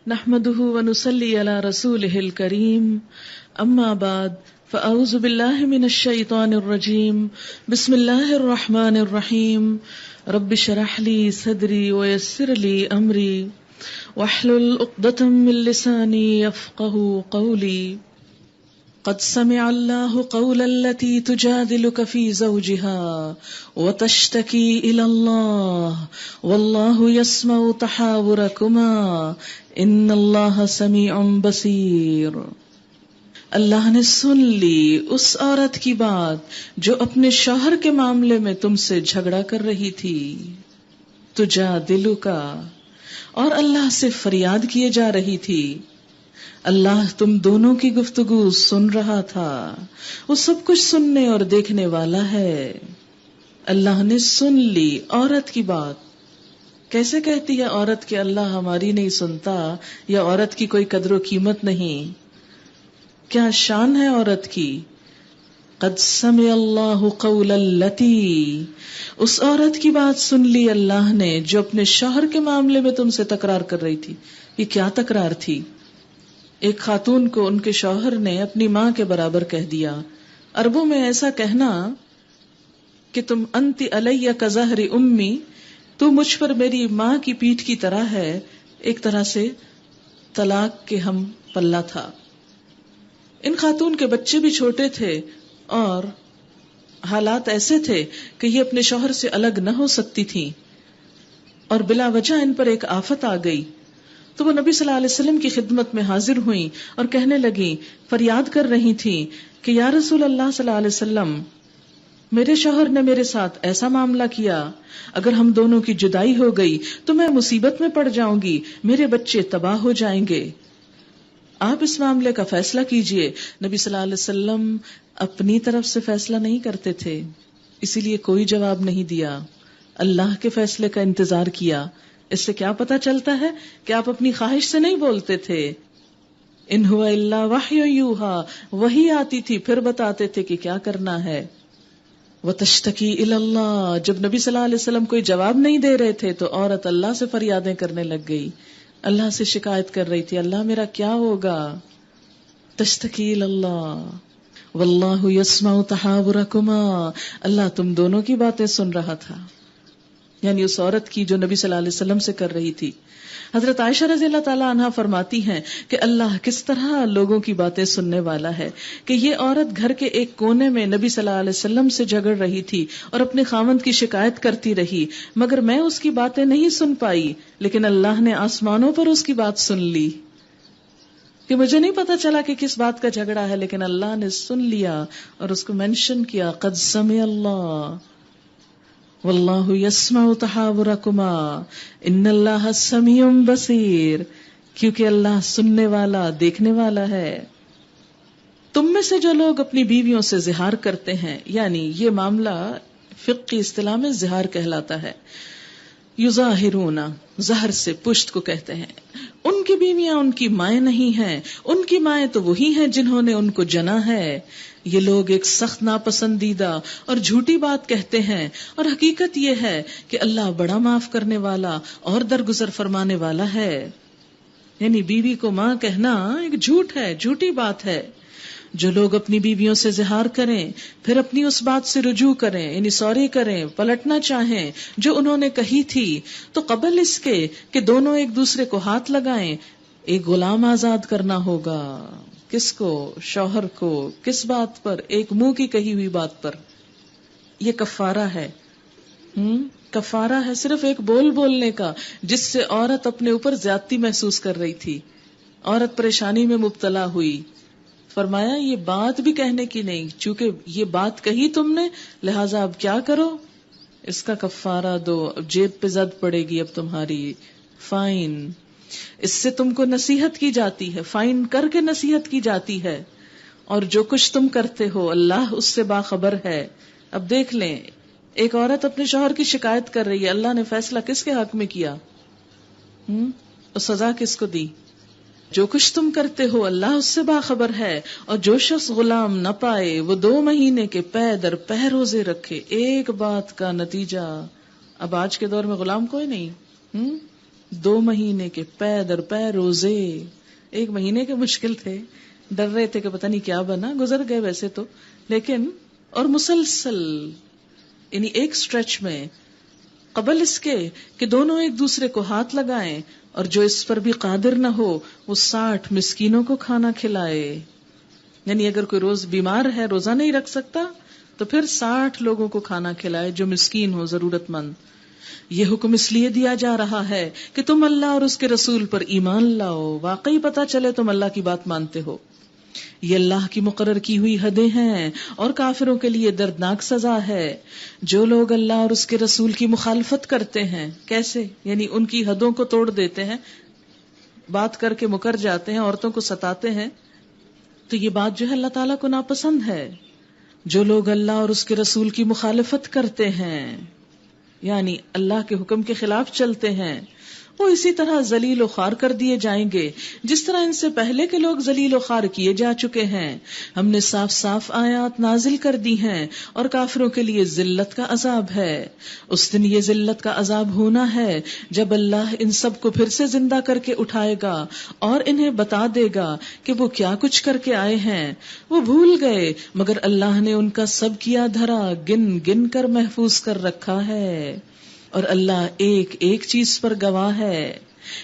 نحمده ونصلي على رسوله الكريم اما بعد فاعوذ بالله من الشيطان الرجيم بسم الله الرحمن الرحيم رب اشرح لي صدري ويسر لي امري واحلل عقدة من لساني يفقهوا قولي قد سمع الله قول التي تجادلك في زوجها وتشتكي إلى الله والله يسمع تحاوركما إن الله سميع بصير۔ اللہ نے سن لی اس عورت کی بات جو اپنے شوہر کے معاملے میں تم سے جھگڑا کر رہی تھی، تجادلک، اور اللہ سے فریاد کیے جا رہی تھی۔ اللہ تم دونوں کی گفتگو سن رہا تھا، وہ سب کچھ سننے اور دیکھنے والا ہے۔ اللہ نے سن لی عورت کی بات۔ کیسے کہتی ہے عورت کہ اللہ ہماری نہیں سنتا، یا عورت کی کوئی قدر و قیمت نہیں؟ کیا شان ہے عورت کی؟ قد سمع اللہ قول التی، اس عورت کی بات سن لی اللہ نے جو اپنے شوہر کے معاملے میں تم سے تکرار کر رہی تھی۔ یہ کیا تکرار تھی؟ ایک خاتون کو ان کے شوہر نے اپنی ماں کے برابر کہہ دیا۔ عربوں میں ایسا کہنا کہ تم انت علی کظہر امی، تو مجھ پر میری ماں کی پیٹھ کی طرح ہے، ایک طرح سے طلاق کے ہم پلہ تھا۔ ان خاتون کے بچے بھی چھوٹے تھے اور حالات ایسے تھے کہ یہ اپنے شوہر سے الگ نہ ہو سکتی تھی، اور بلا وجہ ان پر ایک آفت آ گئی۔ تو وہ نبی صلی اللہ علیہ وسلم کی خدمت میں حاضر ہوئیں اور کہنے لگیں، فریاد کر رہی تھیں کہ یا رسول اللہ صلی اللہ علیہ وسلم، میرے شوہر نے میرے ساتھ ایسا معاملہ کیا، اگر ہم دونوں کی جدائی ہو گئی تو میں مصیبت میں پڑ جاؤں گی، میرے بچے تباہ ہو جائیں گے، آپ اس معاملے کا فیصلہ کیجئے۔ نبی صلی اللہ علیہ وسلم اپنی طرف سے فیصلہ نہیں کرتے تھے، اسی لیے کوئی جواب نہیں دیا، اللہ کے فیصلے کا انتظار کیا۔ اس سے کیا پتا چلتا ہے کہ آپ اپنی خواہش سے نہیں بولتے تھے۔ ان ہوا الا وحی یوحا، وحی آتی تھی پھر بتاتے تھے کہ کیا کرنا ہے۔ وتشتکی الی اللہ، جب نبی صلی اللہ علیہ وسلم کوئی جواب نہیں دے رہے تھے تو عورت اللہ سے فریادیں کرنے لگ گئی، اللہ سے شکایت کر رہی تھی، اللہ میرا کیا ہوگا؟ تشتکی الی اللہ واللہ یسمع تحاورکما، اللہ تم دونوں کی باتیں سن رہا تھا، یعنی اس عورت کی جو نبی صلی اللہ علیہ وسلم سے کر رہی تھی۔ حضرت عائشہ رضی اللہ تعالی عنہا فرماتی ہیں کہ اللہ کس طرح لوگوں کی باتیں سننے والا ہے، کہ یہ عورت گھر کے ایک کونے میں نبی صلی اللہ علیہ وسلم سے جھگڑ رہی تھی اور اپنے خاوند کی شکایت کرتی رہی، مگر میں اس کی باتیں نہیں سن پائی، لیکن اللہ نے آسمانوں پر اس کی بات سن لی، کہ مجھے نہیں پتا چلا کہ کس بات کا جھگڑا ہے، لیکن اللہ نے سن لیا اور اس کو مینشن کیا، قد سمع اللہ واللہ یسمع تحاورکما ان اللہ سمیع بصیر، کیونکہ اللہ سننے والا دیکھنے والا ہے۔ تم میں سے جو لوگ اپنی بیویوں سے زہار کرتے ہیں، یعنی یہ معاملہ فقہ کی اصطلاح میں زہار کہلاتا ہے، یظاہرون، زہر سے پشت کو کہتے ہیں، ان کی بیویاں ان کی مائیں نہیں ہیں، ان کی مائیں تو وہی ہیں جنہوں نے ان کو جنا ہے۔ یہ لوگ ایک سخت ناپسندیدہ اور جھوٹی بات کہتے ہیں، اور حقیقت یہ ہے کہ اللہ بڑا معاف کرنے والا اور درگزر فرمانے والا ہے۔ یعنی بیوی کو ماں کہنا ایک جھوٹ ہے، جھوٹی بات ہے۔ جو لوگ اپنی بیویوں سے زہار کریں پھر اپنی اس بات سے رجوع کریں، یعنی سوری کریں، پلٹنا چاہیں جو انہوں نے کہی تھی، تو قبل اس کے کہ دونوں ایک دوسرے کو ہاتھ لگائیں، ایک غلام آزاد کرنا ہوگا۔ کس کو؟ شوہر کو۔ کس بات پر؟ ایک منہ کی کہی ہوئی بات پر۔ یہ کفارہ ہے، کفارہ ہے صرف ایک بول بولنے کا، جس سے عورت اپنے اوپر زیادتی محسوس کر رہی تھی، عورت پریشانی میں مبتلا ہوئی۔ فرمایا یہ بات بھی کہنے کی نہیں، چونکہ یہ بات کہی تم نے، لہٰذا اب کیا کرو؟ اس کا کفارہ دو، اب جیب پہ زد پڑے گی اب تمہاری، فائن۔ اس سے تم کو نصیحت کی جاتی ہے، فائن کر کے نصیحت کی جاتی ہے، اور جو کچھ تم کرتے ہو اللہ اس سے باخبر ہے۔ اب دیکھ لیں، ایک عورت اپنے شوہر کی شکایت کر رہی ہے، اللہ نے فیصلہ کس کے حق میں کیا؟ اور سزا کس کو دی؟ جو کچھ تم کرتے ہو اللہ اس سے باخبر ہے، اور جو شخص غلام نہ پائے وہ 2 مہینے کے پے در پے روزے رکھے۔ ایک بات کا نتیجہ، اب آج کے دور میں غلام کوئی نہیں، 2 مہینے کے پے در پے روزے، 1 مہینے کے مشکل تھے، ڈر رہے تھے کہ پتہ نہیں کیا بنا، گزر گئے ویسے تو، لیکن اور مسلسل یعنی ایک سٹریچ میں قبل اس کے کہ دونوں ایک دوسرے کو ہاتھ لگائیں، اور جو اس پر بھی قادر نہ ہو وہ 60 مسکینوں کو کھانا کھلائے. یعنی اگر کوئی روز بیمار ہے، روزہ نہیں رکھ سکتا، تو پھر 60 لوگوں کو کھانا کھلائے جو مسکین ہو، ضرورت مند. یہ حکم اس لیے دیا جا رہا ہے کہ تم اللہ اور اس کے رسول پر ایمان لاؤ، واقعی پتا چلے تم اللہ کی بات مانتے ہو. یہ اللہ کی مقرر کی ہوئی حدیں ہیں اور کافروں کے لیے دردناک سزا ہے. جو لوگ اللہ اور اس کے رسول کی مخالفت کرتے ہیں، کیسے؟ یعنی ان کی حدوں کو توڑ دیتے ہیں، بات کر کے مکر جاتے ہیں، عورتوں کو ستاتے ہیں، تو یہ بات جو ہے اللہ تعالیٰ کو ناپسند ہے. جو لوگ اللہ اور اس کے رسول کی مخالفت کرتے ہیں، یعنی اللہ کے حکم کے خلاف چلتے ہیں، وہ اسی طرح ذلیل و خوار کر دیے جائیں گے جس طرح ان سے پہلے کے لوگ ذلیل و خوار کیے جا چکے ہیں. ہم نے صاف صاف آیات نازل کر دی ہیں اور کافروں کے لیے ذلت کا عذاب ہے. اس دن یہ ذلت کا عذاب ہونا ہے جب اللہ ان سب کو پھر سے زندہ کر کے اٹھائے گا اور انہیں بتا دے گا کہ وہ کیا کچھ کر کے آئے ہیں. وہ بھول گئے مگر اللہ نے ان کا سب کیا دھرا گن گن کر محفوظ کر رکھا ہے، اور اللہ ایک ایک چیز پر گواہ ہے.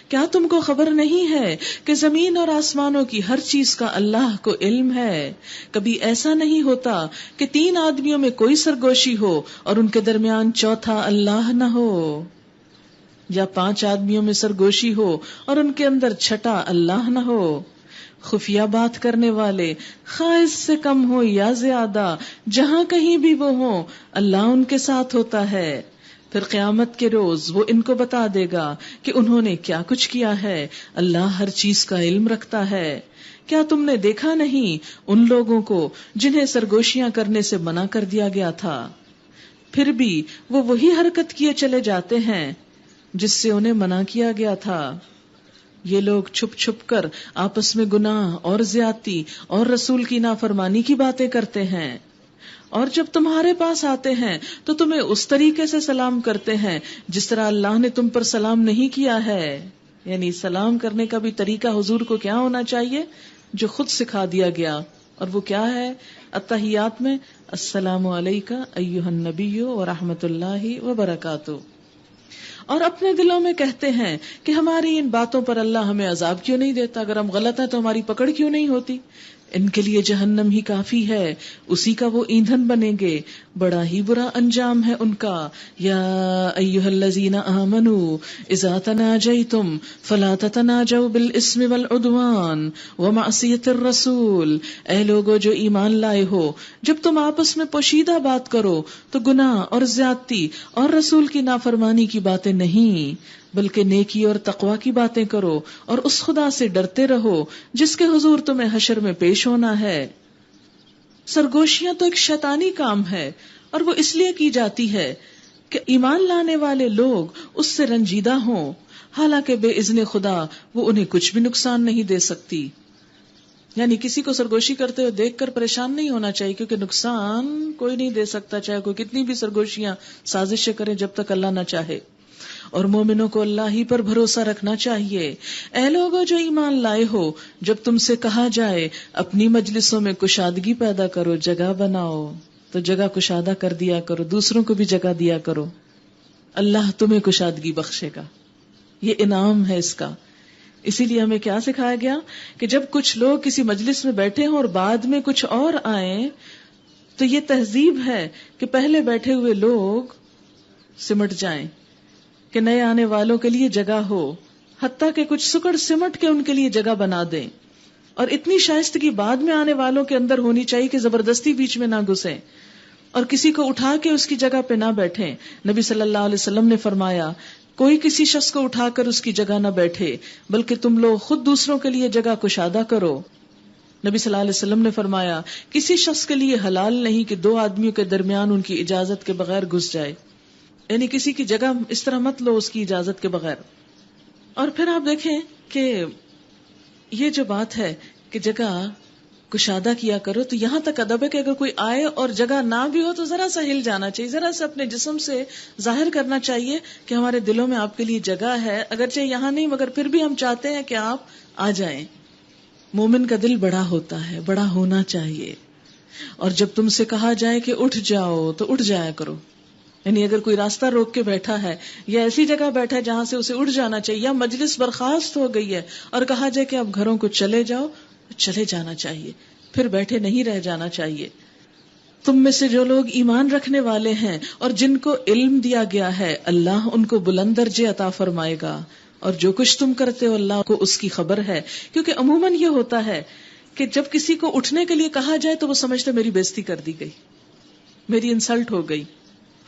کیا تم کو خبر نہیں ہے کہ زمین اور آسمانوں کی ہر چیز کا اللہ کو علم ہے؟ کبھی ایسا نہیں ہوتا کہ 3 آدمیوں میں کوئی سرگوشی ہو اور ان کے درمیان چوتھا اللہ نہ ہو، یا 5 آدمیوں میں سرگوشی ہو اور ان کے اندر چھٹا اللہ نہ ہو. خفیہ بات کرنے والے خواہ اس سے کم ہو یا زیادہ، جہاں کہیں بھی وہ ہوں، اللہ ان کے ساتھ ہوتا ہے. پھر قیامت کے روز وہ ان کو بتا دے گا کہ انہوں نے کیا کچھ کیا ہے. اللہ ہر چیز کا علم رکھتا ہے. کیا تم نے دیکھا نہیں ان لوگوں کو جنہیں سرگوشیاں کرنے سے منع کر دیا گیا تھا، پھر بھی وہ وہی حرکت کیے چلے جاتے ہیں جس سے انہیں منع کیا گیا تھا. یہ لوگ چھپ چھپ کر آپس میں گناہ اور زیادتی اور رسول کی نافرمانی کی باتیں کرتے ہیں، اور جب تمہارے پاس آتے ہیں تو تمہیں اس طریقے سے سلام کرتے ہیں جس طرح اللہ نے تم پر سلام نہیں کیا ہے. یعنی سلام کرنے کا بھی طریقہ حضور کو کیا ہونا چاہیے جو خود سکھا دیا گیا، اور وہ کیا ہے؟ التحیات میں السلام علیکہ ایھا النبی ورحمۃ اللہ وبرکاتہ. اور اپنے دلوں میں کہتے ہیں کہ ہماری ان باتوں پر اللہ ہمیں عذاب کیوں نہیں دیتا، اگر ہم غلط ہیں تو ہماری پکڑ کیوں نہیں ہوتی. ان کے لیے جہنم ہی کافی ہے، اسی کا وہ ایندھن بنیں گے، بڑا ہی برا انجام ہے ان کا. یا ایھا الذین آمنوا اذا تناجیتم فلا تتناجوا بالاسم والعدوان ومعصیۃ الرسول. اے لوگو جو ایمان لائے ہو، جب تم آپس میں پوشیدہ بات کرو تو گناہ اور زیادتی اور رسول کی نافرمانی کی باتیں نہیں، بلکہ نیکی اور تقوی کی باتیں کرو، اور اس خدا سے ڈرتے رہو جس کے حضور تمہیں حشر میں پیش ہونا ہے. سرگوشیاں تو ایک شیطانی کام ہے، اور وہ اس لیے کی جاتی ہے کہ ایمان لانے والے لوگ اس سے رنجیدہ ہوں، حالانکہ بے اذن خدا وہ انہیں کچھ بھی نقصان نہیں دے سکتی. یعنی کسی کو سرگوشی کرتے ہوئے دیکھ کر پریشان نہیں ہونا چاہیے، کیونکہ نقصان کوئی نہیں دے سکتا، چاہے کوئی کتنی بھی سرگوشیاں سازشیں کرے، جب تک اللہ نہ چاہے. اور مومنوں کو اللہ ہی پر بھروسہ رکھنا چاہیے. اے لوگو جو ایمان لائے ہو، جب تم سے کہا جائے اپنی مجلسوں میں کشادگی پیدا کرو، جگہ بناؤ، تو جگہ کشادہ کر دیا کرو، دوسروں کو بھی جگہ دیا کرو، اللہ تمہیں کشادگی بخشے گا. یہ انعام ہے اس کا. اسی لیے ہمیں کیا سکھایا گیا کہ جب کچھ لوگ کسی مجلس میں بیٹھے ہوں اور بعد میں کچھ اور آئیں، تو یہ تہذیب ہے کہ پہلے بیٹھے ہوئے لوگ سمٹ جائیں کہ نئے آنے والوں کے لیے جگہ ہو، حتیٰ کہ کچھ سکڑ سمٹ کے ان کے لیے جگہ بنا دیں. اور اتنی شائستگی بعد میں آنے والوں کے اندر ہونی چاہیے کہ زبردستی بیچ میں نہ گھسیں اور کسی کو اٹھا کے اس کی جگہ پہ نہ بیٹھیں. نبی صلی اللہ علیہ وسلم نے فرمایا کوئی کسی شخص کو اٹھا کر اس کی جگہ نہ بیٹھے، بلکہ تم لوگ خود دوسروں کے لیے جگہ کشادہ کرو. نبی صلی اللہ علیہ وسلم نے فرمایا کسی شخص کے لیے حلال نہیں کہ 2 آدمیوں کے درمیان ان کی اجازت کے بغیر گھس جائے، یعنی کسی کی جگہ اس طرح مت لو اس کی اجازت کے بغیر. اور پھر آپ دیکھیں کہ یہ جو بات ہے کہ جگہ کشادہ کیا کرو. تو یہاں تک ادب ہے کہ اگر کوئی آئے اور جگہ نہ بھی ہو تو ذرا سا ہل جانا چاہیے, ذرا سا اپنے جسم سے ظاہر کرنا چاہیے کہ ہمارے دلوں میں آپ کے لیے جگہ ہے, اگرچہ یہاں نہیں مگر پھر بھی ہم چاہتے ہیں کہ آپ آ جائیں. مومن کا دل بڑا ہوتا ہے, بڑا ہونا چاہیے, اور جب تم سے کہا جائے کہ اٹھ جاؤ تو اٹھ جایا کرو. یعنی اگر کوئی راستہ روک کے بیٹھا ہے یا ایسی جگہ بیٹھا ہے جہاں سے اسے اٹھ جانا چاہیے, یا مجلس برخاست ہو گئی ہے اور کہا جائے کہ اب گھروں کو چلے جاؤ, چلے جانا چاہیے, پھر بیٹھے نہیں رہ جانا چاہیے. تم میں سے جو لوگ ایمان رکھنے والے ہیں اور جن کو علم دیا گیا ہے, اللہ ان کو بلند درجے عطا فرمائے گا, اور جو کچھ تم کرتے ہو اللہ کو اس کی خبر ہے. کیونکہ عموماً یہ ہوتا ہے کہ جب کسی کو اٹھنے کے لیے کہا جائے تو وہ سمجھتے میری بےزتی کر دی گئی, میری انسلٹ ہو گئی.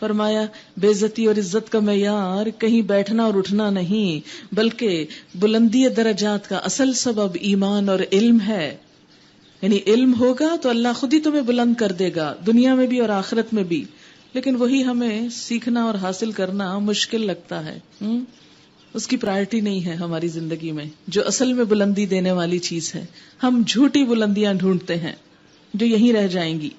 فرمایا بے عزتی اور عزت کا معیار کہیں بیٹھنا اور اٹھنا نہیں, بلکہ بلندی درجات کا اصل سبب ایمان اور علم ہے. یعنی علم ہوگا تو اللہ خود ہی تمہیں بلند کر دے گا, دنیا میں بھی اور آخرت میں بھی. لیکن وہی ہمیں سیکھنا اور حاصل کرنا مشکل لگتا ہے. اس کی پرائرٹی نہیں ہے ہماری زندگی میں, جو اصل میں بلندی دینے والی چیز ہے. ہم جھوٹی بلندیاں ڈھونڈتے ہیں جو یہیں رہ جائیں گی.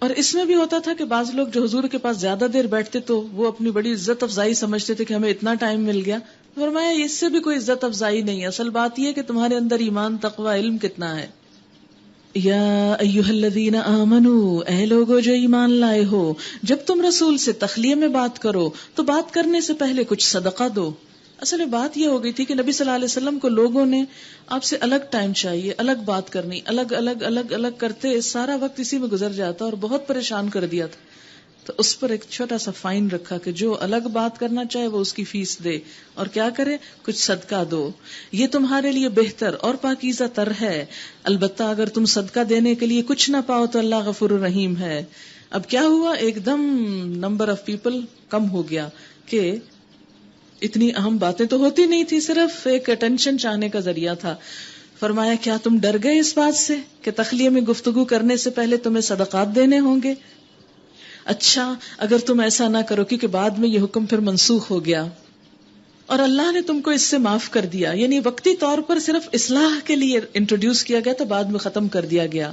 اور اس میں بھی ہوتا تھا کہ بعض لوگ جو حضور کے پاس زیادہ دیر بیٹھتے تو وہ اپنی بڑی عزت افزائی سمجھتے تھے کہ ہمیں اتنا ٹائم مل گیا. فرمایا اس سے بھی کوئی عزت افزائی نہیں, اصل بات یہ کہ تمہارے اندر ایمان, تقوی, علم کتنا ہے. یا ایھا الذین آمنو, اے لوگو جو ایمان لائے ہو, جب تم رسول سے تخلیہ میں بات کرو تو بات کرنے سے پہلے کچھ صدقہ دو. اصل بات یہ ہو گئی تھی کہ نبی صلی اللہ علیہ وسلم کو لوگوں نے آپ سے الگ ٹائم چاہیے, الگ بات کرنی, الگ الگ الگ الگ کرتے سارا وقت اسی میں گزر جاتا اور بہت پریشان کر دیا تھا. تو اس پر ایک چھوٹا سا فائن رکھا کہ جو الگ بات کرنا چاہے وہ اس کی فیس دے, اور کیا کرے, کچھ صدقہ دو, یہ تمہارے لیے بہتر اور پاکیزہ تر ہے. البتہ اگر تم صدقہ دینے کے لیے کچھ نہ پاؤ تو اللہ غفور الرحیم ہے. اب کیا ہوا, ایک دم نمبر آف پیپل کم ہو گیا کہ اتنی اہم باتیں تو ہوتی نہیں تھی, صرف ایک اٹینشن چاہنے کا ذریعہ تھا. فرمایا کیا تم ڈر گئے اس بات سے کہ تخلیہ میں گفتگو کرنے سے پہلے تمہیں صدقات دینے ہوں گے؟ اچھا اگر تم ایسا نہ کرو, کیونکہ بعد میں یہ حکم پھر منسوخ ہو گیا اور اللہ نے تم کو اس سے معاف کر دیا. یعنی وقتی طور پر صرف اصلاح کے لیے انٹروڈیوس کیا گیا تو بعد میں ختم کر دیا گیا.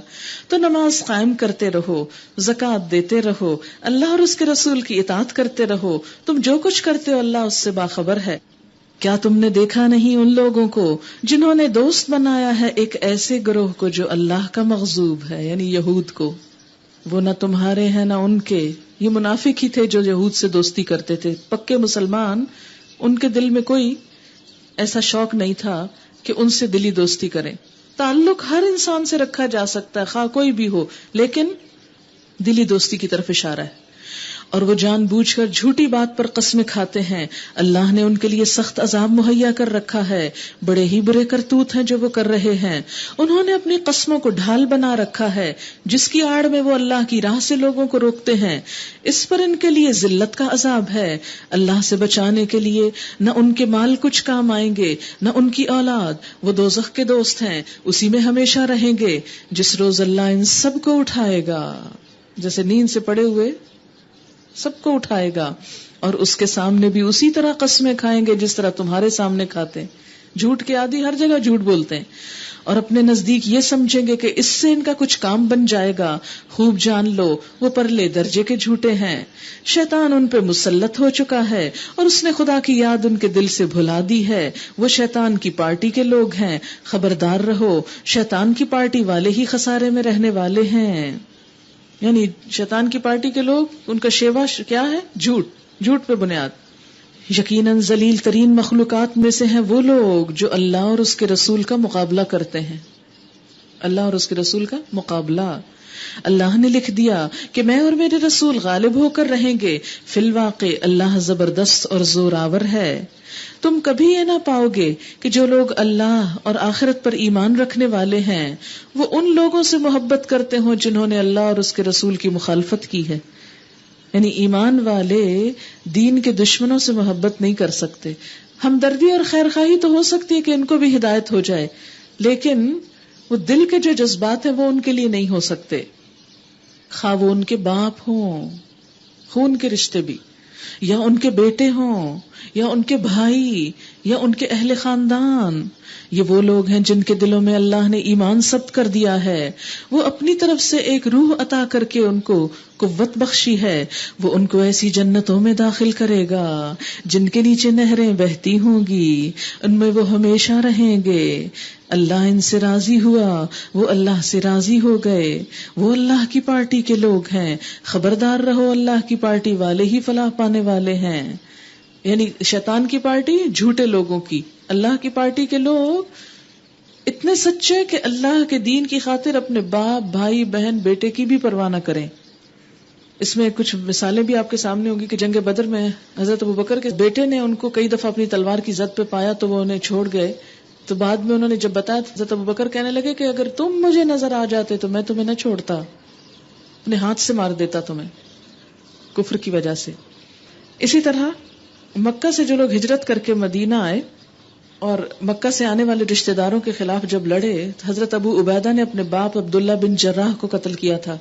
تو نماز قائم کرتے رہو, زکوٰۃ دیتے رہو, اللہ اور اس کے رسول کی اطاعت کرتے رہو, تم جو کچھ کرتے ہو اللہ اس سے باخبر ہے. کیا تم نے دیکھا نہیں ان لوگوں کو جنہوں نے دوست بنایا ہے ایک ایسے گروہ کو جو اللہ کا مغضوب ہے, یعنی یہود کو. وہ نہ تمہارے ہیں نہ ان کے. یہ منافق ہی تھے جو یہود سے دوستی کرتے تھے. پکے مسلمان ان کے دل میں کوئی ایسا شوق نہیں تھا کہ ان سے دلی دوستی کریں. تعلق ہر انسان سے رکھا جا سکتا ہے خواہ کوئی بھی ہو, لیکن دلی دوستی کی طرف اشارہ ہے. اور وہ جان بوجھ کر جھوٹی بات پر قسمیں کھاتے ہیں. اللہ نے ان کے لیے سخت عذاب مہیا کر رکھا ہے. بڑے ہی برے کرتوت ہیں جو وہ کر رہے ہیں. انہوں نے اپنی قسموں کو ڈھال بنا رکھا ہے جس کی آڑ میں وہ اللہ کی راہ سے لوگوں کو روکتے ہیں. اس پر ان کے لیے ذلت کا عذاب ہے. اللہ سے بچانے کے لیے نہ ان کے مال کچھ کام آئیں گے نہ ان کی اولاد. وہ دوزخ کے دوست ہیں, اسی میں ہمیشہ رہیں گے. جس روز اللہ ان سب کو اٹھائے گا, جیسے نیند سے پڑے ہوئے سب کو اٹھائے گا, اور اس کے سامنے بھی اسی طرح قسمیں کھائیں گے جس طرح تمہارے سامنے کھاتے ہیں. جھوٹ کے عادی ہر جگہ جھوٹ بولتے ہیں اور اپنے نزدیک یہ سمجھیں گے کہ اس سے ان کا کچھ کام بن جائے گا. خوب جان لو وہ پرلے درجے کے جھوٹے ہیں. شیطان ان پہ مسلط ہو چکا ہے اور اس نے خدا کی یاد ان کے دل سے بھلا دی ہے. وہ شیطان کی پارٹی کے لوگ ہیں, خبردار رہو شیطان کی پارٹی والے ہی خسارے میں رہنے والے ہیں. یعنی شیطان کی پارٹی کے لوگ, ان کا شیوا کیا ہے, جھوٹ, جھوٹ پہ بنیاد. یقیناً ذلیل ترین مخلوقات میں سے ہیں وہ لوگ جو اللہ اور اس کے رسول کا مقابلہ کرتے ہیں. اللہ اور اس کے رسول کا مقابلہ. اللہ نے لکھ دیا کہ میں اور میرے رسول غالب ہو کر رہیں گے. فی الواقع اللہ زبردست اور زوراور ہے. تم کبھی یہ نہ پاؤ گے کہ جو لوگ اللہ اور آخرت پر ایمان رکھنے والے ہیں وہ ان لوگوں سے محبت کرتے ہوں جنہوں نے اللہ اور اس کے رسول کی مخالفت کی ہے. یعنی ایمان والے دین کے دشمنوں سے محبت نہیں کر سکتے. ہمدردی اور خیر خواہی تو ہو سکتی ہے کہ ان کو بھی ہدایت ہو جائے, لیکن وہ دل کے جو جذبات ہیں وہ ان کے لیے نہیں ہو سکتے, خواہ وہ ان کے باپ ہوں, خون کے رشتے بھی. یا ان کے بیٹے ہوں یا ان کے بھائی یا ان کے اہل خاندان، یہ وہ لوگ ہیں جن کے دلوں میں اللہ نے ایمان ثبت کر دیا ہے، وہ اپنی طرف سے ایک روح عطا کر کے ان کو قوت بخشی ہے، وہ ان کو ایسی جنتوں میں داخل کرے گا جن کے نیچے نہریں بہتی ہوں گی، ان میں وہ ہمیشہ رہیں گے، اللہ ان سے راضی ہوا، وہ اللہ سے راضی ہو گئے، وہ اللہ کی پارٹی کے لوگ ہیں، خبردار رہو اللہ کی پارٹی والے ہی فلاح پانے والے ہیں۔ یعنی شیطان کی پارٹی جھوٹے لوگوں کی، اللہ کی پارٹی کے لوگ اتنے سچے کہ اللہ کے دین کی خاطر اپنے باپ، بھائی، بہن، بیٹے کی بھی پرواہ نہ کریں۔ اس میں کچھ مثالیں بھی آپ کے سامنے ہوں گی کہ جنگ بدر میں حضرت ابوبکر کے بیٹے نے ان کو کئی دفعہ اپنی تلوار کی زد پہ پایا تو وہ انہیں چھوڑ گئے، تو بعد میں انہوں نے جب بتایا حضرت ابوبکر کہنے لگے کہ اگر تم مجھے نظر آ جاتے تو میں تمہیں نہ چھوڑتا، اپنے ہاتھ سے مار دیتا تمہیں، کفر کی وجہ سے۔ اسی طرح مکہ سے جو لوگ ہجرت کر کے مدینہ آئے اور مکہ سے آنے والے رشتہ داروں کے خلاف جب لڑے، حضرت ابو عبیدہ نے اپنے باپ عبداللہ بن جراح کو قتل کیا تھا،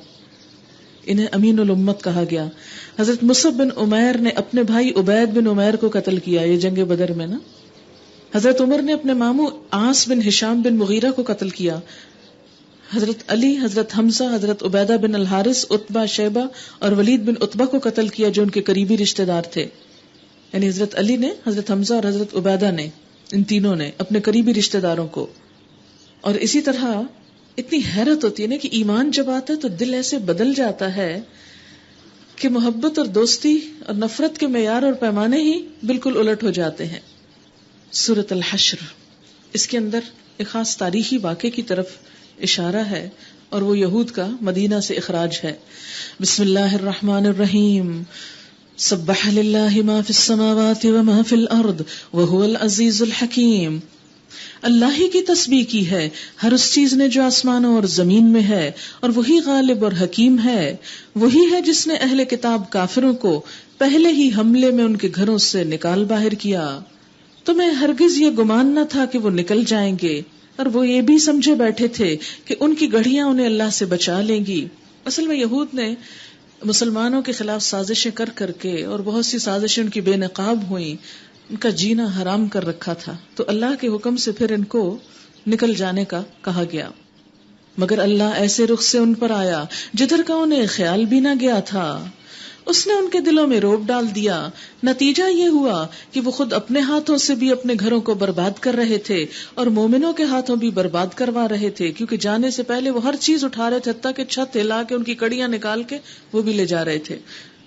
انہیں امین الامت کہا گیا۔ حضرت مصعب بن عمیر نے اپنے بھائی عبید بن عمیر کو قتل کیا، یہ جنگ بدر میں نا۔ حضرت عمر نے اپنے ماموں عاص بن ہشام بن مغیرہ کو قتل کیا۔ حضرت علی، حضرت حمزہ، حضرت عبیدہ بن الحارث، عتبہ، شیبہ اور ولید بن عتبہ کو قتل کیا جو ان کے قریبی رشتہ دار تھے۔ یعنی حضرت علی نے، حضرت حمزہ اور حضرت عبیدہ نے، ان تینوں نے اپنے قریبی رشتہ داروں کو۔ اور اسی طرح اتنی حیرت ہوتی ہے نا کہ ایمان جب آتا ہے تو دل ایسے بدل جاتا ہے کہ محبت اور دوستی اور نفرت کے معیار اور پیمانے ہی بالکل الٹ ہو جاتے ہیں۔ سورۃ الحشر، اس کے اندر ایک خاص تاریخی واقعے کی طرف اشارہ ہے اور وہ یہود کا مدینہ سے اخراج ہے۔ بسم اللہ الرحمن الرحیم، سبح للہ ما فی السماوات وما فی الارض وہو العزیز الحکیم۔ اللہ ہی کی تسبیح کی ہے ہر اس چیز نے جو آسمانوں اور زمین میں ہے، اور وہی غالب اور حکیم ہے۔ وہی ہے جس نے اہل کتاب کافروں کو پہلے ہی حملے میں ان کے گھروں سے نکال باہر کیا۔ تمہیں ہرگز یہ گمان نہ تھا کہ وہ نکل جائیں گے، اور وہ یہ بھی سمجھے بیٹھے تھے کہ ان کی گڑھیاں انہیں اللہ سے بچا لیں گی۔ اصل میں یہود نے مسلمانوں کے خلاف سازشیں کر کر کے، اور بہت سی سازشیں ان کی بے نقاب ہوئیں، ان کا جینا حرام کر رکھا تھا، تو اللہ کے حکم سے پھر ان کو نکل جانے کا کہا گیا۔ مگر اللہ ایسے رخ سے ان پر آیا جدھر کا انہیں خیال بھی نہ گیا تھا، اس نے ان کے دلوں میں روب ڈال دیا۔ نتیجہ یہ ہوا کہ وہ خود اپنے ہاتھوں سے بھی اپنے گھروں کو برباد کر رہے تھے اور مومنوں کے ہاتھوں بھی برباد کروا رہے تھے، کیونکہ جانے سے پہلے وہ ہر چیز اٹھا رہے تھے، حتیٰ کہ چھت ہلا کے ان کی کڑیاں نکال کے وہ بھی لے جا رہے تھے۔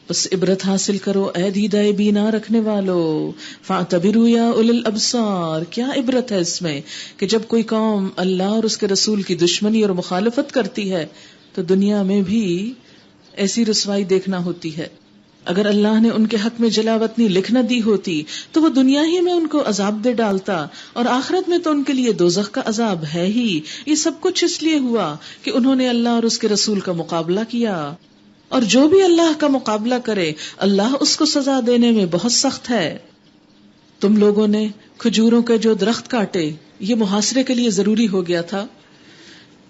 بس عبرت حاصل کرو اے دیدہ بینا رکھنے والو، فاعتبروا یا اولی الابصار۔ کیا عبرت ہے اس میں کہ جب کوئی قوم اللہ اور اس کے رسول کی دشمنی اور مخالفت کرتی ہے تو دنیا میں بھی ایسی رسوائی دیکھنا ہوتی ہے۔ اگر اللہ نے ان کے حق میں جلا وطنی لکھ نہ دی ہوتی تو وہ دنیا ہی میں ان کو عذاب دے ڈالتا، اور آخرت میں تو ان کے لیے دوزخ کا عذاب ہے ہی۔ یہ سب کچھ اس لیے ہوا کہ انہوں نے اللہ اور اس کے رسول کا مقابلہ کیا، اور جو بھی اللہ کا مقابلہ کرے اللہ اس کو سزا دینے میں بہت سخت ہے۔ تم لوگوں نے کھجوروں کے جو درخت کاٹے، یہ محاصرے کے لیے ضروری ہو گیا تھا،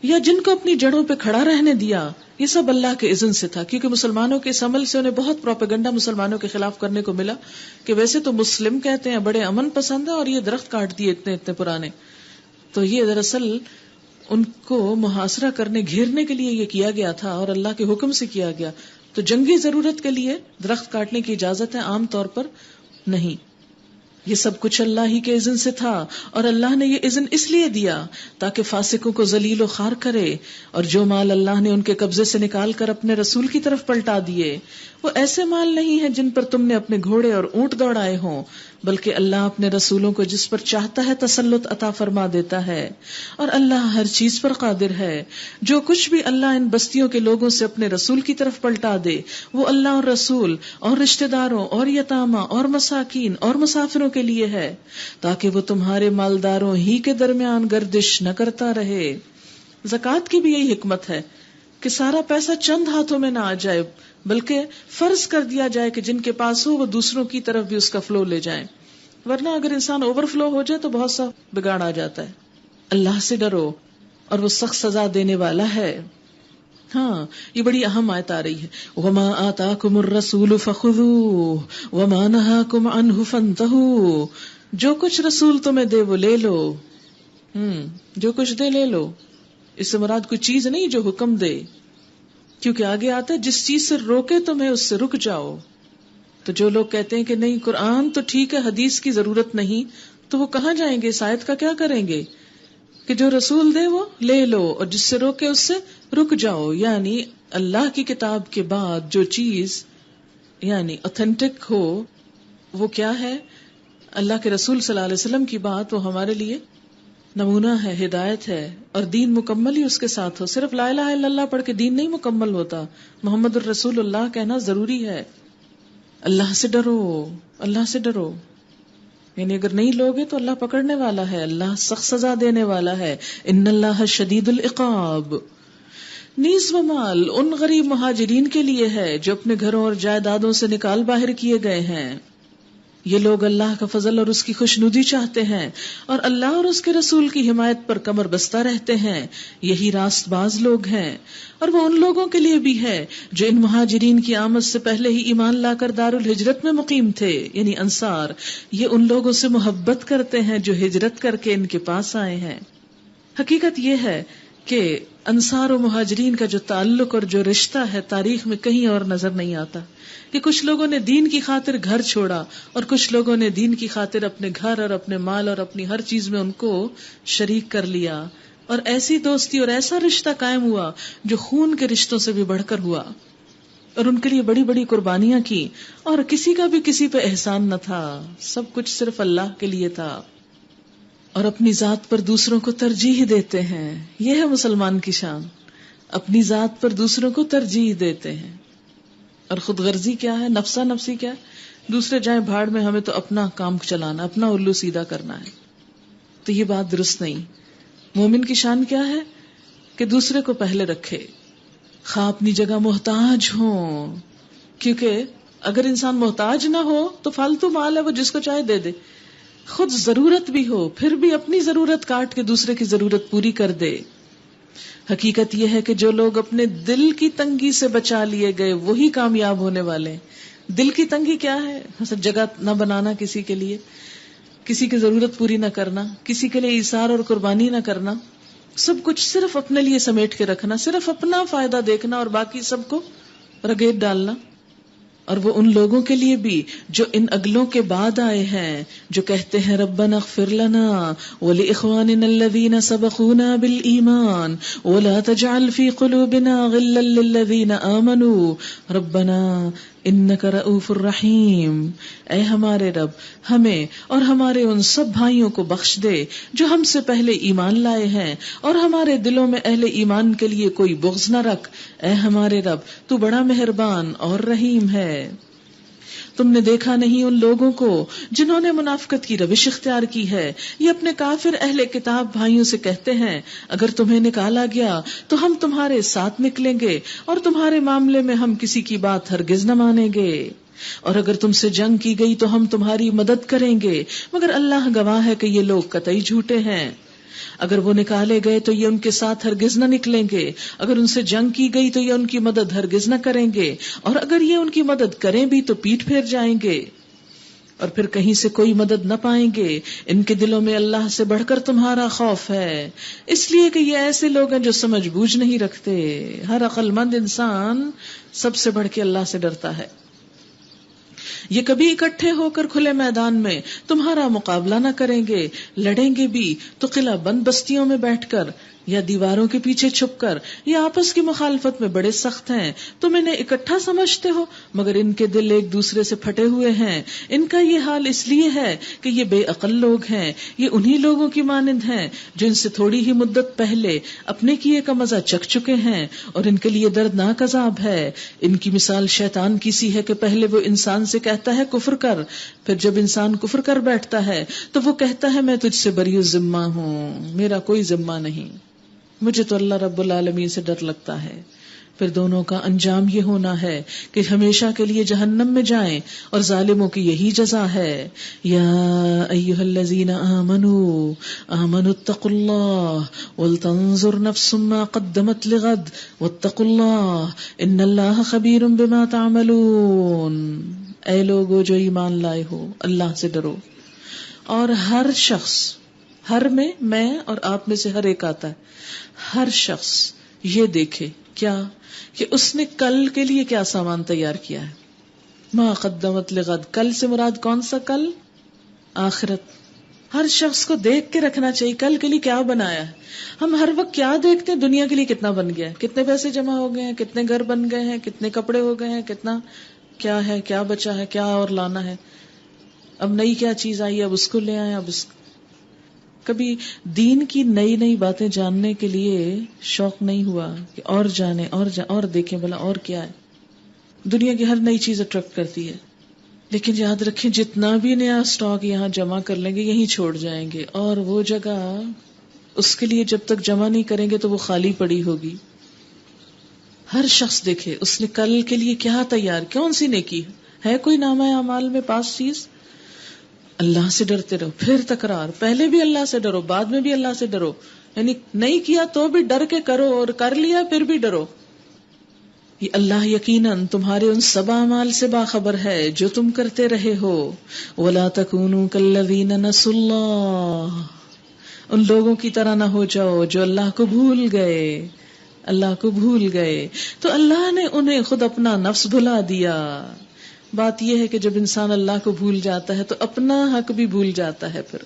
یا جن کو اپنی جڑوں پہ کھڑا رہنے دیا، یہ سب اللہ کے اذن سے تھا، کیونکہ مسلمانوں کے اس عمل سے انہیں بہت پروپیگنڈا مسلمانوں کے خلاف کرنے کو ملا کہ ویسے تو مسلم کہتے ہیں بڑے امن پسند ہے، اور یہ درخت کاٹ دیے اتنے اتنے پرانے۔ تو یہ دراصل ان کو محاصرہ کرنے، گھیرنے کے لیے یہ کیا گیا تھا، اور اللہ کے حکم سے کیا گیا۔ تو جنگی ضرورت کے لیے درخت کاٹنے کی اجازت ہے، عام طور پر نہیں۔ یہ سب کچھ اللہ ہی کے اذن سے تھا، اور اللہ نے یہ اذن اس لیے دیا تاکہ فاسقوں کو ذلیل و خوار کرے، اور جو مال اللہ نے ان کے قبضے سے نکال کر اپنے رسول کی طرف پلٹا دیے وہ ایسے مال نہیں ہیں جن پر تم نے اپنے گھوڑے اور اونٹ دوڑائے ہوں، بلکہ اللہ اپنے رسولوں کو جس پر چاہتا ہے تسلط عطا فرما دیتا ہے، اور اللہ ہر چیز پر قادر ہے۔ جو کچھ بھی اللہ ان بستیوں کے لوگوں سے اپنے رسول کی طرف پلٹا دے وہ اللہ اور رسول اور رشتہ داروں اور یتامہ اور مساکین اور مسافروں کے لیے ہے، تاکہ وہ تمہارے مالداروں ہی کے درمیان گردش نہ کرتا رہے۔ زکوٰۃ کی بھی یہی حکمت ہے کہ سارا پیسہ چند ہاتھوں میں نہ آ جائے، بلکہ فرض کر دیا جائے کہ جن کے پاس ہو وہ دوسروں کی طرف بھی اس کا فلو لے جائیں، ورنہ اگر انسان اوور فلو ہو جائے تو بہت سا بگاڑ آ جاتا ہے۔ اللہ سے ڈرو اور وہ سخت سزا دینے والا ہے۔ ہاں یہ بڑی اہم آیت آ رہی ہے. وما آتاکم الرسول فخذوہ وما نہاکم عنہ فانتہوا. جو کچھ رسول تمہیں دے وہ لے لو. جو کچھ دے لے لو. اس سے مراد کوئی چیز نہیں جو حکم دے، کیونکہ آگے آتا ہے جس چیز سے روکے تمہیں اس سے رک جاؤ. تو جو لوگ کہتے ہیں کہ نہیں قرآن تو ٹھیک ہے حدیث کی ضرورت نہیں، تو وہ کہاں جائیں گے؟ اس آیت کا کیا کریں گے؟ کہ جو رسول دے وہ لے لو اور جس سے روکے اس سے رک جاؤ. یعنی اللہ کی کتاب کے بعد جو چیز یعنی اوتھینٹک ہو وہ کیا ہے؟ اللہ کے رسول صلی اللہ علیہ وسلم کی بات. وہ ہمارے لیے نمونہ ہے، ہدایت ہے، اور دین مکمل ہی اس کے ساتھ ہو. صرف لا الہ الا اللہ پڑھ کے دین نہیں مکمل ہوتا، محمد الرسول اللہ کہنا ضروری ہے. اللہ سے ڈرو، اللہ سے ڈرو. یعنی اگر نہیں لوگے تو اللہ پکڑنے والا ہے، اللہ سخت سزا دینے والا ہے. ان اللہ شدید العقاب. نیز و مال ان غریب مہاجرین کے لیے ہے جو اپنے گھروں اور جائیدادوں سے نکال باہر کیے گئے ہیں. یہ لوگ اللہ کا فضل اور اس کی خوشنودی چاہتے ہیں اور اللہ اور اس کے رسول کی حمایت پر کمر بستہ رہتے ہیں. یہی راست باز لوگ ہیں. اور وہ ان لوگوں کے لیے بھی ہے جو ان مہاجرین کی آمد سے پہلے ہی ایمان لا کر دار الہجرت میں مقیم تھے، یعنی انصار. یہ ان لوگوں سے محبت کرتے ہیں جو ہجرت کر کے ان کے پاس آئے ہیں. حقیقت یہ ہے کہ انصار و مہاجرین کا جو تعلق اور جو رشتہ ہے تاریخ میں کہیں اور نظر نہیں آتا. کہ کچھ لوگوں نے دین کی خاطر گھر چھوڑا اور کچھ لوگوں نے دین کی خاطر اپنے گھر اور اپنے مال اور اپنی ہر چیز میں ان کو شریک کر لیا. اور ایسی دوستی اور ایسا رشتہ قائم ہوا جو خون کے رشتوں سے بھی بڑھ کر ہوا. اور ان کے لیے بڑی بڑی قربانیاں کی اور کسی کا بھی کسی پہ احسان نہ تھا. سب کچھ صرف اللہ کے لیے تھا. اور اپنی ذات پر دوسروں کو ترجیح دیتے ہیں. یہ ہے مسلمان کی شان. اپنی ذات پر دوسروں کو ترجیح دیتے ہیں. اور خود غرضی کیا ہے؟ نفسا نفسی کیا ہے؟ دوسرے جائیں بھاڑ میں، ہمیں تو اپنا کام چلانا، اپنا الو سیدھا کرنا ہے. تو یہ بات درست نہیں. مومن کی شان کیا ہے؟ کہ دوسرے کو پہلے رکھے، خواہ اپنی جگہ محتاج ہو. کیونکہ اگر انسان محتاج نہ ہو تو فالتو مال ہے، وہ جس کو چاہے دے دے. خود ضرورت بھی ہو پھر بھی اپنی ضرورت کاٹ کے دوسرے کی ضرورت پوری کر دے. حقیقت یہ ہے کہ جو لوگ اپنے دل کی تنگی سے بچا لیے گئے وہی کامیاب ہونے والے. دل کی تنگی کیا ہے؟ مثلا جگہ نہ بنانا کسی کے لیے، کسی کی ضرورت پوری نہ کرنا، کسی کے لیے ایثار اور قربانی نہ کرنا، سب کچھ صرف اپنے لیے سمیٹ کے رکھنا، صرف اپنا فائدہ دیکھنا اور باقی سب کو رگیٹ ڈالنا. اور وہ ان لوگوں کے لیے بھی جو ان اگلوں کے بعد آئے ہیں، جو کہتے ہیں ربنا اغفر لنا ولإخواننا الذين سبقونا بالإيمان ولا تجعل في قلوبنا غلا للذين آمنوا ربنا انك رؤوف الرحیم. اے ہمارے رب ہمیں اور ہمارے ان سب بھائیوں کو بخش دے جو ہم سے پہلے ایمان لائے ہیں، اور ہمارے دلوں میں اہل ایمان کے لیے کوئی بغض نہ رکھ. اے ہمارے رب تو بڑا مہربان اور رحیم ہے. تم نے دیکھا نہیں ان لوگوں کو جنہوں نے منافقت کی روش اختیار کی ہے. یہ اپنے کافر اہل کتاب بھائیوں سے کہتے ہیں اگر تمہیں نکالا گیا تو ہم تمہارے ساتھ نکلیں گے اور تمہارے معاملے میں ہم کسی کی بات ہرگز نہ مانیں گے. اور اگر تم سے جنگ کی گئی تو ہم تمہاری مدد کریں گے، مگر اللہ گواہ ہے کہ یہ لوگ قطعی جھوٹے ہیں. اگر وہ نکالے گئے تو یہ ان کے ساتھ ہرگز نہ نکلیں گے، اگر ان سے جنگ کی گئی تو یہ ان کی مدد ہرگز نہ کریں گے، اور اگر یہ ان کی مدد کریں بھی تو پیٹ پھیر جائیں گے اور پھر کہیں سے کوئی مدد نہ پائیں گے. ان کے دلوں میں اللہ سے بڑھ کر تمہارا خوف ہے، اس لیے کہ یہ ایسے لوگ ہیں جو سمجھ بوجھ نہیں رکھتے. ہر عقل مند انسان سب سے بڑھ کے اللہ سے ڈرتا ہے. یہ کبھی اکٹھے ہو کر کھلے میدان میں تمہارا مقابلہ نہ کریں گے، لڑیں گے بھی تو قلعہ بند بستیوں میں بیٹھ کر یا دیواروں کے پیچھے چھپ کر. یہ آپس کی مخالفت میں بڑے سخت ہیں. تم انہیں اکٹھا سمجھتے ہو مگر ان کے دل ایک دوسرے سے پھٹے ہوئے ہیں. ان کا یہ حال اس لیے ہے کہ یہ بے عقل لوگ ہیں. یہ انہی لوگوں کی مانند ہیں جو ان سے تھوڑی ہی مدت پہلے اپنے کیے کا مزہ چکھ چکے ہیں اور ان کے لیے دردناک عذاب ہے. ان کی مثال شیطان کی سی ہے کہ پہلے وہ انسان سے کہتا ہے کفر کر، پھر جب انسان کفر کر بیٹھتا ہے تو وہ کہتا ہے میں تجھ سے بری الذمہ ہوں، میرا کوئی ذمہ نہیں، مجھے تو اللہ رب العالمین سے ڈر لگتا ہے. پھر دونوں کا انجام یہ ہونا ہے کہ ہمیشہ کے لیے جہنم میں جائیں، اور ظالموں کی یہی جزا ہے۔ یا ایھا الذین آمنوا اتقوا اللہ ولتنظر نفس ما قدمت لغد واتقوا اللہ ان اللہ خبیر بما تعملون۔ اے لوگو جو ایمان لائے ہو، اللہ سے ڈرو، اور ہر شخص، ہر میں اور آپ میں سے ہر ایک آتا ہے، ہر شخص یہ دیکھے کیا کہ اس نے کل کے لیے کیا سامان تیار کیا ہے۔ ما قدمت لغد، کل سے مراد کون سا کل؟ آخرت۔ ہر شخص کو دیکھ کے رکھنا چاہیے کل کے لیے کیا بنایا ہے۔ ہم ہر وقت کیا دیکھتے ہیں؟ دنیا کے لیے کتنا بن گیا ہے، کتنے پیسے جمع ہو گئے ہیں، کتنے گھر بن گئے ہیں، کتنے کپڑے ہو گئے ہیں، کتنا کیا ہے، کیا بچا ہے، کیا اور لانا ہے، اب نئی کیا چیز آئی ہے، اب اس کو لے آئے، اب اس کبھی دین کی نئی نئی باتیں جاننے کے لیے شوق نہیں ہوا کہ اور جانے اور دیکھیں بھلا اور کیا ہے۔ دنیا کی ہر نئی چیز اٹریکٹ کرتی ہے، لیکن یاد رکھیں جتنا بھی نیا سٹاک یہاں جمع کر لیں گے یہیں چھوڑ جائیں گے، اور وہ جگہ اس کے لیے جب تک جمع نہیں کریں گے تو وہ خالی پڑی ہوگی۔ ہر شخص دیکھے اس نے کل کے لیے کیا تیار، کون سی نیکی ہے کوئی نامہ اعمال میں پاس چیز؟ اللہ سے ڈرتے رہو، پھر تکرار، پہلے بھی اللہ سے ڈرو، بعد میں بھی اللہ سے ڈرو، یعنی نہیں کیا تو بھی ڈر کے کرو، اور کر لیا پھر بھی ڈرو۔ یہ اللہ یقیناً تمہارے ان سب اعمال سے باخبر ہے جو تم کرتے رہے ہو۔ وَلَا تَكُونُوا كَالَّذِينَ نَسُوا اللَّهَ، ان لوگوں کی طرح نہ ہو جاؤ جو اللہ کو بھول گئے، اللہ کو بھول گئے تو اللہ نے انہیں خود اپنا نفس بھلا دیا۔ بات یہ ہے کہ جب انسان اللہ کو بھول جاتا ہے تو اپنا حق بھی بھول جاتا ہے، پھر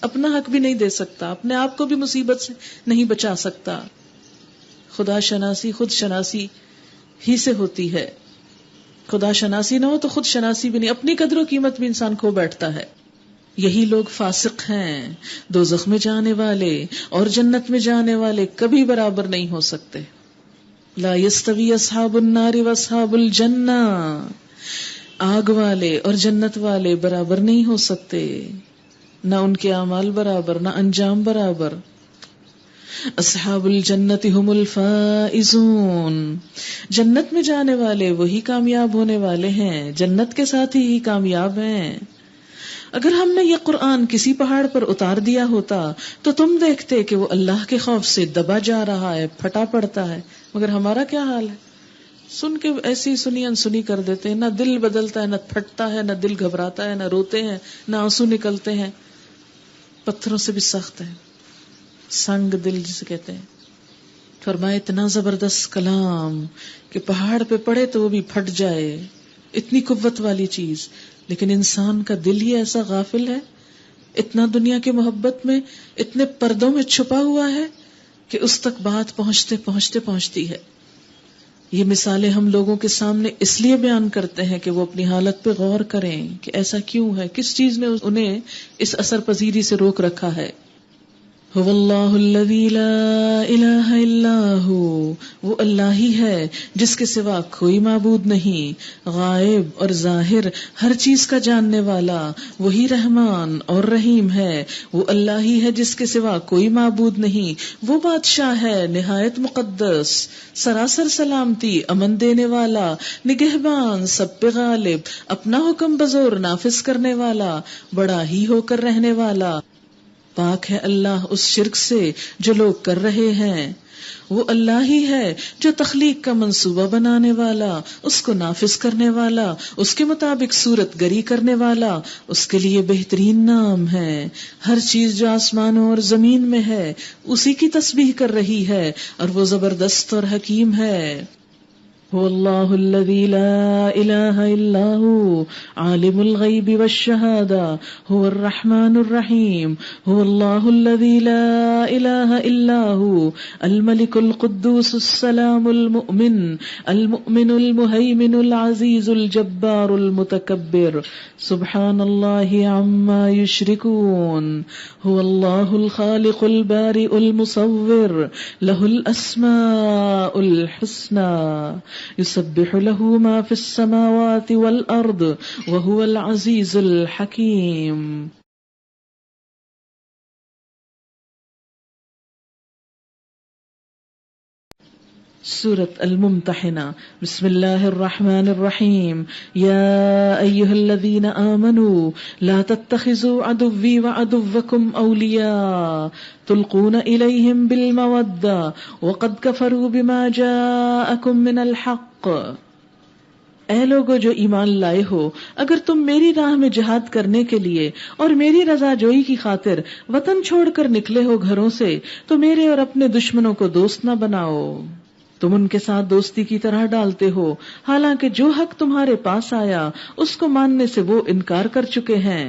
اپنا حق بھی نہیں دے سکتا، اپنے آپ کو بھی مصیبت سے نہیں بچا سکتا۔ خدا شناسی خود شناسی ہی سے ہوتی ہے، خدا شناسی نہ ہو تو خود شناسی بھی نہیں، اپنی قدر و قیمت بھی انسان کھو بیٹھتا ہے۔ یہی لوگ فاسق ہیں، دوزخ میں جانے والے اور جنت میں جانے والے کبھی برابر نہیں ہو سکتے۔ لا یستوی اصحاب النار واصحاب الجنہ، آگ والے اور جنت والے برابر نہیں ہو سکتے، نہ ان کے اعمال برابر، نہ انجام برابر۔ اصحاب الجنت هم الفائزون، جنت میں جانے والے وہی کامیاب ہونے والے ہیں، جنت کے ساتھ ہی کامیاب ہیں۔ اگر ہم نے یہ قرآن کسی پہاڑ پر اتار دیا ہوتا تو تم دیکھتے کہ وہ اللہ کے خوف سے دبا جا رہا ہے، پھٹا پڑتا ہے، مگر ہمارا کیا حال ہے؟ سن کے ایسی سنی انسنی کر دیتے ہیں، نہ دل بدلتا ہے، نہ پھٹتا ہے، نہ دل گھبراتا ہے، نہ روتے ہیں، نہ آنسو نکلتے ہیں، پتھروں سے بھی سخت ہے، سنگ دل جسے کہتے ہیں۔ فرمائے اتنا زبردست کلام کہ پہاڑ پہ پڑے تو وہ بھی پھٹ جائے، اتنی قوت والی چیز، لیکن انسان کا دل ہی ایسا غافل ہے، اتنا دنیا کی محبت میں، اتنے پردوں میں چھپا ہوا ہے کہ اس تک بات پہنچتے پہنچتے پہنچتی ہے۔ یہ مثالیں ہم لوگوں کے سامنے اس لیے بیان کرتے ہیں کہ وہ اپنی حالت پہ غور کریں کہ ایسا کیوں ہے، کس چیز نے انہیں اس اثر پذیری سے روک رکھا ہے۔ هو اللہ الذی لا الہ الا ہو، وہ اللہ ہی ہے جس کے سوا کوئی معبود نہیں، غائب اور ظاہر ہر چیز کا جاننے والا، وہی رحمان اور رحیم ہے، وہ اللہ ہی ہے جس کے سوا کوئی معبود نہیں، وہ بادشاہ ہے نہایت مقدس، سراسر سلامتی، امن دینے والا، نگہبان، سب پہ غالب، اپنا حکم بزور نافذ کرنے والا، بڑا ہی ہو کر رہنے والا۔ پاک ہے اللہ اس شرک سے جو لوگ کر رہے ہیں، وہ اللہ ہی ہے جو تخلیق کا منصوبہ بنانے والا، اس کو نافذ کرنے والا، اس کے مطابق صورت گری کرنے والا، اس کے لیے بہترین نام ہے۔ ہر چیز جو آسمانوں اور زمین میں ہے اسی کی تسبیح کر رہی ہے، اور وہ زبردست اور حکیم ہے۔ هو اللہ الذی لا الہ الا هو عالم الغیب والشہادة هو الرحمن الرحیم هو اللہ الذی لا الہ الا هو الملک القدوس السلام المؤمن المؤمن المہیمن العزیز الجبار المتکبر سبحان اللہ عما یشرکون هو اللہ الخالق البارئ المصور له الاسماء الحسنى یسبح له ما فی السماوات والارض وهو العزیز الحکیم۔ سورة الممتحنة. بسم الله الرحمن الرحيم. يا أيها الذين آمنوا لا تتخذوا عدوي وعدوكم أولياء تلقون إليهم بالمودة وقد كفروا بما جاءكم من الحق. اے لوگو جو ایمان لائے ہو، اگر تم میری راہ میں جہاد کرنے کے لیے اور میری رضا جوئی کی خاطر وطن چھوڑ کر نکلے ہو گھروں سے، تو میرے اور اپنے دشمنوں کو دوست نہ بناؤ. تم ان کے ساتھ دوستی کی طرح ڈالتے ہو، حالانکہ جو حق تمہارے پاس آیا اس کو ماننے سے وہ انکار کر چکے ہیں.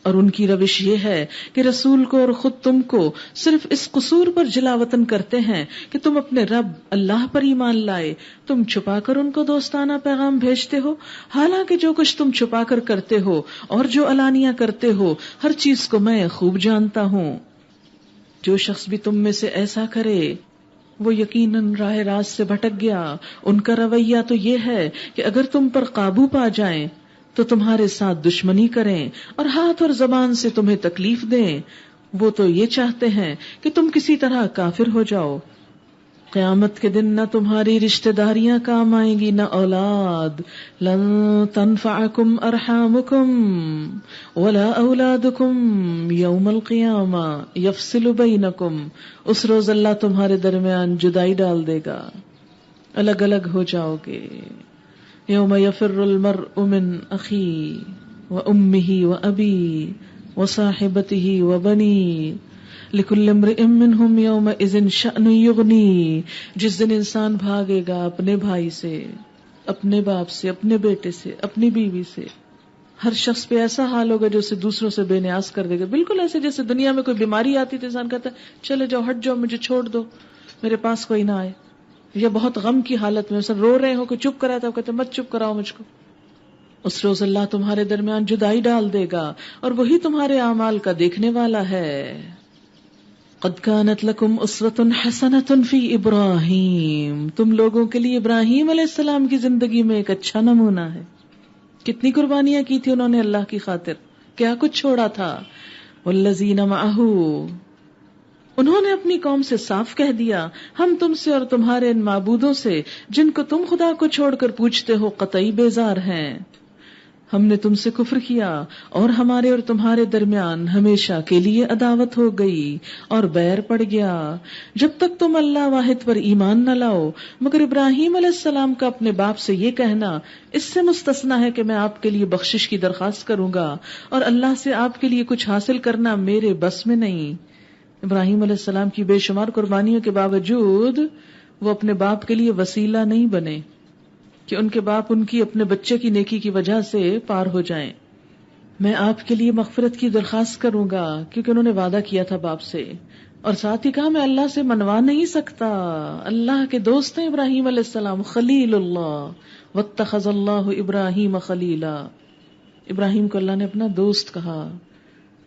اور ان کی روش یہ ہے کہ رسول کو اور خود تم کو صرف اس قصور پر جلا وطن کرتے ہیں کہ تم اپنے رب اللہ پر ایمان لائے. تم چھپا کر ان کو دوستانہ پیغام بھیجتے ہو، حالانکہ جو کچھ تم چھپا کر کرتے ہو اور جو علانیہ کرتے ہو ہر چیز کو میں خوب جانتا ہوں. جو شخص بھی تم میں سے ایسا کرے وہ یقیناً راہ راست سے بھٹک گیا. ان کا رویہ تو یہ ہے کہ اگر تم پر قابو پا جائیں تو تمہارے ساتھ دشمنی کریں اور ہاتھ اور زبان سے تمہیں تکلیف دیں. وہ تو یہ چاہتے ہیں کہ تم کسی طرح کافر ہو جاؤ. قیامت کے دن نہ تمہاری رشتہ داریاں کام آئیں گی نہ اولاد. لن تنفعکم ارحامکم ولا اولادکم یوم القیامہ یفصل بینکم. اس روز اللہ تمہارے درمیان جدائی ڈال دے گا، الگ الگ ہو جاؤ گے. یوم یفر المرء من اخیہ وامہ وابیہ وصاحبتہ وبنیہ لکل امرئ منہم یومئذ شأن یغنیہ. جس دن انسان بھاگے گا اپنے بھائی سے، اپنے باپ سے، اپنے بیٹے سے، اپنی بیوی سے. ہر شخص پہ ایسا حال ہوگا جو اسے دوسروں سے بے نیاز کر دے گا. بالکل ایسے جیسے دنیا میں کوئی بیماری آتی تو انسان کہتا ہے چلے جاؤ، ہٹ جاؤ، مجھے چھوڑ دو، میرے پاس کوئی نہ آئے. یا بہت غم کی حالت میں سب رو رہے ہو، کوئی چپ کراتا ہے، کہتے مت چپ کراؤ مجھ کو. اس روز اللہ تمہارے درمیان جدائی ڈال دے گا اور وہی تمہارے اعمال کا دیکھنے والا ہے. قد كانت لكم اسوة حسنة في ابراہیم. تم لوگوں کے لیے ابراہیم علیہ السلام کی زندگی میں ایک اچھا نمونہ ہے. کتنی قربانیاں کی تھی انہوں نے اللہ کی خاطر، کیا کچھ چھوڑا تھا. والذین معہ، انہوں نے اپنی قوم سے صاف کہہ دیا ہم تم سے اور تمہارے ان معبودوں سے جن کو تم خدا کو چھوڑ کر پوجتے ہو قطعی بیزار ہیں. ہم نے تم سے کفر کیا اور ہمارے اور تمہارے درمیان ہمیشہ کے لیے عداوت ہو گئی اور بیر پڑ گیا جب تک تم اللہ واحد پر ایمان نہ لاؤ. مگر ابراہیم علیہ السلام کا اپنے باپ سے یہ کہنا اس سے مستثنا ہے کہ میں آپ کے لیے بخشش کی درخواست کروں گا اور اللہ سے آپ کے لیے کچھ حاصل کرنا میرے بس میں نہیں. ابراہیم علیہ السلام کی بے شمار قربانیوں کے باوجود وہ اپنے باپ کے لیے وسیلہ نہیں بنے کہ ان کے باپ ان کی اپنے بچے کی نیکی کی وجہ سے پار ہو جائیں. میں آپ کے لیے مغفرت کی درخواست کروں گا کیونکہ انہوں نے وعدہ کیا تھا باپ سے، اور ساتھ ہی کہا میں اللہ سے منوا نہیں سکتا. اللہ کے دوست ہیں ابراہیم علیہ السلام، خلیل اللہ. واتخذ اللہ ابراہیم خلیلا. ابراہیم کو اللہ نے اپنا دوست کہا،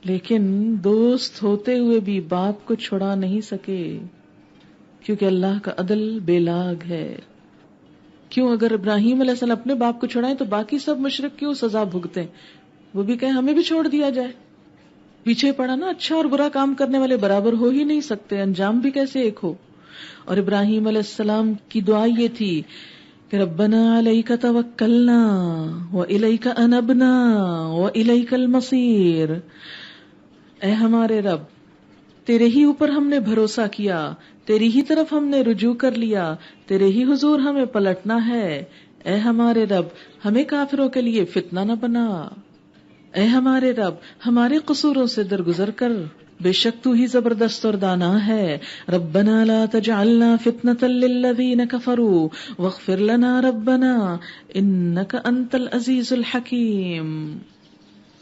لیکن دوست ہوتے ہوئے بھی باپ کو چھڑا نہیں سکے کیونکہ اللہ کا عدل بے لاگ ہے. کیوں اگر ابراہیم علیہ السلام اپنے باپ کو چھوڑائیں تو باقی سب مشرک کیوں سزا بھگتیں؟ وہ بھی کہیں ہمیں بھی چھوڑ دیا جائے. پیچھے پڑا نا، اچھا اور برا کام کرنے والے برابر ہو ہی نہیں سکتے، انجام بھی کیسے ایک ہو. اور ابراہیم علیہ السلام کی دعا یہ تھی کہ ربنا علیک توکلنا والیک انبنا والیک المصیر. اے ہمارے رب، تیرے ہی اوپر ہم نے بھروسہ کیا، تیری ہی طرف ہم نے رجوع کر لیا، تیرے ہی حضور ہمیں پلٹنا ہے. اے ہمارے رب، ہمیں کافروں کے لیے فتنہ نہ بنا. اے ہمارے رب، ہمارے قصوروں سے درگزر کر، بے شک تو ہی زبردست اور دانا ہے. ربنا لا تجعلنا فتنة للذین کفروا واغفر لنا ربنا انک انت العزیز الحکیم.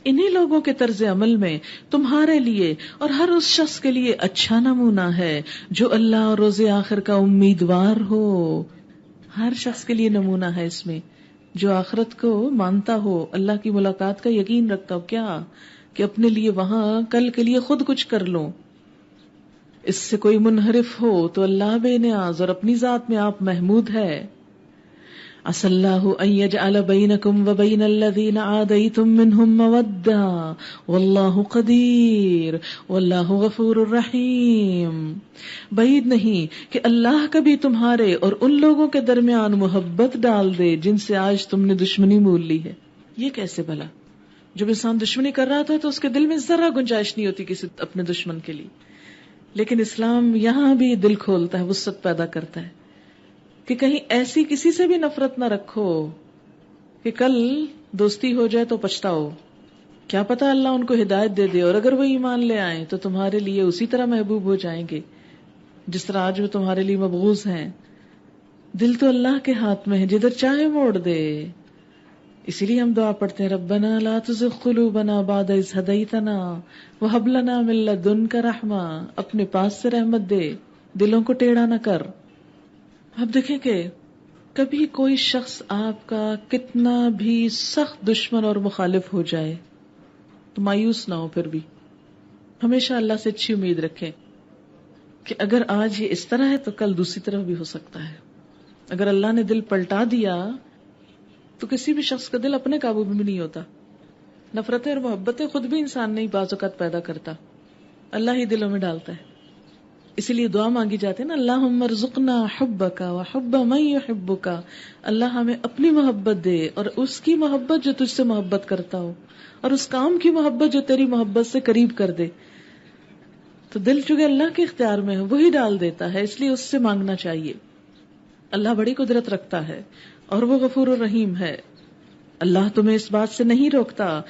انہی لوگوں کے طرز عمل میں تمہارے لیے اور ہر اس شخص کے لیے اچھا نمونہ ہے جو اللہ اور روز آخر کا امیدوار ہو. ہر شخص کے لیے نمونہ ہے اس میں جو آخرت کو مانتا ہو، اللہ کی ملاقات کا یقین رکھتا ہو. کیا کہ اپنے لیے وہاں کل کے لیے خود کچھ کر لو. اس سے کوئی منحرف ہو تو اللہ بے نیاز اور اپنی ذات میں آپ محمود ہے. عسى الله أن يجعل بينكم وبين الذين عاديتم منهم مودة والله قدير والله غفور رحيم. بعید نہیں کہ اللہ کبھی تمہارے اور ان لوگوں کے درمیان محبت ڈال دے جن سے آج تم نے دشمنی مول لی ہے. یہ کیسے بھلا؟ جب انسان دشمنی کر رہا تھا تو اس کے دل میں ذرا گنجائش نہیں ہوتی کسی اپنے دشمن کے لیے، لیکن اسلام یہاں بھی دل کھولتا ہے، وسعت پیدا کرتا ہے کہ کہیں ایسی کسی سے بھی نفرت نہ رکھو کہ کل دوستی ہو جائے تو پچھتاؤ. کیا پتا اللہ ان کو ہدایت دے دے اور اگر وہ ایمان لے آئیں تو تمہارے لیے اسی طرح محبوب ہو جائیں گے جس طرح آج وہ تمہارے لیے مبغوض ہیں. دل تو اللہ کے ہاتھ میں ہے، جدھر چاہے موڑ دے. اسی لیے ہم دعا پڑھتے ہیں ربنا لا تزغ قلوبنا بعد اذ ہدیتنا وہب لنا من لدنک رحمہ. اپنے پاس سے رحمت دے، دلوں کو ٹیڑھا نہ کر. اب دیکھیں کہ کبھی کوئی شخص آپ کا کتنا بھی سخت دشمن اور مخالف ہو جائے تو مایوس نہ ہو، پھر بھی ہمیشہ اللہ سے اچھی امید رکھیں کہ اگر آج یہ اس طرح ہے تو کل دوسری طرف بھی ہو سکتا ہے. اگر اللہ نے دل پلٹا دیا تو کسی بھی شخص کا دل اپنے قابو میں نہیں ہوتا. نفرتیں اور محبتیں خود بھی انسان نہیں بعض اوقات پیدا کرتا، اللہ ہی دلوں میں ڈالتا ہے. اسی لیے دعا مانگی جاتی ہے نا، اللہم ارزقنا حبک وحب من یحبک. اللہ ہمیں اپنی محبت دے اور اس کی محبت جو تجھ سے محبت کرتا ہو، اور اس کام کی محبت جو تیری محبت سے قریب کر دے. تو دل چونکہ اللہ کے اختیار میں ہے وہی ڈال دیتا ہے، اس لیے اس سے مانگنا چاہیے. اللہ بڑی قدرت رکھتا ہے اور وہ غفور الرحیم ہے. اللہ تمہیں اس بات سے نہیں روکتا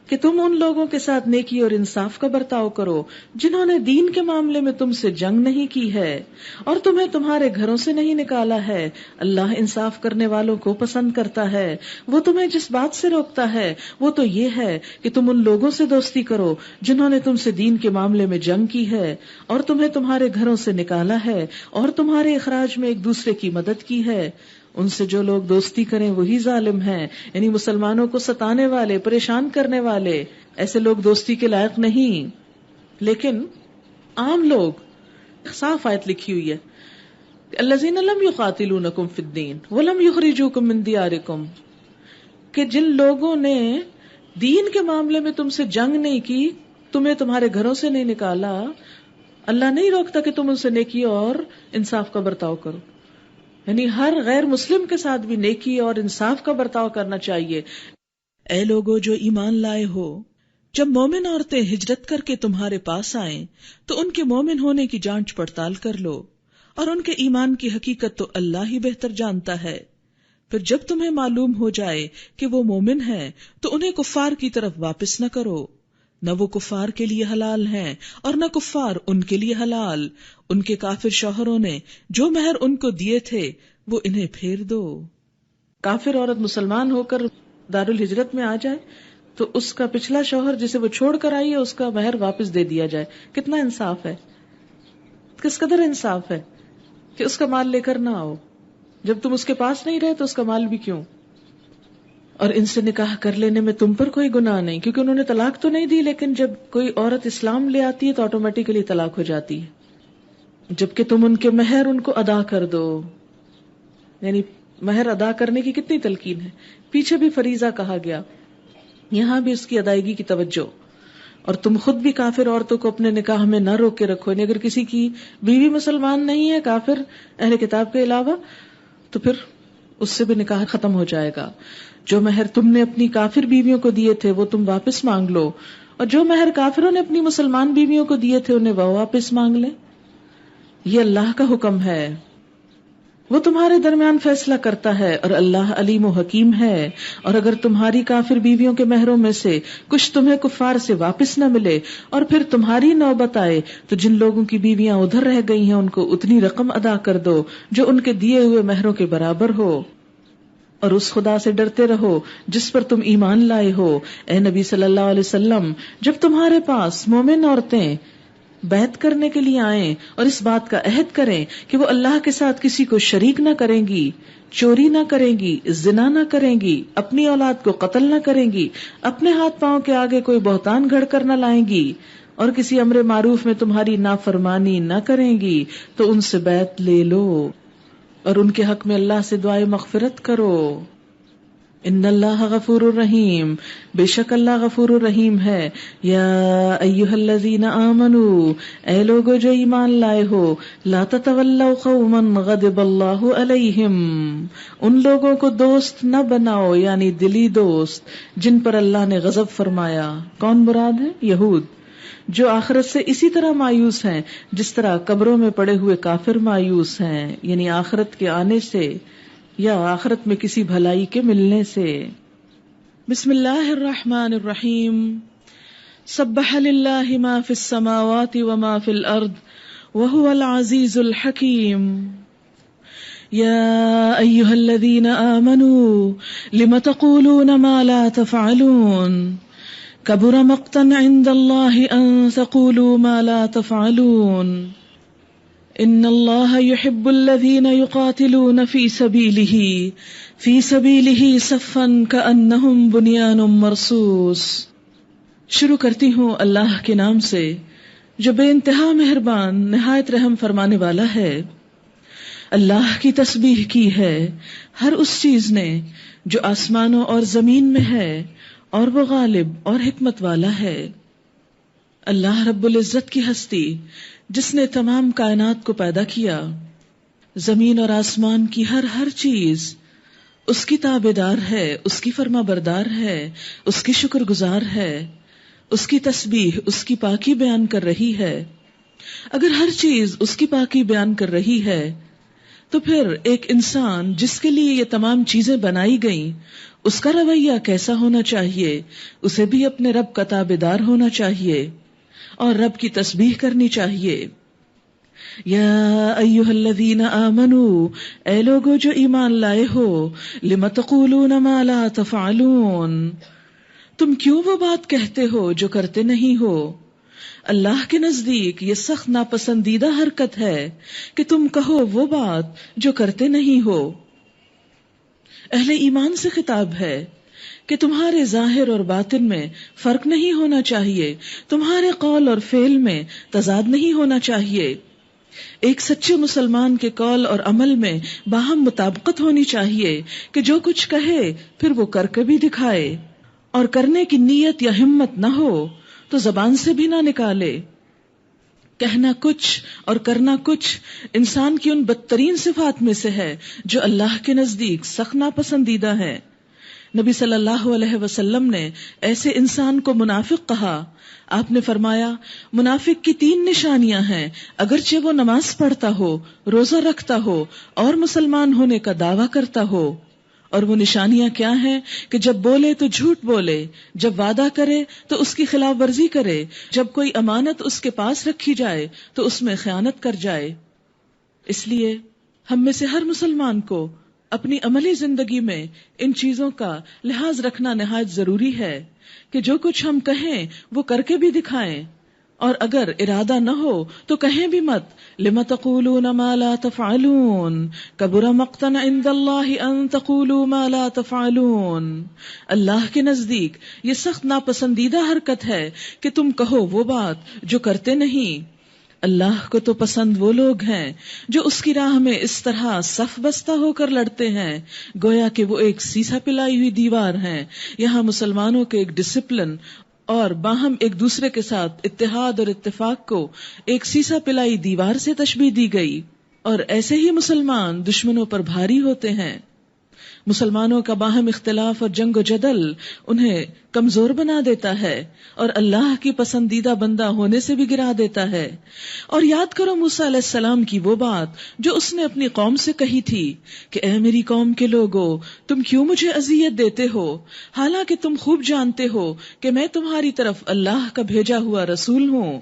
کہ تم ان لوگوں کے ساتھ نیکی اور انصاف کا برتاؤ کرو جنہوں نے دین کے معاملے میں تم سے جنگ نہیں کی ہے اور تمہیں تمہارے گھروں سے نہیں نکالا ہے. اللہ انصاف کرنے والوں کو پسند کرتا ہے. وہ تمہیں جس بات سے روکتا ہے وہ تو یہ ہے کہ تم ان لوگوں سے دوستی کرو جنہوں نے تم سے دین کے معاملے میں جنگ کی ہے اور تمہیں تمہارے گھروں سے نکالا ہے اور تمہارے اخراج میں ایک دوسرے کی مدد کی ہے. ان سے جو لوگ دوستی کریں وہی ظالم ہیں، یعنی مسلمانوں کو ستانے والے، پریشان کرنے والے. ایسے لوگ دوستی کے لائق نہیں. لیکن عام لوگ، صاف آیت لکھی ہوئی ہے، الذین لم یقاتلونکم فی الدین ولم یخرجوکم من دیارکم، کہ جن لوگوں نے دین کے معاملے میں تم سے جنگ نہیں کی، تمہیں تمہارے گھروں سے نہیں نکالا، اللہ نہیں روکتا کہ تم ان سے نیکی اور انصاف کا برتاؤ کرو. یعنی ہر غیر مسلم کے ساتھ بھی نیکی اور انصاف کا برتاؤ کرنا چاہیے. اے لوگو جو ایمان لائے ہو، جب مومن عورتیں ہجرت کر کے تمہارے پاس آئیں تو ان کے مومن ہونے کی جانچ پڑتال کر لو، اور ان کے ایمان کی حقیقت تو اللہ ہی بہتر جانتا ہے. پھر جب تمہیں معلوم ہو جائے کہ وہ مومن ہیں تو انہیں کفار کی طرف واپس نہ کرو، نہ وہ کفار کے لیے حلال ہیں اور نہ کفار ان کے لیے حلال. ان کے کافر شوہروں نے جو مہر ان کو دیے تھے وہ انہیں پھیر دو. کافر عورت مسلمان ہو کر دارالہجرت میں آ جائے تو اس کا پچھلا شوہر جسے وہ چھوڑ کر آئی ہے اس کا مہر واپس دے دیا جائے. کتنا انصاف ہے، کس قدر انصاف ہے کہ اس کا مال لے کر نہ آؤ. جب تم اس کے پاس نہیں رہے تو اس کا مال بھی کیوں. اور ان سے نکاح کر لینے میں تم پر کوئی گناہ نہیں، کیونکہ انہوں نے طلاق تو نہیں دی، لیکن جب کوئی عورت اسلام لے آتی ہے تو آٹومیٹیکلی طلاق ہو جاتی ہے. جبکہ تم ان کے مہر ان کو ادا کر دو. یعنی مہر ادا کرنے کی کتنی تلقین ہے. پیچھے بھی فریضہ کہا گیا، یہاں بھی اس کی ادائیگی کی توجہ. اور تم خود بھی کافر عورتوں کو اپنے نکاح میں نہ روک کے رکھو. یعنی اگر کسی کی بیوی مسلمان نہیں ہے کافر اہل کتاب کے علاوہ تو پھر اس سے بھی نکاح ختم ہو جائے گا. جو مہر تم نے اپنی کافر بیویوں کو دیے تھے وہ تم واپس مانگ لو، اور جو مہر کافروں نے اپنی مسلمان بیویوں کو دیے تھے انہیں وہ واپس مانگ لیں. یہ اللہ کا حکم ہے، وہ تمہارے درمیان فیصلہ کرتا ہے، اور اللہ علیم و حکیم ہے. اور اگر تمہاری کافر بیویوں کے مہروں میں سے کچھ تمہیں کفار سے واپس نہ ملے اور پھر تمہاری نوبت آئے تو جن لوگوں کی بیویاں ادھر رہ گئی ہیں ان کو اتنی رقم ادا کر دو جو ان کے دیے ہوئے مہروں کے برابر ہو، اور اس خدا سے ڈرتے رہو جس پر تم ایمان لائے ہو. اے نبی صلی اللہ علیہ وسلم، جب تمہارے پاس مومن عورتیں بیعت کرنے کے لیے آئیں اور اس بات کا عہد کریں کہ وہ اللہ کے ساتھ کسی کو شریک نہ کریں گی، چوری نہ کریں گی، زنا نہ کریں گی، اپنی اولاد کو قتل نہ کریں گی، اپنے ہاتھ پاؤں کے آگے کوئی بہتان گھڑ کر نہ لائیں گی، اور کسی امر معروف میں تمہاری نافرمانی نہ کریں گی، تو ان سے بیعت لے لو. اور ان کے حق میں اللہ سے دعائے مغفرت کرو. ان اللہ غفور الرحیم، بے شک اللہ غفور الرحیم ہے. یا ایھا الذین آمنوا، اے لوگو جو ایمان لائے ہو، لا تتولوا قوما غضب اللہ علیہم، ان لوگوں کو دوست نہ بناؤ، یعنی دلی دوست جن پر اللہ نے غضب فرمایا. کون مراد ہے؟ یہود، جو آخرت سے اسی طرح مایوس ہیں جس طرح قبروں میں پڑے ہوئے کافر مایوس ہیں، یعنی آخرت کے آنے سے یا آخرت میں کسی بھلائی کے ملنے سے. بسم اللہ الرحمن الرحیم. سبح للہ ما فی السماوات وما فی الارض وهو العزیز الحکیم. یا ایھا الذین آمنوا لم تقولون ما لا تفعلون کبر مقتا عند اللہ ان تقولوا ما لا تفعلون. ان اللہ یحب الذین یقاتلون فی سبیلہ صفا کأنہم بنیان مرصوص. شروع کرتی ہوں اللہ کے نام سے جو بے انتہا مہربان نہایت رحم فرمانے والا ہے. اللہ کی تسبیح کی ہے ہر اس چیز نے جو آسمانوں اور زمین میں ہے، اور وہ غالب اور حکمت والا ہے. اللہ رب العزت کی ہستی جس نے تمام کائنات کو پیدا کیا، زمین اور آسمان کی ہر چیز اس کی تابعدار ہے، اس کی فرما بردار ہے، اس کی شکر گزار ہے، اس کی تسبیح، اس کی پاکی بیان کر رہی ہے. اگر ہر چیز اس کی پاکی بیان کر رہی ہے تو پھر ایک انسان جس کے لیے یہ تمام چیزیں بنائی گئیں، اس کا رویہ کیسا ہونا چاہیے؟ اسے بھی اپنے رب کا تابعدار ہونا چاہیے اور رب کی تسبیح کرنی چاہیے. یا ایھا الذین آمنوا، اے لوگو جو ایمان لائے ہو، لم تقولون ما لا تفعلون، تم کیوں وہ بات کہتے ہو جو کرتے نہیں ہو؟ اللہ کے نزدیک یہ سخت ناپسندیدہ حرکت ہے کہ تم کہو وہ بات جو کرتے نہیں ہو. اہل ایمان سے خطاب ہے کہ تمہارے ظاہر اور باطن میں فرق نہیں ہونا چاہیے، تمہارے قول اور فعل میں تضاد نہیں ہونا چاہیے. ایک سچے مسلمان کے قول اور عمل میں باہم مطابقت ہونی چاہیے کہ جو کچھ کہے پھر وہ کر کے بھی دکھائے، اور کرنے کی نیت یا ہمت نہ ہو تو زبان سے بھی نہ نکالے. کہنا کچھ اور کرنا کچھ انسان کی ان بدترین صفات میں سے ہے جو اللہ کے نزدیک سخت ناپسندیدہ ہے. نبی صلی اللہ علیہ وسلم نے ایسے انسان کو منافق کہا. آپ نے فرمایا منافق کی 3 نشانیاں ہیں، اگرچہ وہ نماز پڑھتا ہو، روزہ رکھتا ہو اور مسلمان ہونے کا دعویٰ کرتا ہو. اور وہ نشانیاں کیا ہیں کہ جب بولے تو جھوٹ بولے، جب وعدہ کرے تو اس کی خلاف ورزی کرے، جب کوئی امانت اس کے پاس رکھی جائے تو اس میں خیانت کر جائے. اس لیے ہم میں سے ہر مسلمان کو اپنی عملی زندگی میں ان چیزوں کا لحاظ رکھنا نہایت ضروری ہے کہ جو کچھ ہم کہیں وہ کر کے بھی دکھائیں، اور اگر ارادہ نہ ہو تو کہیں بھی مت. لم تقولون ما لا تفعلون کبر مقتا عند اللہ ان تقولوا ما لا تفعلون. اللہ کے نزدیک یہ سخت ناپسندیدہ حرکت ہے کہ تم کہو وہ بات جو کرتے نہیں. اللہ کو تو پسند وہ لوگ ہیں جو اس کی راہ میں اس طرح صف بستہ ہو کر لڑتے ہیں گویا کہ وہ ایک سیسا پلائی ہوئی دیوار ہیں. یہاں مسلمانوں کے ایک ڈسپلن اور باہم ایک دوسرے کے ساتھ اتحاد اور اتفاق کو ایک سیسا پلائی دیوار سے تشبیہ دی گئی، اور ایسے ہی مسلمان دشمنوں پر بھاری ہوتے ہیں. مسلمانوں کا باہم اختلاف اور جنگ و جدل انہیں کمزور بنا دیتا ہے اور اللہ کی پسندیدہ بندہ ہونے سے بھی گرا دیتا ہے. اور یاد کرو موسیٰ علیہ السلام کی وہ بات جو اس نے اپنی قوم سے کہی تھی کہ اے میری قوم کے لوگو، تم کیوں مجھے اذیت دیتے ہو حالانکہ تم خوب جانتے ہو کہ میں تمہاری طرف اللہ کا بھیجا ہوا رسول ہوں.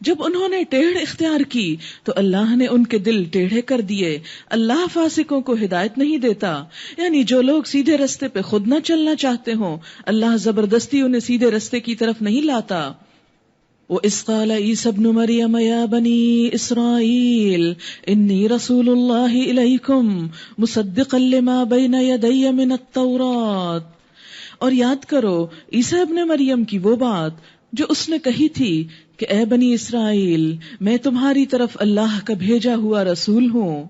جب انہوں نے ٹیڑھ اختیار کی تو اللہ نے ان کے دل ٹیڑھے کر دیے. اللہ فاسقوں کو ہدایت نہیں دیتا، یعنی جو لوگ سیدھے رستے پہ خود نہ چلنا چاہتے ہوں اللہ زبردستی انہیں سیدھے رستے کی طرف نہیں لاتا. وَإِذْ قَالَ عِيسَى ابْنُ مَرْيَمَ يَا بَنِي إِسْرَائِيلَ إِنِّي رَسُولُ اللَّهِ إِلَيْكُمْ مُصَدِّقًا لِمَا بَيْنَ يَدَيَّ مِنَ التَّوْرَاةِ. اور یاد کرو عیسیٰ ابن مریم کی وہ بات جو اس نے کہی تھی کہ اے بنی اسرائیل، میں تمہاری طرف اللہ کا بھیجا ہوا رسول ہوں،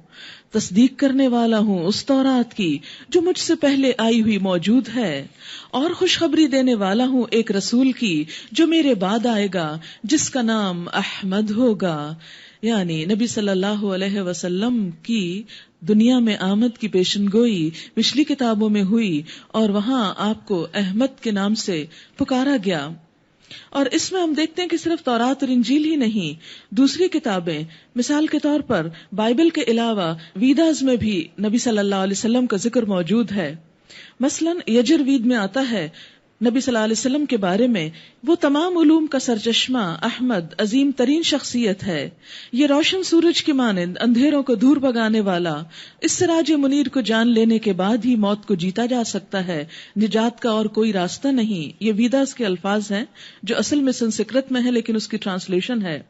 تصدیق کرنے والا ہوں اس تورات کی جو مجھ سے پہلے آئی ہوئی موجود ہے، اور خوشخبری دینے والا ہوں ایک رسول کی جو میرے بعد آئے گا جس کا نام احمد ہوگا. یعنی نبی صلی اللہ علیہ وسلم کی دنیا میں آمد کی پیشن گوئی پچھلی کتابوں میں ہوئی، اور وہاں آپ کو احمد کے نام سے پکارا گیا. اور اس میں ہم دیکھتے ہیں کہ صرف تورات اور انجیل ہی نہیں، دوسری کتابیں، مثال کے طور پر بائبل کے علاوہ ویداز میں بھی نبی صلی اللہ علیہ وسلم کا ذکر موجود ہے. مثلا یجروید میں آتا ہے نبی صلی اللہ علیہ وسلم کے بارے میں، وہ تمام علوم کا سرچشمہ احمد عظیم ترین شخصیت ہے، یہ روشن سورج کی مانند اندھیروں کو دور بھگانے والا، اس سراج منیر کو جان لینے کے بعد ہی موت کو جیتا جا سکتا ہے، نجات کا اور کوئی راستہ نہیں. یہ ویداس کے الفاظ ہیں جو اصل میں سنسکرت میں ہے لیکن اس کی ٹرانسلیشن ہے.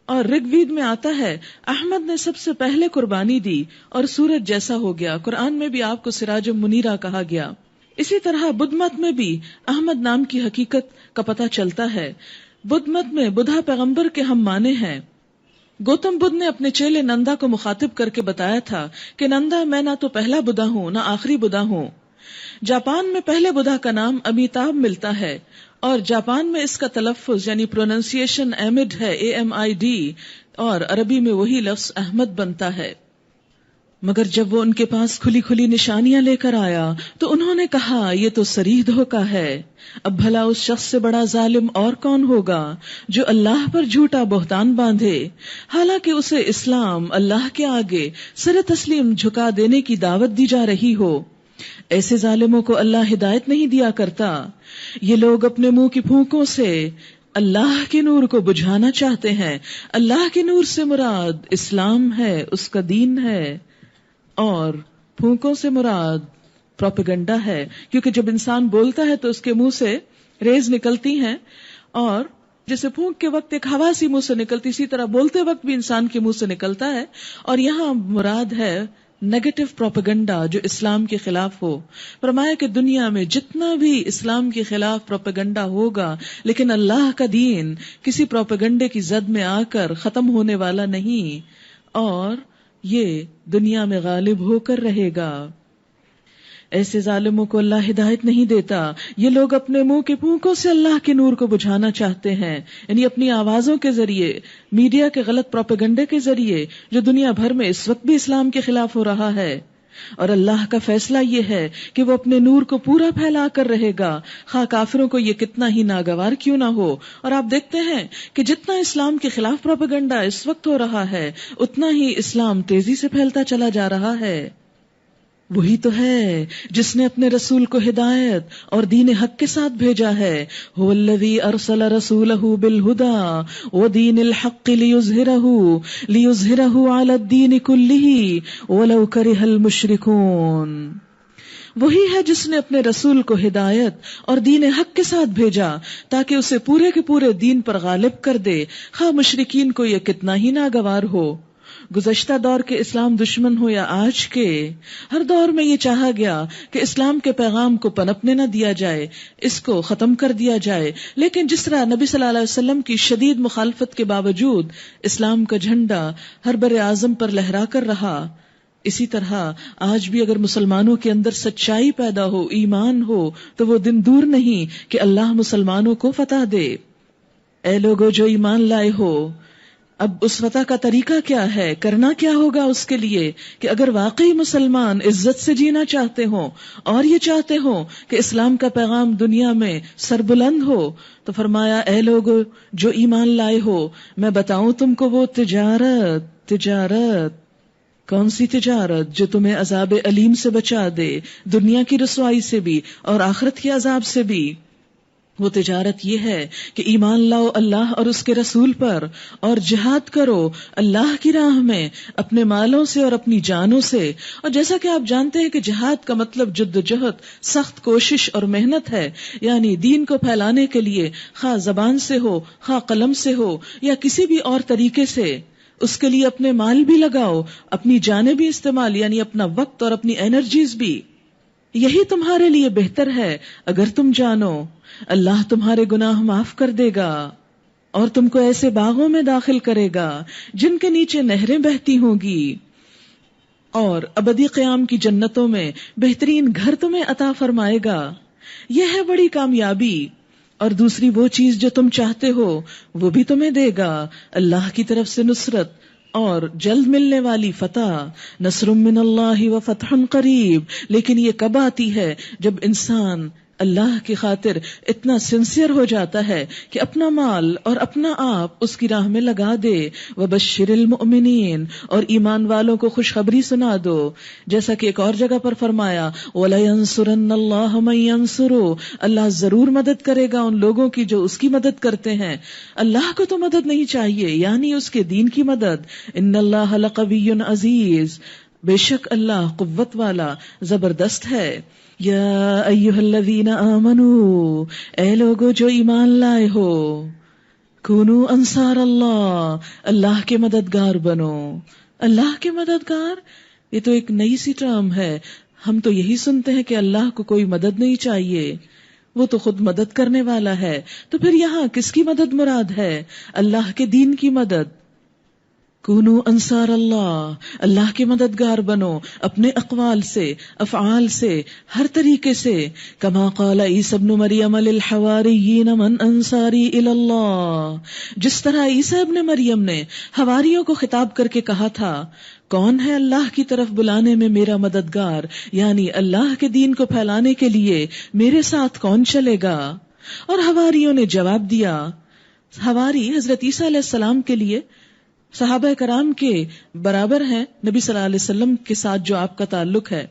اور رگ وید میں آتا ہے احمد نے سب سے پہلے قربانی دی اور سورج جیسا ہو گیا. قرآن میں بھی آپ کو سراج منیرہ کہا گیا. اسی طرح بدھ مت میں بھی احمد نام کی حقیقت کا پتہ چلتا ہے. بدھ مت میں بدھا پیغمبر کے ہم مانے ہیں. گوتم بدھ نے اپنے چیلے نندا کو مخاطب کر کے بتایا تھا کہ نندا، میں نہ تو پہلا بدھا ہوں نہ آخری بدھا ہوں. جاپان میں پہلے بدھا کا نام امیتابھ ملتا ہے، اور جاپان میں اس کا تلفظ یعنی پروننسیشن احمد ہے، AMID، اور عربی میں وہی لفظ احمد بنتا ہے. مگر جب وہ ان کے پاس کھلی کھلی نشانیاں لے کر آیا تو انہوں نے کہا یہ تو صریح دھوکہ ہے. اب بھلا اس شخص سے بڑا ظالم اور کون ہوگا جو اللہ پر جھوٹا بہتان باندھے، حالانکہ اسے اسلام اللہ کے آگے سر تسلیم جھکا دینے کی دعوت دی جا رہی ہو. ایسے ظالموں کو اللہ ہدایت نہیں دیا کرتا. یہ لوگ اپنے منہ کی پھونکوں سے اللہ کے نور کو بجھانا چاہتے ہیں. اللہ کے نور سے مراد اسلام ہے، اس کا دین ہے، اور پھونکوں سے مراد پروپیگنڈا ہے، کیونکہ جب انسان بولتا ہے تو اس کے منہ سے ریز نکلتی ہیں، اور جیسے پھونک کے وقت ایک ہوا سی منہ سے نکلتی، اسی طرح بولتے وقت بھی انسان کے منہ سے نکلتا ہے. اور یہاں مراد ہے نیگیٹو پروپیگنڈا جو اسلام کے خلاف ہو. فرمایا کہ دنیا میں جتنا بھی اسلام کے خلاف پروپیگنڈا ہوگا، لیکن اللہ کا دین کسی پروپیگنڈے کی زد میں آ کر ختم ہونے والا نہیں، اور یہ دنیا میں غالب ہو کر رہے گا. ایسے ظالموں کو اللہ ہدایت نہیں دیتا. یہ لوگ اپنے منہ کے پھونکوں سے اللہ کے نور کو بجھانا چاہتے ہیں، یعنی اپنی آوازوں کے ذریعے، میڈیا کے غلط پروپیگنڈے کے ذریعے جو دنیا بھر میں اس وقت بھی اسلام کے خلاف ہو رہا ہے. اور اللہ کا فیصلہ یہ ہے کہ وہ اپنے نور کو پورا پھیلا کر رہے گا، خواہ کافروں کو یہ کتنا ہی ناگوار کیوں نہ ہو. اور آپ دیکھتے ہیں کہ جتنا اسلام کے خلاف پروپیگنڈا اس وقت ہو رہا ہے، اتنا ہی اسلام تیزی سے پھیلتا چلا جا رہا ہے. وہی تو ہے جس نے اپنے رسول کو ہدایت اور دین حق کے ساتھ بھیجا ہے. هو الذی ارسل رسولہ بالہدی ودین الحق لیظہرہ علی الدین کلہ ولو کرہ المشرکون. وہی ہے جس نے اپنے رسول کو ہدایت اور دین حق کے ساتھ بھیجا تاکہ اسے پورے کے پورے دین پر غالب کر دے، خواہ مشرکین کو یہ کتنا ہی ناگوار ہو. گزشتہ دور کے اسلام دشمن ہو یا آج کے، ہر دور میں یہ چاہا گیا کہ اسلام کے پیغام کو پنپنے نہ دیا جائے، اس کو ختم کر دیا جائے. لیکن جس طرح نبی صلی اللہ علیہ وسلم کی شدید مخالفت کے باوجود اسلام کا جھنڈا ہر بر اعظم پر لہرا کر رہا، اسی طرح آج بھی اگر مسلمانوں کے اندر سچائی پیدا ہو، ایمان ہو، تو وہ دن دور نہیں کہ اللہ مسلمانوں کو فتح دے. اے لوگو جو ایمان لائے ہو، اب اس فتح کا طریقہ کیا ہے، کرنا کیا ہوگا اس کے لیے کہ اگر واقعی مسلمان عزت سے جینا چاہتے ہوں اور یہ چاہتے ہوں کہ اسلام کا پیغام دنیا میں سربلند ہو، تو فرمایا اے لوگو جو ایمان لائے ہو، میں بتاؤں تم کو وہ تجارت کون سی تجارت جو تمہیں عذاب علیم سے بچا دے، دنیا کی رسوائی سے بھی اور آخرت کے عذاب سے بھی. وہ تجارت یہ ہے کہ ایمان لاؤ اللہ اور اس کے رسول پر، اور جہاد کرو اللہ کی راہ میں اپنے مالوں سے اور اپنی جانوں سے. اور جیسا کہ آپ جانتے ہیں کہ جہاد کا مطلب جدوجہد، سخت کوشش اور محنت ہے، یعنی دین کو پھیلانے کے لیے خواہ زبان سے ہو، خواہ قلم سے ہو، یا کسی بھی اور طریقے سے، اس کے لیے اپنے مال بھی لگاؤ، اپنی جانیں بھی استعمال، یعنی اپنا وقت اور اپنی انرجیز بھی. یہی تمہارے لیے بہتر ہے اگر تم جانو اللہ تمہارے گناہ معاف کر دے گا اور تم کو ایسے باغوں میں داخل کرے گا جن کے نیچے نہریں بہتی ہوں گی. اور ابدی قیام کی جنتوں میں بہترین گھر تمہیں عطا فرمائے گا. یہ ہے بڑی کامیابی. اور دوسری وہ چیز جو تم چاہتے ہو وہ بھی تمہیں دے گا. اللہ کی طرف سے نصرت اور جلد ملنے والی فتح. نصر من اللہ و فتح قریب. لیکن یہ کب آتی ہے؟ جب انسان اللہ کی خاطر اتنا سنسیئر ہو جاتا ہے کہ اپنا مال اور اپنا آپ اس کی راہ میں لگا دے. وبشر المؤمنین، اور ایمان والوں کو خوشخبری سنا دو. جیسا کہ ایک اور جگہ پر فرمایا وَلَيَنصُرَنَّ اللَّهُ مَن يَنصُرُهُ، اللہ ضرور مدد کرے گا ان لوگوں کی جو اس کی مدد کرتے ہیں. اللہ کو تو مدد نہیں چاہیے، یعنی اس کے دین کی مدد. ان اللہ لقوی عزیز، بے شک اللہ قوت والا زبردست ہے. یا ایھا الذین آمنوا، اے لوگو جو ایمان لائے ہو، کونو انصار اللہ، اللہ کے مددگار بنو. اللہ کے مددگار، یہ تو ایک نئی سی ٹرم ہے. ہم تو یہی سنتے ہیں کہ اللہ کو کوئی مدد نہیں چاہیے، وہ تو خود مدد کرنے والا ہے. تو پھر یہاں کس کی مدد مراد ہے؟ اللہ کے دین کی مدد. کونو انصار اللہ، اللہ کے مددگار بنو اپنے اقوال سے، افعال سے، ہر طریقے سے. کما قال عیسی ابن مریم للحواریین من انصاری الی اللہ، جس طرح عیسی ابن مریم نے حواریوں کو خطاب کر کے کہا تھا کون ہے اللہ کی طرف بلانے میں میرا مددگار، یعنی اللہ کے دین کو پھیلانے کے لیے میرے ساتھ کون چلے گا. اور حواریوں نے جواب دیا. حواری حضرت عیسیٰ علیہ السلام کے لیے صحابہ کرام کے برابر ہیں، نبی صلی اللہ علیہ وسلم کے ساتھ جو آپ کا تعلق ہے.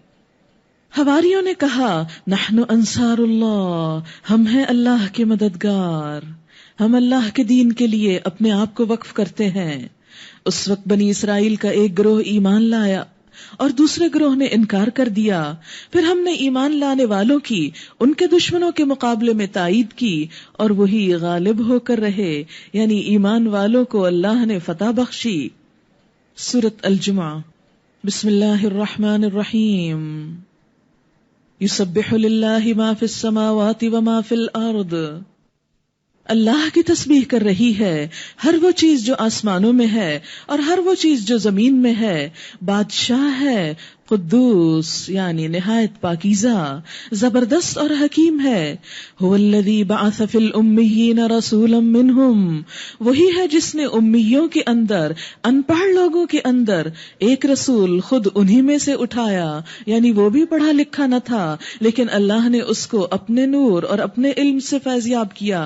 حواریوں نے کہا نحن انصار اللہ، ہم ہیں اللہ کے مددگار، ہم اللہ کے دین کے لیے اپنے آپ کو وقف کرتے ہیں. اس وقت بنی اسرائیل کا ایک گروہ ایمان لایا اور دوسرے گروہ نے انکار کر دیا. پھر ہم نے ایمان لانے والوں کی ان کے دشمنوں کے مقابلے میں تائید کی اور وہی غالب ہو کر رہے، یعنی ایمان والوں کو اللہ نے فتح بخشی. سورۃ الجمعہ. بسم اللہ الرحمن الرحیم. یسبح للہ ما فی السماوات وما فی الارض، اللہ کی تسبیح کر رہی ہے ہر وہ چیز جو آسمانوں میں ہے اور ہر وہ چیز جو زمین میں ہے. بادشاہ ہے قدوس، یعنی نہایت پاکیزہ، زبردست اور حکیم ہے. هو الذی بعث فی الامیین رسولا منہم، وہی ہے جس نے امیوں کے اندر، ان پڑھ لوگوں کے اندر ایک رسول خود انہی میں سے اٹھایا، یعنی وہ بھی پڑھا لکھا نہ تھا لیکن اللہ نے اس کو اپنے نور اور اپنے علم سے فیضیاب کیا.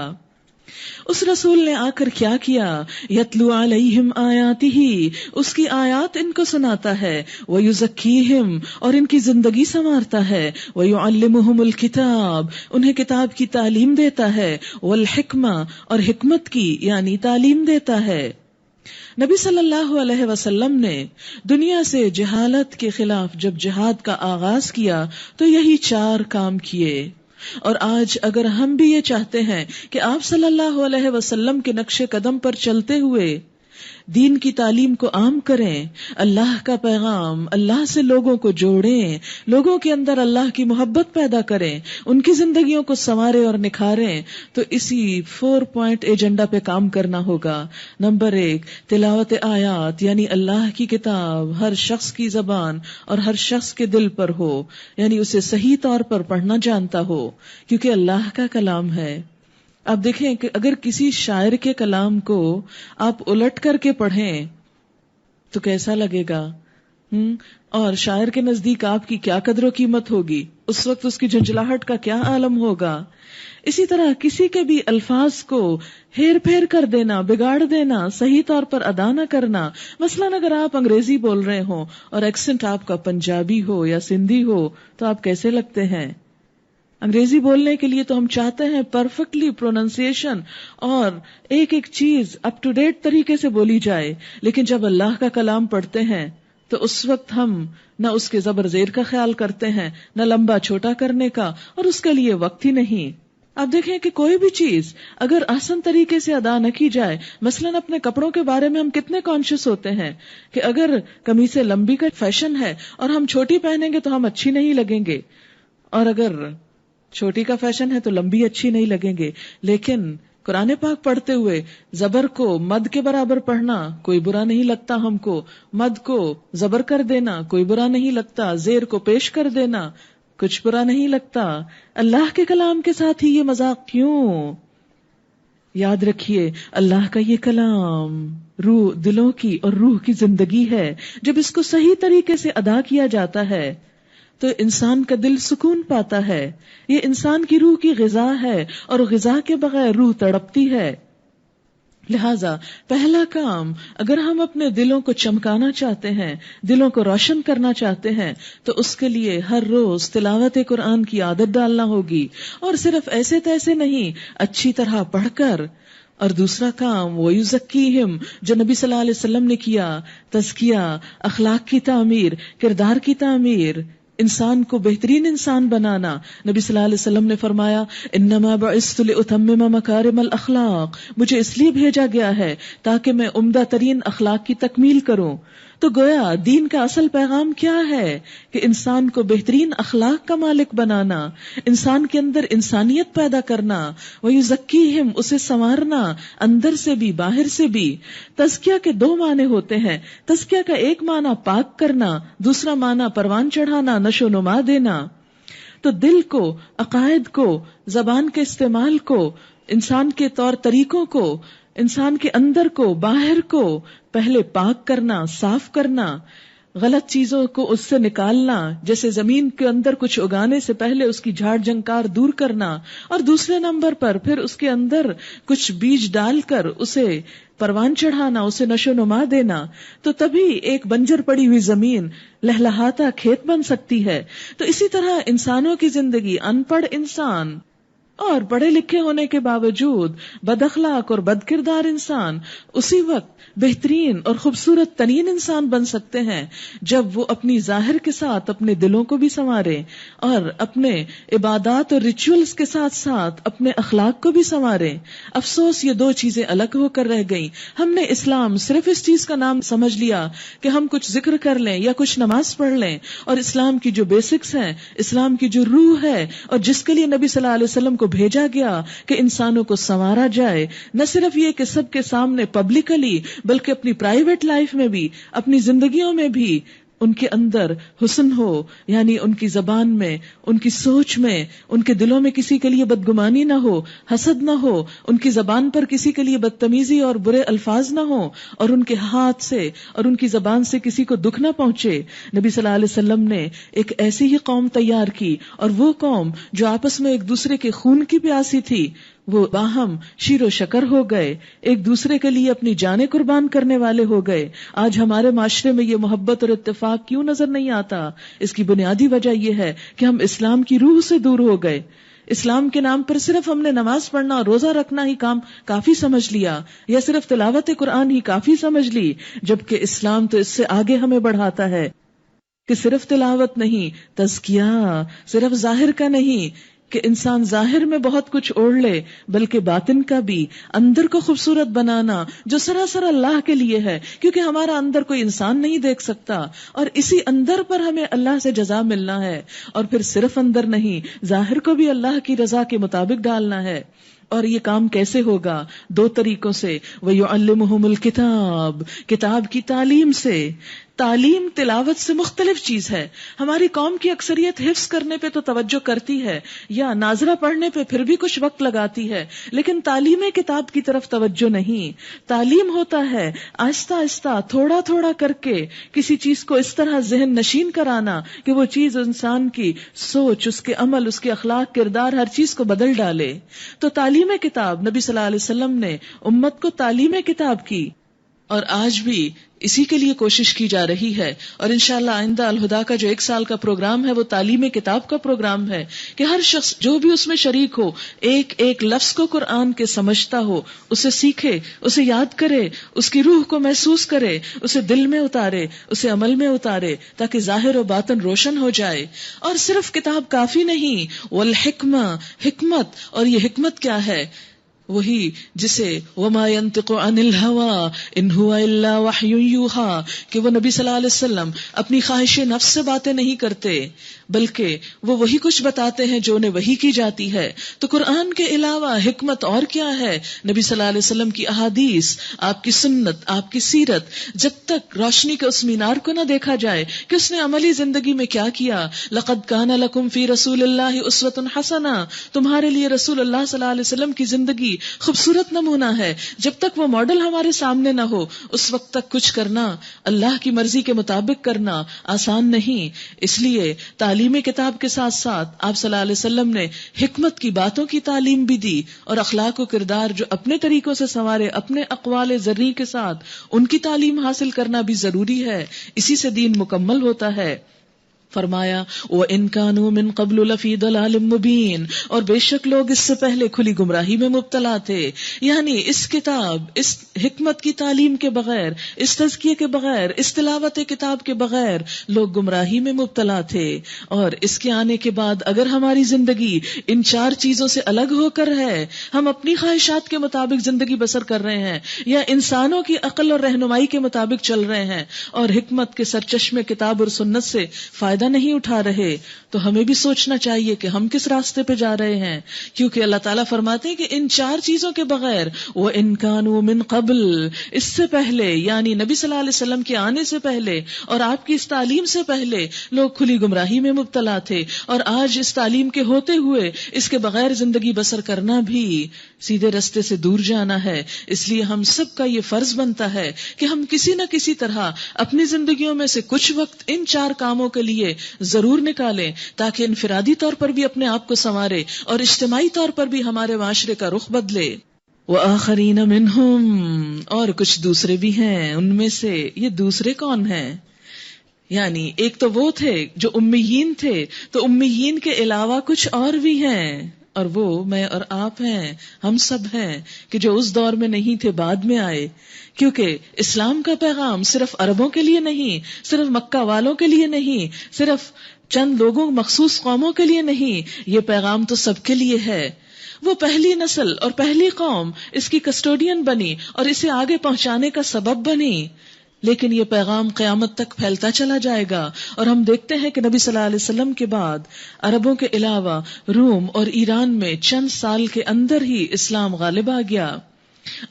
اس رسول نے آ کر کیا کیا؟ یتلو علیہم آیاتہ، اس کی آیات ان کو سناتا ہے. ویزکیہم، اور ان کی زندگی سنوارتا ہے. ویعلمہم الکتاب، انہیں کتاب کی تعلیم دیتا ہے. والحکمہ، اور حکمت کی یعنی تعلیم دیتا ہے. نبی صلی اللہ علیہ وسلم نے دنیا سے جہالت کے خلاف جب جہاد کا آغاز کیا تو یہی 4 کام کیے. اور آج اگر ہم بھی یہ چاہتے ہیں کہ آپ صلی اللہ علیہ وسلم کے نقش قدم پر چلتے ہوئے دین کی تعلیم کو عام کریں، اللہ کا پیغام، اللہ سے لوگوں کو جوڑیں، لوگوں کے اندر اللہ کی محبت پیدا کریں، ان کی زندگیوں کو سنواریں اور نکھاریں، تو اسی 4 پوائنٹ ایجنڈا پہ کام کرنا ہوگا. نمبر 1، تلاوت آیات، یعنی اللہ کی کتاب ہر شخص کی زبان اور ہر شخص کے دل پر ہو، یعنی اسے صحیح طور پر پڑھنا جانتا ہو، کیونکہ اللہ کا کلام ہے. آپ دیکھیں کہ اگر کسی شاعر کے کلام کو آپ الٹ کر کے پڑھیں تو کیسا لگے گا، اور شاعر کے نزدیک آپ کی کیا قدر و قیمت ہوگی، اس وقت اس کی جھنجھلاہٹ کا کیا عالم ہوگا. اسی طرح کسی کے بھی الفاظ کو ہیر پھیر کر دینا، بگاڑ دینا، صحیح طور پر ادا نہ کرنا. مثلاً اگر آپ انگریزی بول رہے ہوں اور ایکسنٹ آپ کا پنجابی ہو یا سندھی ہو تو آپ کیسے لگتے ہیں. انگریزی بولنے کے لیے تو ہم چاہتے ہیں پرفیکٹلی پروننسیشن اور ایک ایک چیز اپ ٹو ڈیٹ طریقے سے بولی جائے، لیکن جب اللہ کا کلام پڑھتے ہیں تو اس وقت ہم نہ اس کے زبر زیر کا خیال کرتے ہیں، نہ لمبا چھوٹا کرنے کا، اور اس کے لیے وقت ہی نہیں. آپ دیکھیں کہ کوئی بھی چیز اگر آسان طریقے سے ادا نہ کی جائے، مثلاً اپنے کپڑوں کے بارے میں ہم کتنے کانشیس ہوتے ہیں کہ اگر قمیصیں لمبی کا فیشن ہے اور ہم چھوٹی پہنیں گے تو ہم اچھی نہیں لگیں گے، اور اگر چھوٹی کا فیشن ہے تو لمبی اچھی نہیں لگیں گے. لیکن قرآن پاک پڑھتے ہوئے زبر کو مد کے برابر پڑھنا کوئی برا نہیں لگتا ہم کو، مد کو زبر کر دینا کوئی برا نہیں لگتا، زیر کو پیش کر دینا کچھ برا نہیں لگتا. اللہ کے کلام کے ساتھ ہی یہ مذاق کیوں؟ یاد رکھیے اللہ کا یہ کلام روح، دلوں کی اور روح کی زندگی ہے. جب اس کو صحیح طریقے سے ادا کیا جاتا ہے تو انسان کا دل سکون پاتا ہے. یہ انسان کی روح کی غذا ہے اور غذا کے بغیر روح تڑپتی ہے. لہذا پہلا کام، اگر ہم اپنے دلوں کو چمکانا چاہتے ہیں، دلوں کو روشن کرنا چاہتے ہیں، تو اس کے لیے ہر روز تلاوت قرآن کی عادت ڈالنا ہوگی، اور صرف ایسے تیسے نہیں، اچھی طرح پڑھ کر. اور دوسرا کام وَيُزَكِّيهِمْ جو نبی صلی اللہ علیہ وسلم نے کیا، تزکیہ، اخلاق کی تعمیر، کردار کی تعمیر، انسان کو بہترین انسان بنانا. نبی صلی اللہ علیہ وسلم نے فرمایا انما بعثت لاتمم مکارم الاخلاق، مجھے اس لیے بھیجا گیا ہے تاکہ میں عمدہ ترین اخلاق کی تکمیل کروں. تو گویا دین کا اصل پیغام کیا ہے کہ انسان کو بہترین اخلاق کا مالک بنانا، انسان کے اندر انسانیت پیدا کرنا، وَيُزَكِّيهِمْ اسے سنوارنا اندر سے بھی باہر سے بھی. تزکیہ کے دو معنی ہوتے ہیں. تزکیہ کا ایک معنی پاک کرنا، دوسرا معنی پروان چڑھانا، نشو نما دینا. تو دل کو، عقائد کو، زبان کے استعمال کو، انسان کے طور طریقوں کو، انسان کے اندر کو باہر کو پہلے پاک کرنا، صاف کرنا، غلط چیزوں کو اس سے نکالنا، جیسے زمین کے اندر کچھ اگانے سے پہلے اس کی جھاڑ جھنکار دور کرنا، اور دوسرے نمبر پر پھر اس کے اندر کچھ بیج ڈال کر اسے پروان چڑھانا، اسے نشو نما دینا. تو تبھی ایک بنجر پڑی ہوئی زمین لہلہاتا کھیت بن سکتی ہے. تو اسی طرح انسانوں کی زندگی، ان پڑھ انسان اور پڑھے لکھے ہونے کے باوجود بد اخلاق اور بد کردار انسان اسی وقت بہترین اور خوبصورت ترین انسان بن سکتے ہیں جب وہ اپنی ظاہر کے ساتھ اپنے دلوں کو بھی سنوارے، اور اپنے عبادات اور ریچولز کے ساتھ ساتھ اپنے اخلاق کو بھی سنوارے. افسوس یہ دو چیزیں الگ ہو کر رہ گئیں. ہم نے اسلام صرف اس چیز کا نام سمجھ لیا کہ ہم کچھ ذکر کر لیں یا کچھ نماز پڑھ لیں، اور اسلام کی جو بیسکس ہیں، اسلام کی جو روح ہے، اور جس کے لیے نبی صلی اللہ علیہ وسلم کو بھیجا گیا کہ انسانوں کو سنوارا جائے، نہ صرف یہ کہ سب کے سامنے پبلکلی بلکہ اپنی پرائیویٹ لائف میں بھی، اپنی زندگیوں میں بھی ان کے اندر حسن ہو، یعنی ان کی زبان میں، ان کی سوچ میں، ان کے دلوں میں کسی کے لیے بدگمانی نہ ہو، حسد نہ ہو، ان کی زبان پر کسی کے لیے بدتمیزی اور برے الفاظ نہ ہو، اور ان کے ہاتھ سے اور ان کی زبان سے کسی کو دکھ نہ پہنچے. نبی صلی اللہ علیہ وسلم نے ایک ایسی ہی قوم تیار کی، اور وہ قوم جو آپس میں ایک دوسرے کے خون کی پیاسی تھی، وہ باہم شیر و شکر ہو گئے، ایک دوسرے کے لیے اپنی جانیں قربان کرنے والے ہو گئے. آج ہمارے معاشرے میں یہ محبت اور اتفاق کیوں نظر نہیں آتا؟ اس کی بنیادی وجہ یہ ہے کہ ہم اسلام کی روح سے دور ہو گئے. اسلام کے نام پر صرف ہم نے نماز پڑھنا اور روزہ رکھنا ہی کام کافی سمجھ لیا، یا صرف تلاوت قرآن ہی کافی سمجھ لی، جبکہ اسلام تو اس سے آگے ہمیں بڑھاتا ہے کہ صرف تلاوت نہیں، تزکیہ صرف ظاہر کا نہیں کہ انسان ظاہر میں بہت کچھ اوڑھ لے، بلکہ باطن کا بھی، اندر کو خوبصورت بنانا جو سراسر اللہ کے لیے ہے، کیونکہ ہمارا اندر کوئی انسان نہیں دیکھ سکتا، اور اسی اندر پر ہمیں اللہ سے جزا ملنا ہے. اور پھر صرف اندر نہیں، ظاہر کو بھی اللہ کی رضا کے مطابق ڈالنا ہے. اور یہ کام کیسے ہوگا؟ دو طریقوں سے. وَيُعَلِّمُهُمُ الْكِتَابَ، کتاب کی تعلیم سے. تعلیم تلاوت سے مختلف چیز ہے. ہماری قوم کی اکثریت حفظ کرنے پہ تو توجہ کرتی ہے، یا ناظرہ پڑھنے پہ پھر بھی کچھ وقت لگاتی ہے، لیکن تعلیم کتاب کی طرف توجہ نہیں. تعلیم ہوتا ہے آہستہ آہستہ، تھوڑا تھوڑا کر کے کسی چیز کو اس طرح ذہن نشین کرانا کہ وہ چیز انسان کی سوچ، اس کے عمل، اس کے اخلاق، کردار، ہر چیز کو بدل ڈالے. تو تعلیم کتاب، نبی صلی اللہ علیہ وسلم نے امت کو تعلیم کتاب کی، اور آج بھی اسی کے لیے کوشش کی جا رہی ہے. اور انشاءاللہ آئندہ الہدا کا جو 1 سال کا پروگرام ہے وہ تعلیم کتاب کا پروگرام ہے کہ ہر شخص جو بھی اس میں شریک ہو ایک ایک لفظ کو قرآن کے سمجھتا ہو، اسے سیکھے، اسے یاد کرے، اس کی روح کو محسوس کرے، اسے دل میں اتارے، اسے عمل میں اتارے، تاکہ ظاہر و باطن روشن ہو جائے. اور صرف کتاب کافی نہیں، والحکمہ، حکمت. اور یہ حکمت کیا ہے؟ وہی جسے وما ينطق عن الهوى ان هو الا وحی یوحى کہ وہ نبی صلی اللہ علیہ وسلم اپنی خواہش نفس سے باتیں نہیں کرتے بلکہ وہ وہی کچھ بتاتے ہیں جو انہیں وحی کی جاتی ہے. تو قرآن کے علاوہ حکمت اور کیا ہے؟ نبی صلی اللہ علیہ وسلم کی احادیث، آپ کی سنت، آپ کی سیرت. جب تک روشنی کے اس مینار کو نہ دیکھا جائے کہ اس نے عملی زندگی میں کیا کیا. لقد کان لکم فی رسول اللہ اسوۃ حسنہ، تمہارے لیے رسول اللہ صلی اللہ علیہ وسلم کی زندگی خوبصورت نمونہ ہے. جب تک وہ ماڈل ہمارے سامنے نہ ہو اس وقت تک کچھ کرنا، اللہ کی مرضی کے مطابق کرنا آسان نہیں. اس لیے تعلیم کتاب کے ساتھ ساتھ آپ صلی اللہ علیہ وسلم نے حکمت کی باتوں کی تعلیم بھی دی، اور اخلاق و کردار جو اپنے طریقوں سے سنوارے اپنے اقوال زرعی کے ساتھ ان کی تعلیم حاصل کرنا بھی ضروری ہے. اسی سے دین مکمل ہوتا ہے. فرمایا وَإِن كَانُوا مِن قَبْلُ لَفِي ضَلَالٍ مُبِينٍ، اور بے شک لوگ اس سے پہلے کھلی گمراہی میں مبتلا تھے. یعنی اس کتاب، اس حکمت کی تعلیم کے بغیر، اس تزکیے کے بغیر، اس تلاوت کتاب کے بغیر لوگ گمراہی میں مبتلا تھے. اور اس کے آنے کے بعد اگر ہماری زندگی ان 4 چیزوں سے الگ ہو کر ہے، ہم اپنی خواہشات کے مطابق زندگی بسر کر رہے ہیں یا انسانوں کی عقل اور رہنمائی کے مطابق چل رہے ہیں اور حکمت کے سرچشمے کتاب اور سنت سے فائدہ نہیں اٹھا رہے، تو ہمیں بھی سوچنا چاہیے کہ ہم کس راستے پہ جا رہے ہیں. کیونکہ اللہ تعالیٰ فرماتے ہیں کہ ان 4 چیزوں کے بغیر وَإِن كَانُوا مِن قَبْلِ، اس سے پہلے یعنی نبی صلی اللہ علیہ وسلم کے آنے سے پہلے اور آپ کی اس تعلیم سے پہلے لوگ کھلی گمراہی میں مبتلا تھے. اور آج اس تعلیم کے ہوتے ہوئے اس کے بغیر زندگی بسر کرنا بھی سیدھے رستے سے دور جانا ہے. اس لیے ہم سب کا یہ فرض بنتا ہے کہ ہم کسی نہ کسی طرح اپنی زندگیوں میں سے کچھ وقت ان 4 کاموں کے لیے ضرور نکالیں، تاکہ انفرادی طور پر بھی اپنے آپ کو سنوارے اور اجتماعی طور پر بھی ہمارے معاشرے کا رخ بدلے. وآخرین منہم، اور کچھ دوسرے بھی ہیں ان میں سے. یہ دوسرے کون ہیں؟ یعنی ایک تو وہ تھے جو امیین تھے، تو امیین کے علاوہ کچھ اور بھی ہیں، اور وہ میں اور آپ ہیں، ہم سب ہیں کہ جو اس دور میں نہیں تھے، بعد میں آئے. کیونکہ اسلام کا پیغام صرف عربوں کے لیے نہیں، صرف مکہ والوں کے لیے نہیں، صرف چند لوگوں مخصوص قوموں کے لیے نہیں، یہ پیغام تو سب کے لیے ہے. وہ پہلی نسل اور پہلی قوم اس کی کسٹوڈین بنی اور اسے آگے پہنچانے کا سبب بنی. لیکن یہ پیغام قیامت تک پھیلتا چلا جائے گا. اور ہم دیکھتے ہیں کہ نبی صلی اللہ علیہ وسلم کے بعد عربوں کے علاوہ روم اور ایران میں چند سال کے اندر ہی اسلام غالب آ گیا.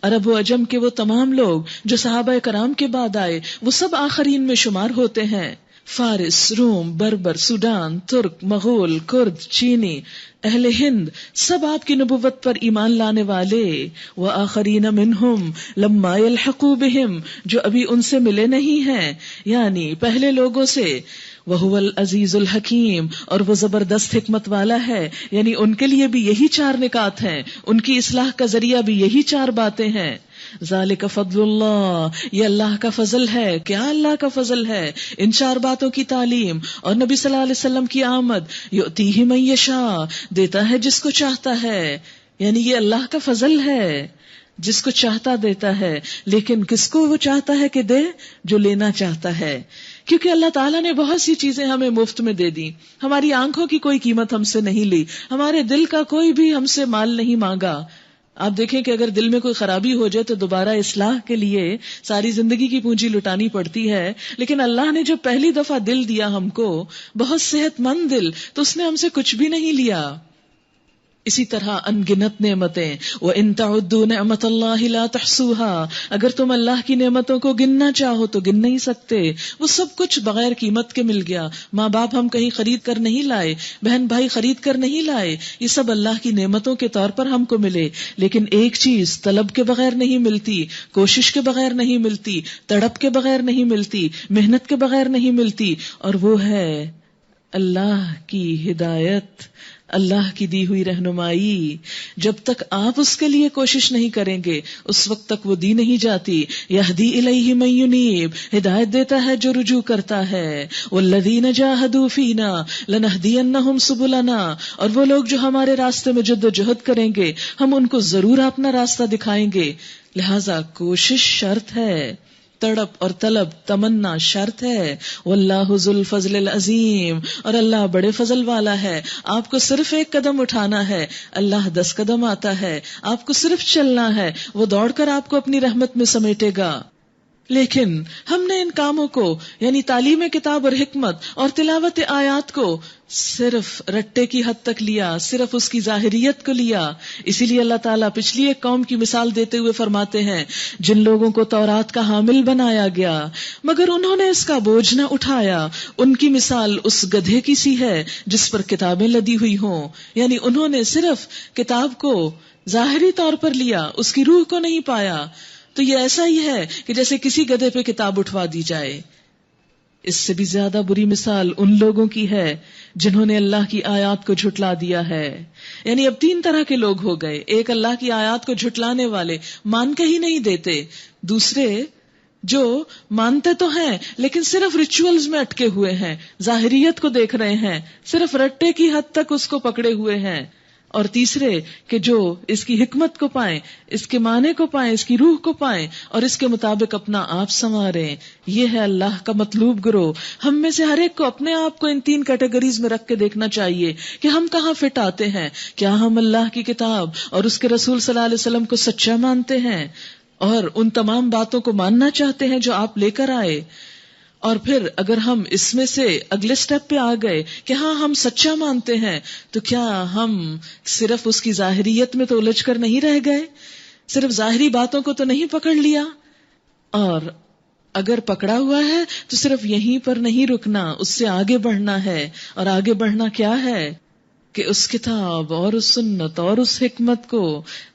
عرب و عجم کے وہ تمام لوگ جو صحابہ کرام کے بعد آئے، وہ سب آخرین میں شمار ہوتے ہیں. فارس، روم، بربر، سوڈان، ترک، مغول، کرد، چینی، اہل ہند، سب آپ کی نبوت پر ایمان لانے والے. وآخرین منہم لما یلحقوا بہم، جو ابھی ان سے ملے نہیں ہیں، یعنی پہلے لوگوں سے. وَهُوَ الْعَزِيزُ الْحَكِيمُ، اور وہ زبردست حکمت والا ہے. یعنی ان کے لیے بھی یہی 4 نکات ہیں، ان کی اصلاح کا ذریعہ بھی یہی 4 باتیں ہیں. ذالک فضل اللہ، یہ اللہ کا فضل ہے. کیا اللہ کا فضل ہے؟ ان 4 باتوں کی تعلیم اور نبی صلی اللہ علیہ وسلم کی آمد. یؤتیہ من یشاء، دیتا ہے جس کو چاہتا ہے. یعنی یہ اللہ کا فضل ہے، جس کو چاہتا دیتا ہے. لیکن کس کو وہ چاہتا ہے کہ دے؟ جو لینا چاہتا ہے. کیونکہ اللہ تعالیٰ نے بہت سی چیزیں ہمیں مفت میں دے دی. ہماری آنکھوں کی کوئی قیمت ہم سے نہیں لی، ہمارے دل کا کوئی بھی ہم سے مال نہیں مانگا. آپ دیکھیں کہ اگر دل میں کوئی خرابی ہو جائے تو دوبارہ اصلاح کے لیے ساری زندگی کی پونجی لٹانی پڑتی ہے. لیکن اللہ نے جب پہلی دفعہ دل دیا ہم کو، بہت صحت مند دل، تو اس نے ہم سے کچھ بھی نہیں لیا. اسی طرح انگنت نعمتیں. وَإِن تَعُدُّوا نِعْمَتَ اللَّهِ لَا تُحْصُوهَا، اگر تم اللہ کی نعمتوں کو گننا چاہو تو گن نہیں سکتے. وہ سب کچھ بغیر قیمت کے مل گیا. ماں باپ ہم کہیں خرید کر نہیں لائے، بہن بھائی خرید کر نہیں لائے، یہ سب اللہ کی نعمتوں کے طور پر ہم کو ملے. لیکن ایک چیز طلب کے بغیر نہیں ملتی، کوشش کے بغیر نہیں ملتی، تڑپ کے بغیر نہیں ملتی، محنت کے بغیر نہیں ملتی، اور وہ ہے اللہ کی ہدایت، اللہ کی دی ہوئی رہنمائی. جب تک آپ اس کے لیے کوشش نہیں کریں گے اس وقت تک وہ دی نہیں جاتی. یہدی الیہ من ینیب، ہدایت دیتا ہے جو رجوع کرتا ہے. والذین جاہدوا فینا لنہدینہم سبلنا، اور وہ لوگ جو ہمارے راستے میں جد و جہد کریں گے ہم ان کو ضرور اپنا راستہ دکھائیں گے. لہذا کوشش شرط ہے. تڑپ اور طلب تمنا شرط ہے. واللہ ذو الفضل العظیم، اور اللہ بڑے فضل والا ہے. آپ کو صرف ایک قدم اٹھانا ہے، اللہ 10 قدم آتا ہے. آپ کو صرف چلنا ہے، وہ دوڑ کر آپ کو اپنی رحمت میں سمیٹے گا. لیکن ہم نے ان کاموں کو یعنی تعلیم کتاب اور حکمت اور تلاوت آیات کو صرف رٹے کی حد تک لیا، صرف اس کی ظاہریت کو لیا. اسی لیے اللہ تعالیٰ پچھلی ایک قوم کی مثال دیتے ہوئے فرماتے ہیں جن لوگوں کو تورات کا حامل بنایا گیا مگر انہوں نے اس کا بوجھ نہ اٹھایا، ان کی مثال اس گدھے کی سی ہے جس پر کتابیں لدی ہوئی ہوں. یعنی انہوں نے صرف کتاب کو ظاہری طور پر لیا، اس کی روح کو نہیں پایا. تو یہ ایسا ہی ہے کہ جیسے کسی گدھے پہ کتاب اٹھوا دی جائے. اس سے بھی زیادہ بری مثال ان لوگوں کی ہے جنہوں نے اللہ کی آیات کو جھٹلا دیا ہے. یعنی اب 3 طرح کے لوگ ہو گئے. ایک اللہ کی آیات کو جھٹلانے والے، مان کے ہی نہیں دیتے. دوسرے جو مانتے تو ہیں لیکن صرف ریچولز میں اٹکے ہوئے ہیں، ظاہریت کو دیکھ رہے ہیں، صرف رٹے کی حد تک اس کو پکڑے ہوئے ہیں. اور تیسرے کہ جو اس کی حکمت کو پائیں، اس کے معنی کو پائیں، اس کی روح کو پائیں اور اس کے مطابق اپنا آپ سنواریں. یہ ہے اللہ کا مطلوب گروہ. ہم میں سے ہر ایک کو اپنے آپ کو ان 3 کیٹیگریز میں رکھ کے دیکھنا چاہیے کہ ہم کہاں فٹ آتے ہیں. کیا ہم اللہ کی کتاب اور اس کے رسول صلی اللہ علیہ وسلم کو سچا مانتے ہیں اور ان تمام باتوں کو ماننا چاہتے ہیں جو آپ لے کر آئے؟ اور پھر اگر ہم اس میں سے اگلے سٹیپ پہ آ گئے کہ ہاں ہم سچا مانتے ہیں، تو کیا ہم صرف اس کی ظاہریت میں تو الجھ کر نہیں رہ گئے، صرف ظاہری باتوں کو تو نہیں پکڑ لیا؟ اور اگر پکڑا ہوا ہے تو صرف یہیں پر نہیں رکنا، اس سے آگے بڑھنا ہے. اور آگے بڑھنا کیا ہے کہ اس کتاب اور اس سنت اور اس حکمت کو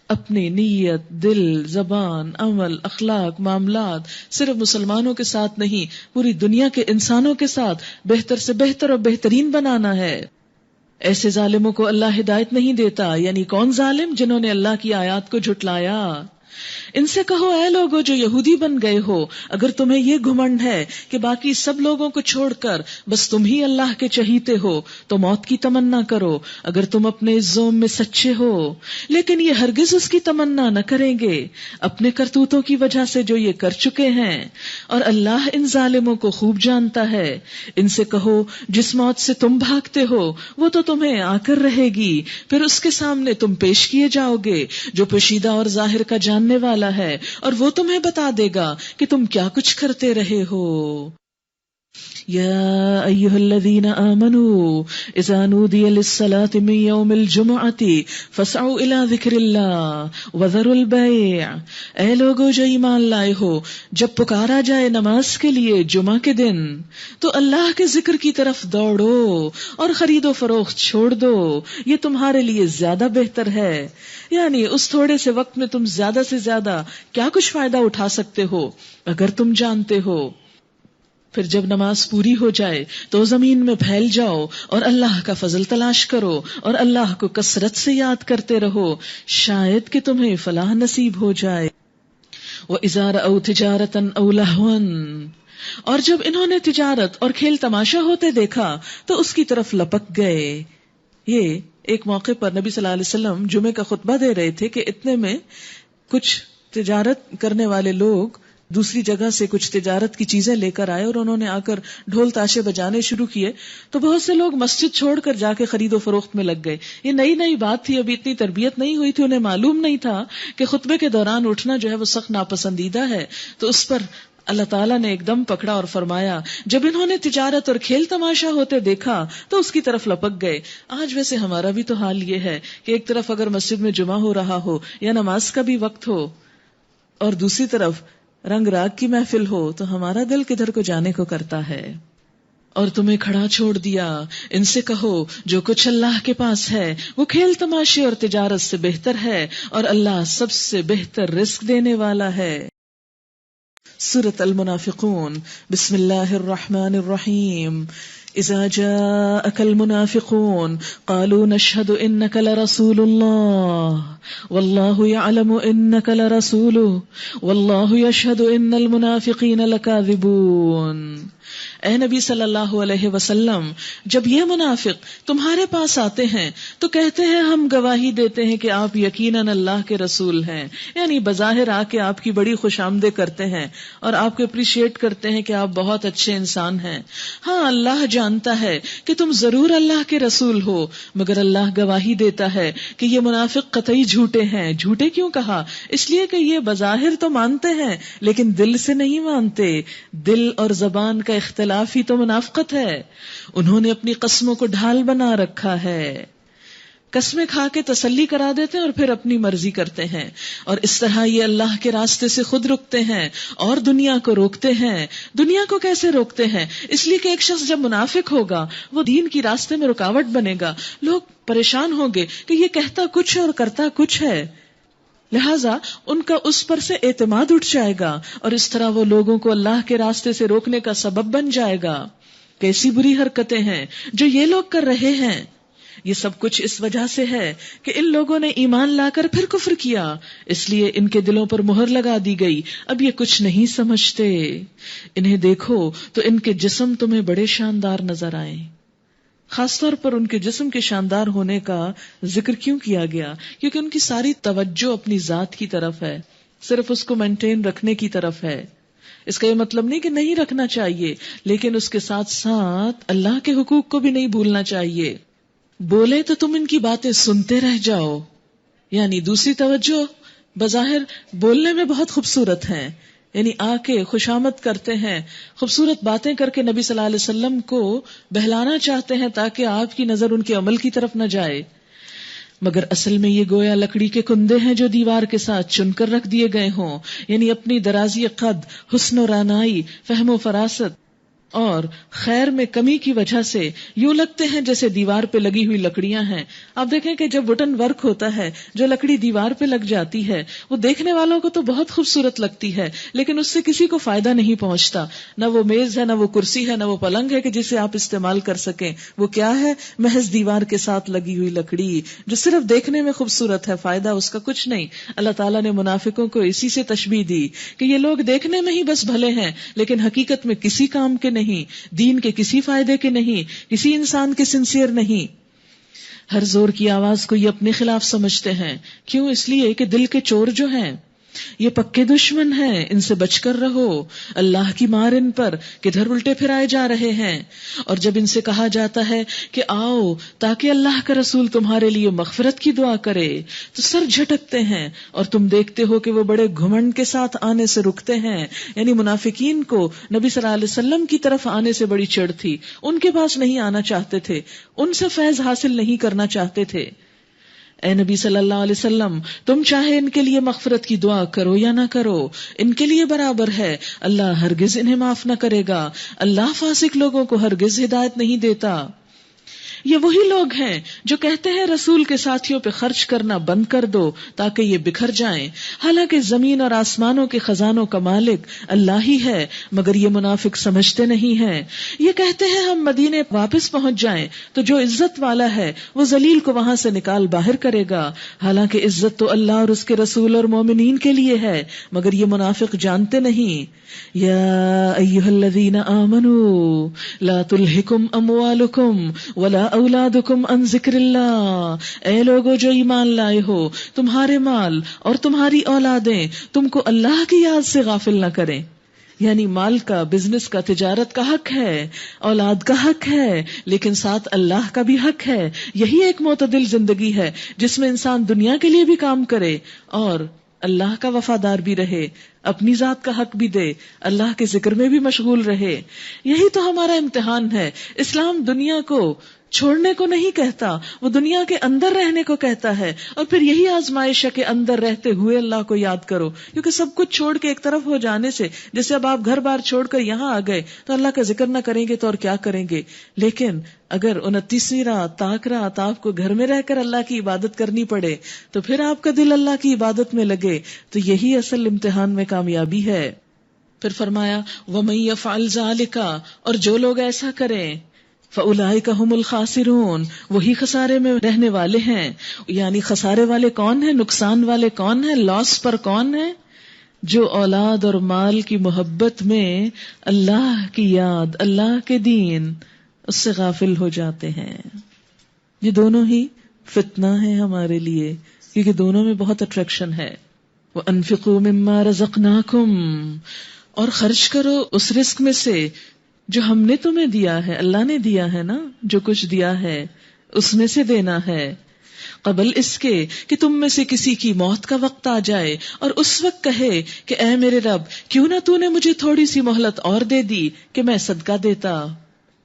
اپنی نیت، دل، زبان، عمل، اخلاق، معاملات صرف مسلمانوں کے ساتھ نہیں، پوری دنیا کے انسانوں کے ساتھ بہتر سے بہتر اور بہترین بنانا ہے. ایسے ظالموں کو اللہ ہدایت نہیں دیتا. یعنی کون ظالم؟ جنہوں نے اللہ کی آیات کو جھٹلایا. ان سے کہو اے لوگو جو یہودی بن گئے ہو، اگر تمہیں یہ گھمنڈ ہے کہ باقی سب لوگوں کو چھوڑ کر بس تم ہی اللہ کے چہیتے ہو تو موت کی تمنا کرو اگر تم اپنے زوم میں سچے ہو. لیکن یہ ہرگز اس کی تمنا نہ کریں گے اپنے کرتوتوں کی وجہ سے جو یہ کر چکے ہیں، اور اللہ ان ظالموں کو خوب جانتا ہے. ان سے کہو جس موت سے تم بھاگتے ہو وہ تو تمہیں آ کر رہے گی، پھر اس کے سامنے تم پیش کیے جاؤ گے. جو پوشیدہ اور ظاہر کا جاننے والا ہے اور وہ تمہیں بتا دے گا کہ تم کیا کچھ کرتے رہے ہو. یا ایھا الذین آمنوا اذا نودی للصلاۃ من یوم الجمعۃ فاسعوا الی ذکر اللہ وذروا البیع. اے لوگو جو ایمان لائے ہو، جب پکارا جائے نماز کے لیے جمعہ کے دن تو اللہ کے ذکر کی طرف دوڑو اور خرید و فروخت چھوڑ دو، یہ تمہارے لیے زیادہ بہتر ہے. یعنی اس تھوڑے سے وقت میں تم زیادہ سے زیادہ کیا کچھ فائدہ اٹھا سکتے ہو اگر تم جانتے ہو. پھر جب نماز پوری ہو جائے تو زمین میں پھیل جاؤ اور اللہ کا فضل تلاش کرو اور اللہ کو کثرت سے یاد کرتے رہو، شاید کہ تمہیں فلاح نصیب ہو جائے. وَإِذَا رَأَوْا تِجَارَةً أَوْ لَهْوًا، اور جب انہوں نے تجارت اور کھیل تماشا ہوتے دیکھا تو اس کی طرف لپک گئے. یہ ایک موقع پر نبی صلی اللہ علیہ وسلم جمعے کا خطبہ دے رہے تھے کہ اتنے میں کچھ تجارت کرنے والے لوگ دوسری جگہ سے کچھ تجارت کی چیزیں لے کر آئے اور انہوں نے آ کر ڈھول تاشے بجانے شروع کیے. تو بہت سے لوگ مسجد چھوڑ کر جا کے خرید و فروخت میں لگ گئے. یہ نئی نئی بات تھی، ابھی اتنی تربیت نہیں ہوئی تھی، انہیں معلوم نہیں تھا کہ خطبے کے دوران اٹھنا جو ہے وہ سخت ناپسندیدہ ہے. تو اس پر اللہ تعالیٰ نے ایک دم پکڑا اور فرمایا جب انہوں نے تجارت اور کھیل تماشا ہوتے دیکھا تو اس کی طرف لپک گئے. آج ویسے ہمارا بھی تو حال یہ ہے کہ ایک طرف اگر مسجد میں جمعہ ہو رہا ہو یا نماز کا بھی وقت ہو اور دوسری طرف رنگ راگ کی محفل ہو تو ہمارا دل کدھر کو جانے کو کرتا ہے. اور تمہیں کھڑا چھوڑ دیا. ان سے کہو جو کچھ اللہ کے پاس ہے وہ کھیل تماشے اور تجارت سے بہتر ہے اور اللہ سب سے بہتر رزق دینے والا ہے. سورۃ المنافقون. بسم اللہ الرحمن الرحیم. اذا جاءك المنافقون قالوا نشهد انك لرسول الله والله يعلم انك لرسوله والله يشهد ان المنافقين لكاذبون. اے نبی صلی اللہ علیہ وسلم، جب یہ منافق تمہارے پاس آتے ہیں تو کہتے ہیں ہم گواہی دیتے ہیں کہ آپ یقیناً اللہ کے رسول ہیں، یعنی بظاہر آ کے آپ کی بڑی خوش آمدید کرتے ہیں اور آپ کو اپریشیٹ کرتے ہیں کہ آپ بہت اچھے انسان ہیں. ہاں اللہ جانتا ہے کہ تم ضرور اللہ کے رسول ہو، مگر اللہ گواہی دیتا ہے کہ یہ منافق قطعی جھوٹے ہیں. جھوٹے کیوں کہا؟ اس لیے کہ یہ بظاہر تو مانتے ہیں لیکن دل سے نہیں مانتے. دل اور زبان کا اختلاف ہی تو منافقت ہے. انہوں نے اپنی قسموں کو ڈھال بنا رکھا ہے، قسمیں کھا کے تسلی کرا دیتے ہیں اور پھر اپنی مرضی کرتے ہیں، اور اس طرح یہ اللہ کے راستے سے خود رکتے ہیں اور دنیا کو روکتے ہیں. دنیا کو کیسے روکتے ہیں؟ اس لیے کہ ایک شخص جب منافق ہوگا وہ دین کی راستے میں رکاوٹ بنے گا. لوگ پریشان ہوں گے کہ یہ کہتا کچھ ہے اور کرتا کچھ ہے، لہذا ان کا اس پر سے اعتماد اٹھ جائے گا اور اس طرح وہ لوگوں کو اللہ کے راستے سے روکنے کا سبب بن جائے گا. کیسی بری حرکتیں ہیں جو یہ لوگ کر رہے ہیں. یہ سب کچھ اس وجہ سے ہے کہ ان لوگوں نے ایمان لا کر پھر کفر کیا، اس لیے ان کے دلوں پر مہر لگا دی گئی. اب یہ کچھ نہیں سمجھتے. انہیں دیکھو تو ان کے جسم تمہیں بڑے شاندار نظر آئیں. خاص طور پر ان کے جسم کے شاندار ہونے کا ذکر کیوں کیا گیا؟ کیونکہ ان کی ساری توجہ اپنی ذات کی طرف ہے، صرف اس کو مینٹین رکھنے کی طرف ہے. اس کا یہ مطلب نہیں کہ نہیں رکھنا چاہیے، لیکن اس کے ساتھ ساتھ اللہ کے حقوق کو بھی نہیں بھولنا چاہیے. بولے تو تم ان کی باتیں سنتے رہ جاؤ، یعنی دوسری توجہ بظاہر بولنے میں بہت خوبصورت ہیں، یعنی آ کے خوشامد کرتے ہیں، خوبصورت باتیں کر کے نبی صلی اللہ علیہ وسلم کو بہلانا چاہتے ہیں تاکہ آپ کی نظر ان کے عمل کی طرف نہ جائے، مگر اصل میں یہ گویا لکڑی کے کندے ہیں جو دیوار کے ساتھ چن کر رکھ دیے گئے ہوں. یعنی اپنی درازی قد، حسن و رانائی، فہم و فراست اور خیر میں کمی کی وجہ سے یوں لگتے ہیں جیسے دیوار پہ لگی ہوئی لکڑیاں ہیں. آپ دیکھیں کہ جب ووڈن ورک ہوتا ہے، جو لکڑی دیوار پہ لگ جاتی ہے وہ دیکھنے والوں کو تو بہت خوبصورت لگتی ہے، لیکن اس سے کسی کو فائدہ نہیں پہنچتا. نہ وہ میز ہے، نہ وہ کرسی ہے، نہ وہ پلنگ ہے کہ جسے آپ استعمال کر سکیں. وہ کیا ہے؟ محض دیوار کے ساتھ لگی ہوئی لکڑی جو صرف دیکھنے میں خوبصورت ہے، فائدہ اس کا کچھ نہیں. اللہ تعالیٰ نے منافقوں کو اسی سے تشبیہ دی کہ یہ لوگ دیکھنے میں ہی بس بھلے ہیں لیکن حقیقت میں کسی کام کے نہیں، دین کے کسی فائدے کے نہیں، کسی انسان کے سنسیئر نہیں. ہر زور کی آواز کو یہ اپنے خلاف سمجھتے ہیں. کیوں؟ اس لیے کہ دل کے چور جو ہیں یہ پکے دشمن ہیں، ان سے بچ کر رہو. اللہ کی مار ان پر کدھر الٹے پھرائے جا رہے ہیں. اور جب ان سے کہا جاتا ہے کہ آؤ تاکہ اللہ کا رسول تمہارے لیے مغفرت کی دعا کرے تو سر جھٹکتے ہیں، اور تم دیکھتے ہو کہ وہ بڑے گھمنڈ کے ساتھ آنے سے رکتے ہیں. یعنی منافقین کو نبی صلی اللہ علیہ وسلم کی طرف آنے سے بڑی چڑ تھی، ان کے پاس نہیں آنا چاہتے تھے، ان سے فیض حاصل نہیں کرنا چاہتے تھے. اے نبی صلی اللہ علیہ وسلم، تم چاہے ان کے لیے مغفرت کی دعا کرو یا نہ کرو، ان کے لیے برابر ہے. اللہ ہرگز انہیں معاف نہ کرے گا. اللہ فاسق لوگوں کو ہرگز ہدایت نہیں دیتا. یہ وہی لوگ ہیں جو کہتے ہیں رسول کے ساتھیوں پہ خرچ کرنا بند کر دو تاکہ یہ بکھر جائیں، حالانکہ زمین اور آسمانوں کے خزانوں کا مالک اللہ ہی ہے، مگر یہ منافق سمجھتے نہیں ہیں. یہ کہتے ہیں ہم مدینے واپس پہنچ جائیں تو جو عزت والا ہے وہ ذلیل کو وہاں سے نکال باہر کرے گا، حالانکہ عزت تو اللہ اور اس کے رسول اور مومنین کے لیے ہے، مگر یہ منافق جانتے نہیں. یا ایھا الذین آمنوا لا تلھکم اموالکم ولا اولادکم عن ذکر اللہ. اے لوگو جو ایمان لائے ہو، تمہارے مال اور تمہاری اولادیں تم کو اللہ کی یاد سے غافل نہ کریں. یعنی مال کا، بزنس کا، تجارت کا حق ہے، اولاد کا حق ہے، لیکن ساتھ اللہ کا بھی حق ہے. یہی ایک معتدل زندگی ہے جس میں انسان دنیا کے لیے بھی کام کرے اور اللہ کا وفادار بھی رہے، اپنی ذات کا حق بھی دے، اللہ کے ذکر میں بھی مشغول رہے. یہی تو ہمارا امتحان ہے. اسلام دنیا کو چھوڑنے کو نہیں کہتا، وہ دنیا کے اندر رہنے کو کہتا ہے، اور پھر یہی آزمائش ہے کہ اندر رہتے ہوئے اللہ کو یاد کرو. کیونکہ سب کچھ چھوڑ کے ایک طرف ہو جانے سے، جیسے اب آپ گھر بار چھوڑ کر یہاں آ گئے تو اللہ کا ذکر نہ کریں گے تو اور کیا کریں گے. لیکن اگر 29ویں رات تاک رات آپ کو گھر میں رہ کر اللہ کی عبادت کرنی پڑے تو پھر آپ کا دل اللہ کی عبادت میں لگے، تو یہی اصل امتحان میں کامیابی ہے. پھر فرمایا وَمَن يَفْعَلْ ذَلِكَ، اور جو لوگ ایسا کریں فَأُولَئِكَ هُمُ الْخَاسِرُونَ، وہی خسارے میں رہنے والے ہیں. یعنی خسارے والے کون ہیں؟ نقصان والے کون ہیں؟ لاس پر کون ہیں؟ جو اولاد اور مال کی محبت میں اللہ کی یاد، اللہ کے دین، اس سے غافل ہو جاتے ہیں. یہ دونوں ہی فتنہ ہیں ہمارے لیے، کیونکہ دونوں میں بہت اٹریکشن ہے. وَأَنفِقُوا مِمَّا رَزَقْنَاكُمْ، اور خرچ کرو اس رزق میں سے جو ہم نے تمہیں دیا ہے. اللہ نے دیا ہے نا، جو کچھ دیا ہے اس میں سے دینا ہے. قبل اس کے کہ تم میں سے کسی کی موت کا وقت آ جائے اور اس وقت کہے کہ اے میرے رب، کیوں نہ تو نے مجھے تھوڑی سی مہلت اور دے دی کہ میں صدقہ دیتا.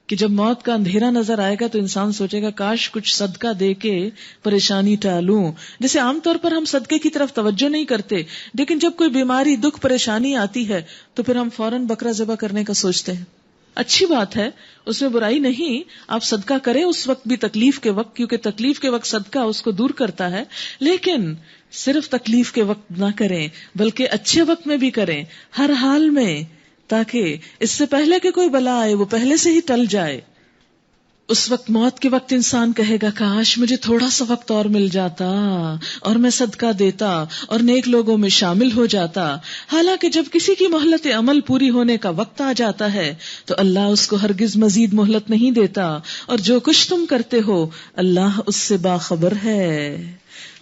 کہ جب موت کا اندھیرا نظر آئے گا تو انسان سوچے گا کاش کچھ صدقہ دے کے پریشانی ٹالوں. جیسے عام طور پر ہم صدقے کی طرف توجہ نہیں کرتے، لیکن جب کوئی بیماری، دکھ، پریشانی آتی ہے تو پھر ہم فوراً بکرا ذبح کرنے کا سوچتے ہیں. اچھی بات ہے، اس میں برائی نہیں، آپ صدقہ کریں اس وقت بھی، تکلیف کے وقت، کیونکہ تکلیف کے وقت صدقہ اس کو دور کرتا ہے. لیکن صرف تکلیف کے وقت نہ کریں بلکہ اچھے وقت میں بھی کریں، ہر حال میں، تاکہ اس سے پہلے کہ کوئی بلا آئے وہ پہلے سے ہی ٹل جائے. اس وقت موت کے وقت انسان کہے گا کاش مجھے تھوڑا سا وقت اور مل جاتا اور میں صدقہ دیتا اور نیک لوگوں میں شامل ہو جاتا. حالانکہ جب کسی کی مہلت عمل پوری ہونے کا وقت آ جاتا ہے تو اللہ اس کو ہرگز مزید مہلت نہیں دیتا، اور جو کچھ تم کرتے ہو اللہ اس سے باخبر ہے.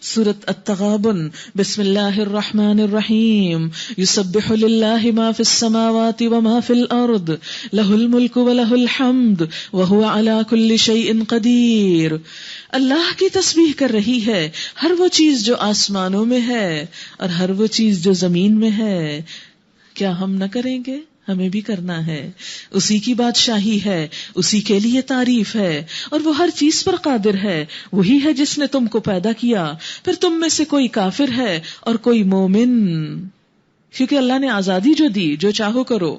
سورۃ التغابن. بسم اللہ الرحمن الرحیم. یسبح للہ ما فی السماوات وما فی الارض لہ الملک ولہ الحمد وہو علی کل شیء قدیر. اللہ کی تسبیح کر رہی ہے ہر وہ چیز جو آسمانوں میں ہے اور ہر وہ چیز جو زمین میں ہے. کیا ہم نہ کریں گے؟ ہمیں بھی کرنا ہے. اسی کی بادشاہی ہے، اسی کے لیے تعریف ہے، اور وہ ہر چیز پر قادر ہے. وہی ہے جس نے تم کو پیدا کیا، پھر تم میں سے کوئی کافر ہے اور کوئی مومن. کیونکہ اللہ نے آزادی جو دی، جو چاہو کرو،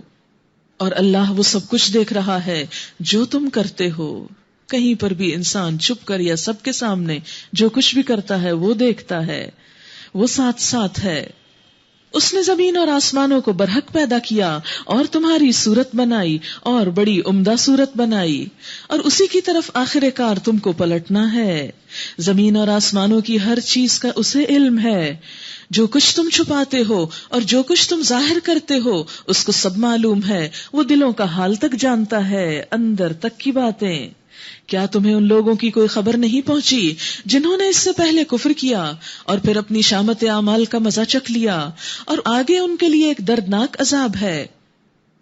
اور اللہ وہ سب کچھ دیکھ رہا ہے جو تم کرتے ہو. کہیں پر بھی انسان چھپ کر یا سب کے سامنے جو کچھ بھی کرتا ہے وہ دیکھتا ہے، وہ ساتھ ساتھ ہے. اس نے زمین اور آسمانوں کو برحق پیدا کیا اور تمہاری صورت بنائی اور بڑی عمدہ صورت بنائی، اور اسی کی طرف آخر کار تم کو پلٹنا ہے. زمین اور آسمانوں کی ہر چیز کا اسے علم ہے. جو کچھ تم چھپاتے ہو اور جو کچھ تم ظاہر کرتے ہو اس کو سب معلوم ہے. وہ دلوں کا حال تک جانتا ہے، اندر تک کی باتیں. کیا تمہیں ان لوگوں کی کوئی خبر نہیں پہنچی جنہوں نے اس سے پہلے کفر کیا اور پھر اپنی شامت اعمال کا مزہ چکھ لیا، اور آگے ان کے لیے ایک دردناک عذاب ہے.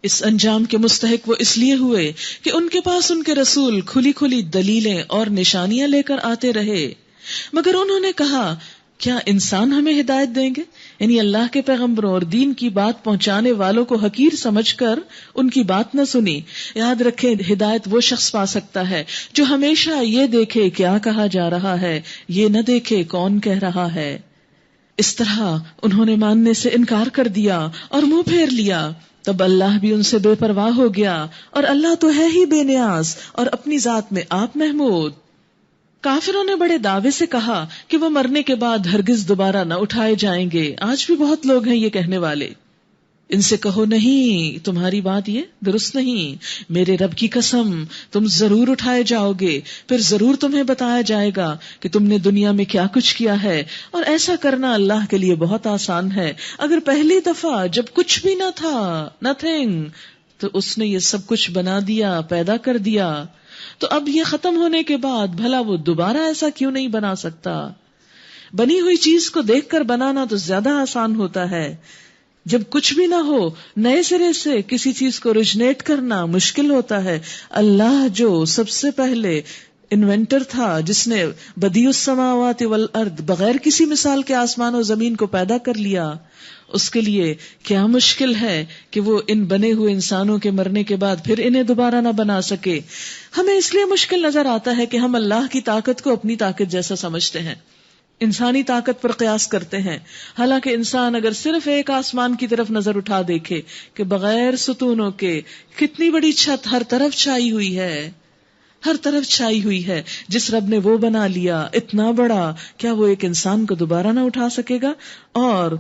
اس انجام کے مستحق وہ اس لیے ہوئے کہ ان کے پاس ان کے رسول کھلی کھلی دلیلیں اور نشانیاں لے کر آتے رہے، مگر انہوں نے کہا کیا انسان ہمیں ہدایت دیں گے؟ یعنی اللہ کے پیغمبروں اور دین کی بات پہنچانے والوں کو حقیر سمجھ کر ان کی بات نہ سنی. یاد رکھیں، ہدایت وہ شخص پا سکتا ہے جو ہمیشہ یہ دیکھے کیا کہا جا رہا ہے، یہ نہ دیکھے کون کہہ رہا ہے. اس طرح انہوں نے ماننے سے انکار کر دیا اور منہ پھیر لیا. تب اللہ بھی ان سے بے پرواہ ہو گیا، اور اللہ تو ہے ہی بے نیاز اور اپنی ذات میں آپ محمود. کافروں نے بڑے دعوے سے کہا کہ وہ مرنے کے بعد ہرگز دوبارہ نہ اٹھائے جائیں گے. آج بھی بہت لوگ ہیں یہ کہنے والے. ان سے کہو نہیں، تمہاری بات یہ درست نہیں. میرے رب کی قسم تم ضرور اٹھائے جاؤ گے، پھر ضرور تمہیں بتایا جائے گا کہ تم نے دنیا میں کیا کچھ کیا ہے، اور ایسا کرنا اللہ کے لیے بہت آسان ہے. اگر پہلی دفعہ جب کچھ بھی نہ تھا، نتھنگ، تو اس نے یہ سب کچھ بنا دیا، پیدا کر دیا، تو اب یہ ختم ہونے کے بعد بھلا وہ دوبارہ ایسا کیوں نہیں بنا سکتا؟ بنی ہوئی چیز کو دیکھ کر بنانا تو زیادہ آسان ہوتا ہے. جب کچھ بھی نہ ہو نئے سرے سے کسی چیز کو اوریجنیٹ کرنا مشکل ہوتا ہے. اللہ جو سب سے پہلے انوینٹر تھا، جس نے بدیع السماوات والارض بغیر کسی مثال کے آسمان و زمین کو پیدا کر لیا، اس کے لیے کیا مشکل ہے کہ وہ ان بنے ہوئے انسانوں کے مرنے کے بعد پھر انہیں دوبارہ نہ بنا سکے. ہمیں اس لیے مشکل نظر آتا ہے کہ ہم اللہ کی طاقت کو اپنی طاقت جیسا سمجھتے ہیں، انسانی طاقت پر قیاس کرتے ہیں. حالانکہ انسان اگر صرف ایک آسمان کی طرف نظر اٹھا دیکھے کہ بغیر ستونوں کے کتنی بڑی چھت ہر طرف چھائی ہوئی ہے، ہر طرف چھائی ہوئی ہے. جس رب نے وہ بنا لیا اتنا بڑا، کیا وہ ایک انسان کو دوبارہ نہ اٹھا سکے گا؟ اور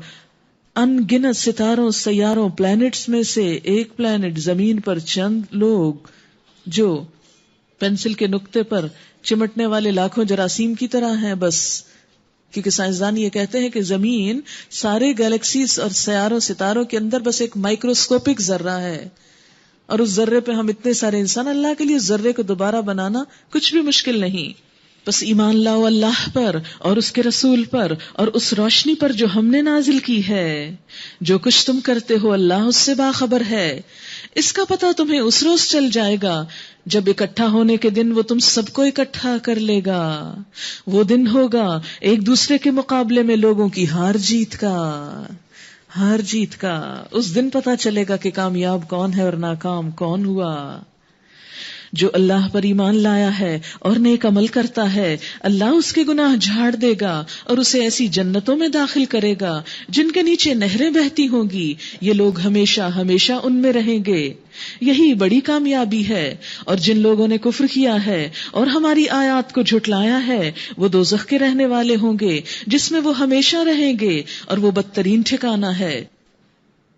ان گنت ستاروں، سیاروں، پلانٹس میں سے ایک پلانٹ زمین پر چند لوگ جو پینسل کے نقطے پر چمٹنے والے لاکھوں جراثیم کی طرح ہیں، بس کیونکہ سائنسدان یہ کہتے ہیں کہ زمین سارے گیلیکسیز اور سیاروں ستاروں کے اندر بس ایک مائکروسکوپک ذرہ ہے، اور اس ذرے پہ ہم اتنے سارے انسان، اللہ کے لیے اس ذرے کو دوبارہ بنانا کچھ بھی مشکل نہیں. بس ایمان لاؤ اللہ پر اور اس کے رسول پر اور اس روشنی پر جو ہم نے نازل کی ہے. جو کچھ تم کرتے ہو اللہ اس سے باخبر ہے. اس کا پتہ تمہیں اس روز چل جائے گا جب اکٹھا ہونے کے دن وہ تم سب کو اکٹھا کر لے گا. وہ دن ہوگا ایک دوسرے کے مقابلے میں لوگوں کی ہار جیت کا. اس دن پتہ چلے گا کہ کامیاب کون ہے اور ناکام کون ہوا. جو اللہ پر ایمان لایا ہے اور نیک عمل کرتا ہے، اللہ اس کے گناہ جھاڑ دے گا اور اسے ایسی جنتوں میں داخل کرے گا جن کے نیچے نہریں بہتی ہوں گی. یہ لوگ ہمیشہ ہمیشہ ان میں رہیں گے. یہی بڑی کامیابی ہے. اور جن لوگوں نے کفر کیا ہے اور ہماری آیات کو جھٹلایا ہے وہ دوزخ کے رہنے والے ہوں گے جس میں وہ ہمیشہ رہیں گے، اور وہ بدترین ٹھکانہ ہے.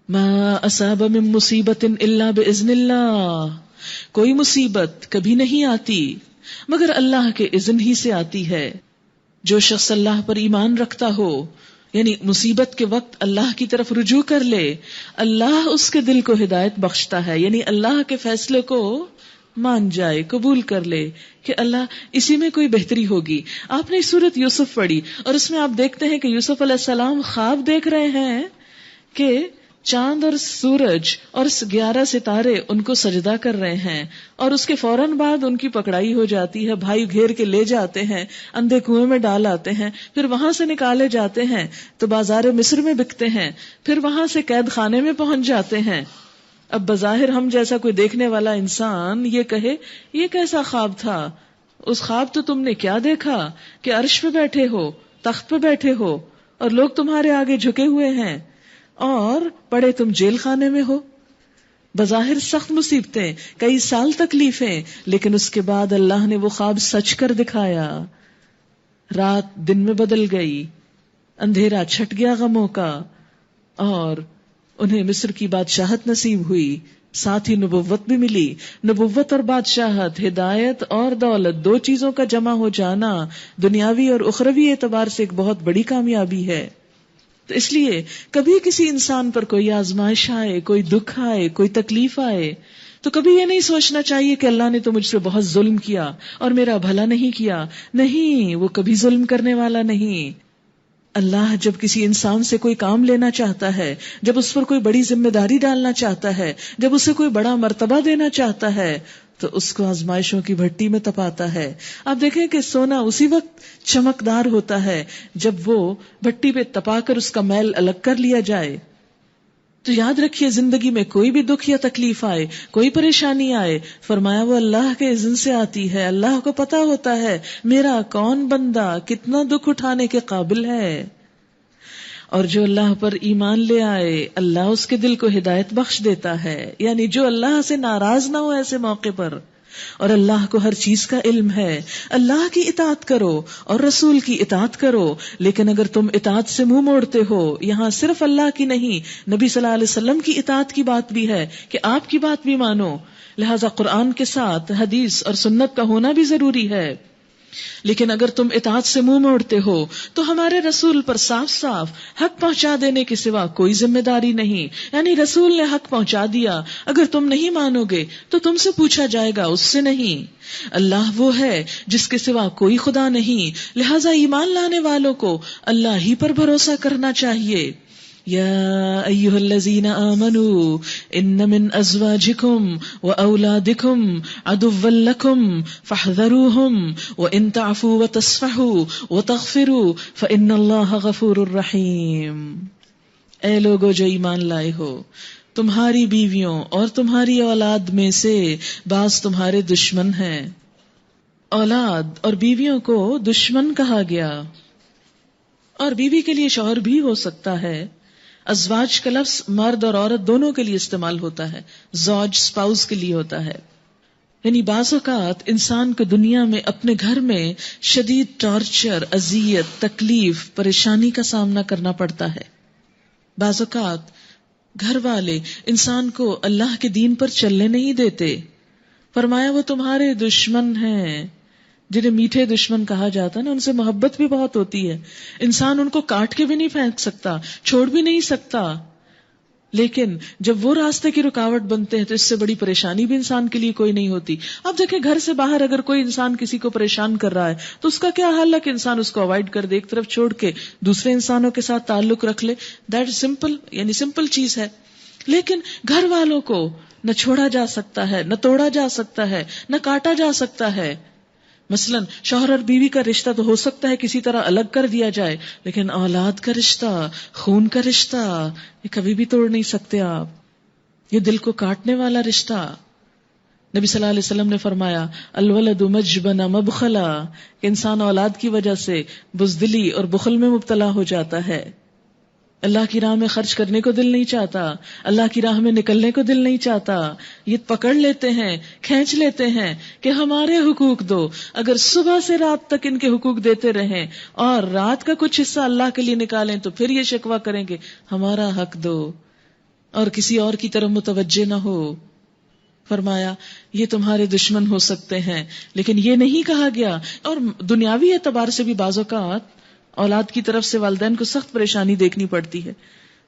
ما اصاب من مصیبت الا باذن اللہ. کوئی مصیبت کبھی نہیں آتی مگر اللہ کے اذن ہی سے آتی ہے. جو شخص اللہ پر ایمان رکھتا ہو، یعنی مصیبت کے وقت اللہ کی طرف رجوع کر لے، اللہ اس کے دل کو ہدایت بخشتا ہے. یعنی اللہ کے فیصلے کو مان جائے، قبول کر لے کہ اللہ اسی میں کوئی بہتری ہوگی. آپ نے سورۃ یوسف پڑھی اور اس میں آپ دیکھتے ہیں کہ یوسف علیہ السلام خواب دیکھ رہے ہیں کہ چاند اور سورج اور 11 ستارے ان کو سجدہ کر رہے ہیں، اور اس کے فوراً بعد ان کی پکڑائی ہو جاتی ہے. بھائی گھیر کے لے جاتے ہیں، اندھے کنویں میں ڈال آتے ہیں، پھر وہاں سے نکالے جاتے ہیں تو بازار مصر میں بکتے ہیں، پھر وہاں سے قید خانے میں پہنچ جاتے ہیں. اب بظاہر ہم جیسا کوئی دیکھنے والا انسان یہ کہے یہ کیسا خواب تھا؟ اس خواب تو تم نے کیا دیکھا کہ عرش پہ بیٹھے ہو، تخت پہ بیٹھے ہو اور لوگ تمہارے آگے جھکے ہوئے ہیں اور پڑے تم جیل خانے میں ہو. بظاہر سخت مصیبتیں، کئی سال تکلیفیں، لیکن اس کے بعد اللہ نے وہ خواب سچ کر دکھایا. رات دن میں بدل گئی، اندھیرا چھٹ گیا غموں کا، اور انہیں مصر کی بادشاہت نصیب ہوئی، ساتھ ہی نبوت بھی ملی. نبوت اور بادشاہت، ہدایت اور دولت، دو چیزوں کا جمع ہو جانا دنیاوی اور اخروی اعتبار سے ایک بہت بڑی کامیابی ہے. تو اس لیے کبھی کسی انسان پر کوئی آزمائش آئے، کوئی دکھ آئے، کوئی تکلیف آئے تو کبھی یہ نہیں سوچنا چاہیے کہ اللہ نے تو مجھ سے بہت ظلم کیا اور میرا بھلا نہیں کیا. نہیں، وہ کبھی ظلم کرنے والا نہیں. اللہ جب کسی انسان سے کوئی کام لینا چاہتا ہے، جب اس پر کوئی بڑی ذمہ داری ڈالنا چاہتا ہے، جب اسے کوئی بڑا مرتبہ دینا چاہتا ہے تو اس کو آزمائشوں کی بھٹی میں تپاتا ہے. آپ دیکھیں کہ سونا اسی وقت چمکدار ہوتا ہے جب وہ بھٹی پہ تپا کر اس کا میل الگ کر لیا جائے. تو یاد رکھیے زندگی میں کوئی بھی دکھ یا تکلیف آئے، کوئی پریشانی آئے، فرمایا وہ اللہ کے اذن سے آتی ہے. اللہ کو پتا ہوتا ہے میرا کون بندہ کتنا دکھ اٹھانے کے قابل ہے. اور جو اللہ پر ایمان لے آئے اللہ اس کے دل کو ہدایت بخش دیتا ہے. یعنی جو اللہ سے ناراض نہ ہو ایسے موقع پر، اور اللہ کو ہر چیز کا علم ہے. اللہ کی اطاعت کرو اور رسول کی اطاعت کرو، لیکن اگر تم اطاعت سے منہ موڑتے ہو، یہاں صرف اللہ کی نہیں، نبی صلی اللہ علیہ وسلم کی اطاعت کی بات بھی ہے کہ آپ کی بات بھی مانو. لہذا قرآن کے ساتھ حدیث اور سنت کا ہونا بھی ضروری ہے. لیکن اگر تم اطاعت سے منہ موڑتے ہو تو ہمارے رسول پر صاف صاف حق پہنچا دینے کے سوا کوئی ذمہ داری نہیں. یعنی رسول نے حق پہنچا دیا، اگر تم نہیں مانو گے تو تم سے پوچھا جائے گا، اس سے نہیں. اللہ وہ ہے جس کے سوا کوئی خدا نہیں، لہذا ایمان لانے والوں کو اللہ ہی پر بھروسہ کرنا چاہیے. یا ایھا الذین آمنوا ان من ازواجکم واولادکم عدوا لکم فاحذروہم وان تعفوا وتصفحوا وتغفروا فان اللہ غفور رحیم. اے لوگو جو ایمان لائے ہو، تمہاری بیویوں اور تمہاری اولاد میں سے بعض تمہارے دشمن ہیں. اولاد اور بیویوں کو دشمن کہا گیا، اور بیوی کے لیے شوہر بھی ہو سکتا ہے. ازواج کا لفظ مرد اور عورت دونوں کے لیے استعمال ہوتا ہے، زوج سپاؤس کے لیے ہوتا ہے. یعنی بعض اوقات انسان کو دنیا میں اپنے گھر میں شدید ٹارچر، اذیت، تکلیف، پریشانی کا سامنا کرنا پڑتا ہے. بعض اوقات گھر والے انسان کو اللہ کے دین پر چلنے نہیں دیتے. فرمایا وہ تمہارے دشمن ہیں. جنہیں میٹھے دشمن کہا جاتا ہے نا، ان سے محبت بھی بہت ہوتی ہے. انسان ان کو کاٹ کے بھی نہیں پھینک سکتا، چھوڑ بھی نہیں سکتا، لیکن جب وہ راستے کی رکاوٹ بنتے ہیں تو اس سے بڑی پریشانی بھی انسان کے لیے کوئی نہیں ہوتی. اب دیکھیں گھر سے باہر اگر کوئی انسان کسی کو پریشان کر رہا ہے تو اس کا کیا حل ہے کہ انسان اس کو اوائڈ کر دے، ایک طرف چھوڑ کے دوسرے انسانوں کے ساتھ تعلق رکھ لے. دیٹ سمپل، یعنی سمپل چیز ہے. لیکن گھر والوں کو نہ چھوڑا جا سکتا ہے، نہ توڑا جا سکتا ہے، نہ کاٹا جا سکتا ہے. مثلا شوہر اور بیوی کا رشتہ تو ہو سکتا ہے کسی طرح الگ کر دیا جائے، لیکن اولاد کا رشتہ، خون کا رشتہ، یہ کبھی بھی توڑ نہیں سکتے آپ. یہ دل کو کاٹنے والا رشتہ. نبی صلی اللہ علیہ وسلم نے فرمایا الولد مجبن مبخلا، کہ انسان اولاد کی وجہ سے بزدلی اور بخل میں مبتلا ہو جاتا ہے. اللہ کی راہ میں خرچ کرنے کو دل نہیں چاہتا، اللہ کی راہ میں نکلنے کو دل نہیں چاہتا. یہ پکڑ لیتے ہیں، کھینچ لیتے ہیں کہ ہمارے حقوق دو. اگر صبح سے رات تک ان کے حقوق دیتے رہیں اور رات کا کچھ حصہ اللہ کے لیے نکالیں تو پھر یہ شکوہ کریں گے ہمارا حق دو، اور کسی اور کی طرف متوجہ نہ ہو. فرمایا یہ تمہارے دشمن ہو سکتے ہیں، لیکن یہ نہیں کہا گیا. اور دنیاوی اعتبار سے بھی بعض اوقات اولاد کی طرف سے والدین کو سخت پریشانی دیکھنی پڑتی ہے.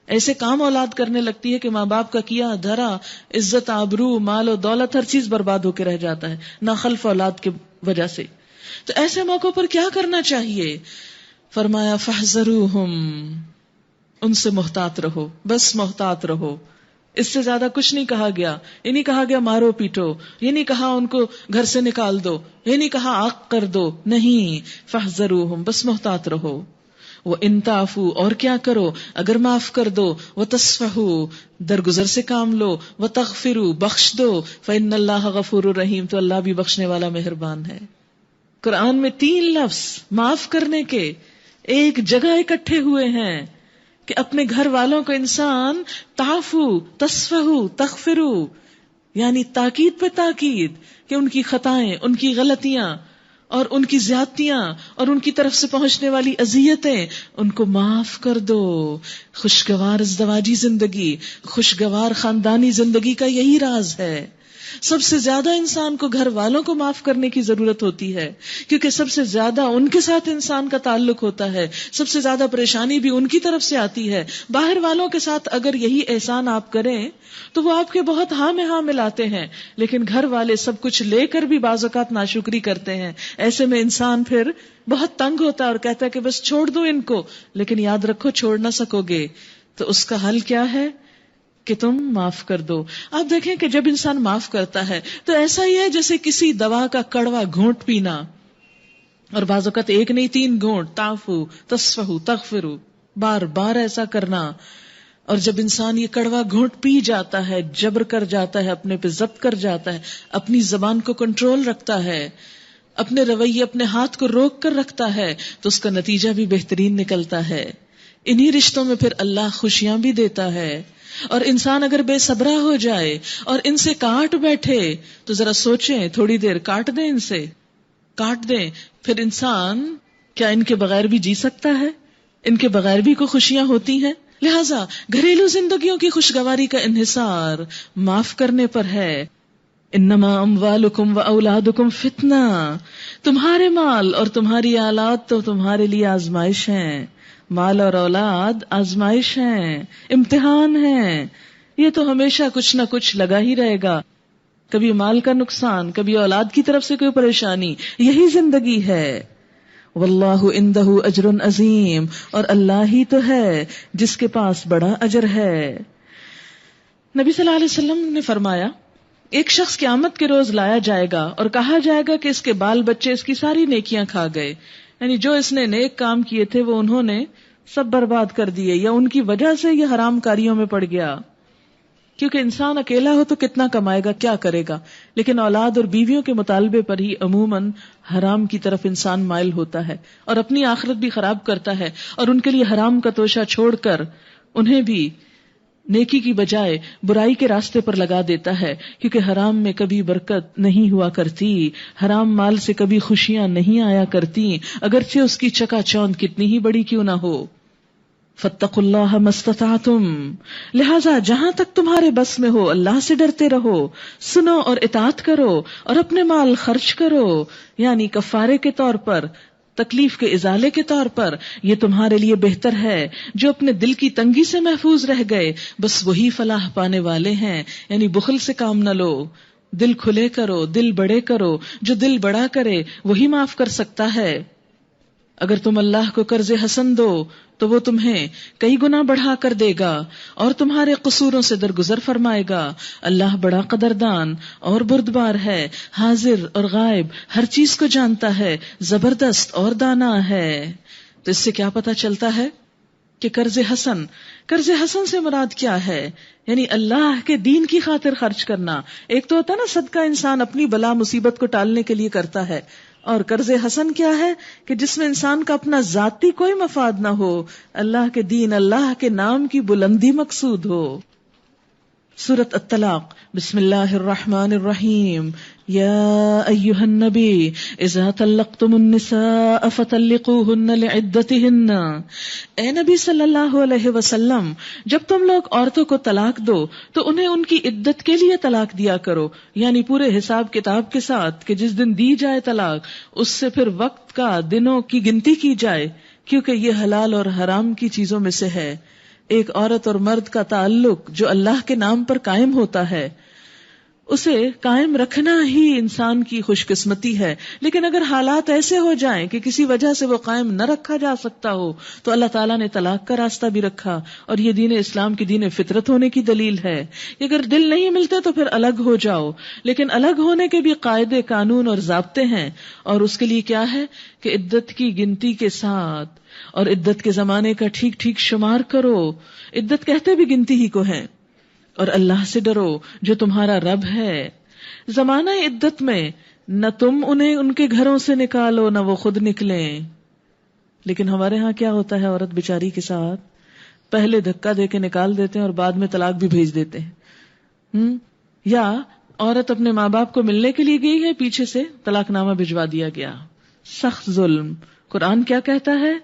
ایسے کام اولاد کرنے لگتی ہے کہ ماں باپ کا کیا دھرا، عزت، آبرو، مال و دولت، ہر چیز برباد ہو کے رہ جاتا ہے ناخلف اولاد کی وجہ سے. تو ایسے موقع پر کیا کرنا چاہیے؟ فرمایا فاحذروہم، ان سے محتاط رہو، بس محتاط رہو. اس سے زیادہ کچھ نہیں کہا گیا. یہ نہیں کہا گیا مارو پیٹو، یہ نہیں کہا ان کو گھر سے نکال دو، یہ نہیں کہا آگ کر دو، نہیں. فاحذروہم، بس محتاط رہو. وَإِن تَعْفُوا، اور کیا کرو اگر معاف کر دو. وَتَصْفَحُوا، درگزر سے کام لو. وَتَغْفِرُوا، بخش دو. فَإِنَّ اللَّهَ غَفُورٌ رَحِيمٌ، تو اللہ بھی بخشنے والا مہربان ہے. قرآن میں 3 لفظ معاف کرنے کے ایک جگہ اکٹھے ہوئے ہیں کہ اپنے گھر والوں کو انسان تعفو، تصفحو، تغفرو، یعنی تاکید پہ تاکید کہ ان کی خطائیں، ان کی غلطیاں اور ان کی زیادتیاں اور ان کی طرف سے پہنچنے والی اذیتیں ان کو معاف کر دو. خوشگوار ازدواجی زندگی، خوشگوار خاندانی زندگی کا یہی راز ہے. سب سے زیادہ انسان کو گھر والوں کو معاف کرنے کی ضرورت ہوتی ہے، کیونکہ سب سے زیادہ ان کے ساتھ انسان کا تعلق ہوتا ہے، سب سے زیادہ پریشانی بھی ان کی طرف سے آتی ہے. باہر والوں کے ساتھ اگر یہی احسان آپ کریں تو وہ آپ کے بہت ہاں میں ہاں ملاتے ہیں، لیکن گھر والے سب کچھ لے کر بھی بعض اوقات ناشکری کرتے ہیں. ایسے میں انسان پھر بہت تنگ ہوتا ہے اور کہتا ہے کہ بس چھوڑ دو ان کو، لیکن یاد رکھو چھوڑ نہ سکو گے. تو اس کا حل کیا ہے کہ تم معاف کر دو. آپ دیکھیں کہ جب انسان معاف کرتا ہے تو ایسا ہی ہے جیسے کسی دوا کا کڑوا گھونٹ پینا، اور بعض اوقات 1 نہیں 3 گھونٹ. تعفو، تصفحو، تغفرو، بار بار ایسا کرنا. اور جب انسان یہ کڑوا گھونٹ پی جاتا ہے، جبر کر جاتا ہے، اپنے پہ ضبط کر جاتا ہے، اپنی زبان کو کنٹرول رکھتا ہے، اپنے رویے، اپنے ہاتھ کو روک کر رکھتا ہے، تو اس کا نتیجہ بھی بہترین نکلتا ہے. انہی رشتوں میں پھر اللہ خوشیاں بھی دیتا ہے. اور انسان اگر بے صبرا ہو جائے اور ان سے کاٹ بیٹھے تو ذرا سوچیں، تھوڑی دیر کاٹ دیں، ان سے کاٹ دیں، پھر انسان کیا ان کے بغیر بھی جی سکتا ہے؟ ان کے بغیر بھی کوئی خوشیاں ہوتی ہیں؟ لہٰذا گھریلو زندگیوں کی خوشگواری کا انحصار معاف کرنے پر ہے. انما اموالکم و اولادکم فتنہ، تمہارے مال اور تمہاری اولاد تو تمہارے لیے آزمائش ہیں. مال اور اولاد آزمائش ہیں، امتحان ہیں. یہ تو ہمیشہ کچھ نہ کچھ لگا ہی رہے گا، کبھی مال کا نقصان، کبھی اولاد کی طرف سے کوئی پریشانی. یہی زندگی ہے. واللہ عندہ اجر عظیم، اور اللہ ہی تو ہے جس کے پاس بڑا اجر ہے. نبی صلی اللہ علیہ وسلم نے فرمایا ایک شخص قیامت کے روز لایا جائے گا اور کہا جائے گا کہ اس کے بال بچے اس کی ساری نیکیاں کھا گئے، یعنی جو اس نے نیک کام کیے تھے وہ انہوں نے سب برباد کر دیے، یا ان کی وجہ سے یہ حرام کاریوں میں پڑ گیا. کیونکہ انسان اکیلا ہو تو کتنا کمائے گا، کیا کرے گا، لیکن اولاد اور بیویوں کے مطالبے پر ہی عموماً حرام کی طرف انسان مائل ہوتا ہے اور اپنی آخرت بھی خراب کرتا ہے، اور ان کے لیے حرام کا توشہ چھوڑ کر انہیں بھی نیکی کی بجائے برائی کے راستے پر لگا دیتا ہے. کیونکہ حرام میں کبھی برکت نہیں ہوا کرتی، حرام مال سے کبھی خوشیاں نہیں آیا کرتی، اگرچہ اس کی چکا چوند کتنی ہی بڑی کیوں نہ ہو. فاتقوا اللہ ما استطعتم، لہذا جہاں تک تمہارے بس میں ہو اللہ سے ڈرتے رہو، سنو اور اطاعت کرو اور اپنے مال خرچ کرو، یعنی کفارے کے طور پر، تکلیف کے ازالے کے طور پر، یہ تمہارے لیے بہتر ہے۔ جو اپنے دل کی تنگی سے محفوظ رہ گئے بس وہی فلاح پانے والے ہیں، یعنی بخل سے کام نہ لو، دل کھلے کرو، دل بڑے کرو، جو دل بڑا کرے وہی معاف کر سکتا ہے۔ اگر تم اللہ کو قرض حسن دو تو وہ تمہیں کئی گنا بڑھا کر دے گا اور تمہارے قصوروں سے درگزر فرمائے گا۔ اللہ بڑا قدردان اور بردبار ہے، حاضر اور غائب ہر چیز کو جانتا ہے، زبردست اور دانا ہے۔ تو اس سے کیا پتہ چلتا ہے کہ قرض حسن سے مراد کیا ہے؟ یعنی اللہ کے دین کی خاطر خرچ کرنا۔ ایک تو ہوتا ہے نا صدقہ انسان اپنی بلا مصیبت کو ٹالنے کے لیے کرتا ہے، اور قرض حسن کیا ہے کہ جس میں انسان کا اپنا ذاتی کوئی مفاد نہ ہو، اللہ کے دین، اللہ کے نام کی بلندی مقصود ہو۔ سورۃ الطلاق، بسم اللہ الرحمن الرحیم، یا ایھا النبی اذا طلقتم النساء فطلقوہن لعدتہن، اے نبی صلی اللہ علیہ وسلم جب تم لوگ عورتوں کو طلاق دو تو انہیں ان کی عدت کے لیے طلاق دیا کرو، یعنی پورے حساب کتاب کے ساتھ کہ جس دن دی جائے طلاق اس سے پھر وقت کا، دنوں کی گنتی کی جائے، کیونکہ یہ حلال اور حرام کی چیزوں میں سے ہے۔ ایک عورت اور مرد کا تعلق جو اللہ کے نام پر قائم ہوتا ہے اسے قائم رکھنا ہی انسان کی خوش قسمتی ہے، لیکن اگر حالات ایسے ہو جائیں کہ کسی وجہ سے وہ قائم نہ رکھا جا سکتا ہو تو اللہ تعالیٰ نے طلاق کا راستہ بھی رکھا، اور یہ دین اسلام کی دین فطرت ہونے کی دلیل ہے۔ اگر دل نہیں ملتے تو پھر الگ ہو جاؤ، لیکن الگ ہونے کے بھی قاعدے، قانون اور ضابطے ہیں، اور اس کے لیے کیا ہے کہ عدت کی گنتی کے ساتھ اور عدت کے زمانے کا ٹھیک ٹھیک شمار کرو۔ عدت کہتے بھی گنتی ہی کو ہیں، اور اللہ سے ڈرو جو تمہارا رب ہے۔ زمانہ عدت میں نہ تم انہیں ان کے گھروں سے نکالو نہ وہ خود نکلیں۔ لیکن ہمارے ہاں کیا ہوتا ہے عورت بیچاری کے ساتھ؟ پہلے دھکا دے کے نکال دیتے ہیں اور بعد میں طلاق بھی بھیج دیتے ہیں۔ یا عورت اپنے ماں باپ کو ملنے کے لیے گئی ہے، پیچھے سے طلاق نامہ بھجوا دیا گیا۔ سخت ظلم۔ قرآن کیا کہتا ہے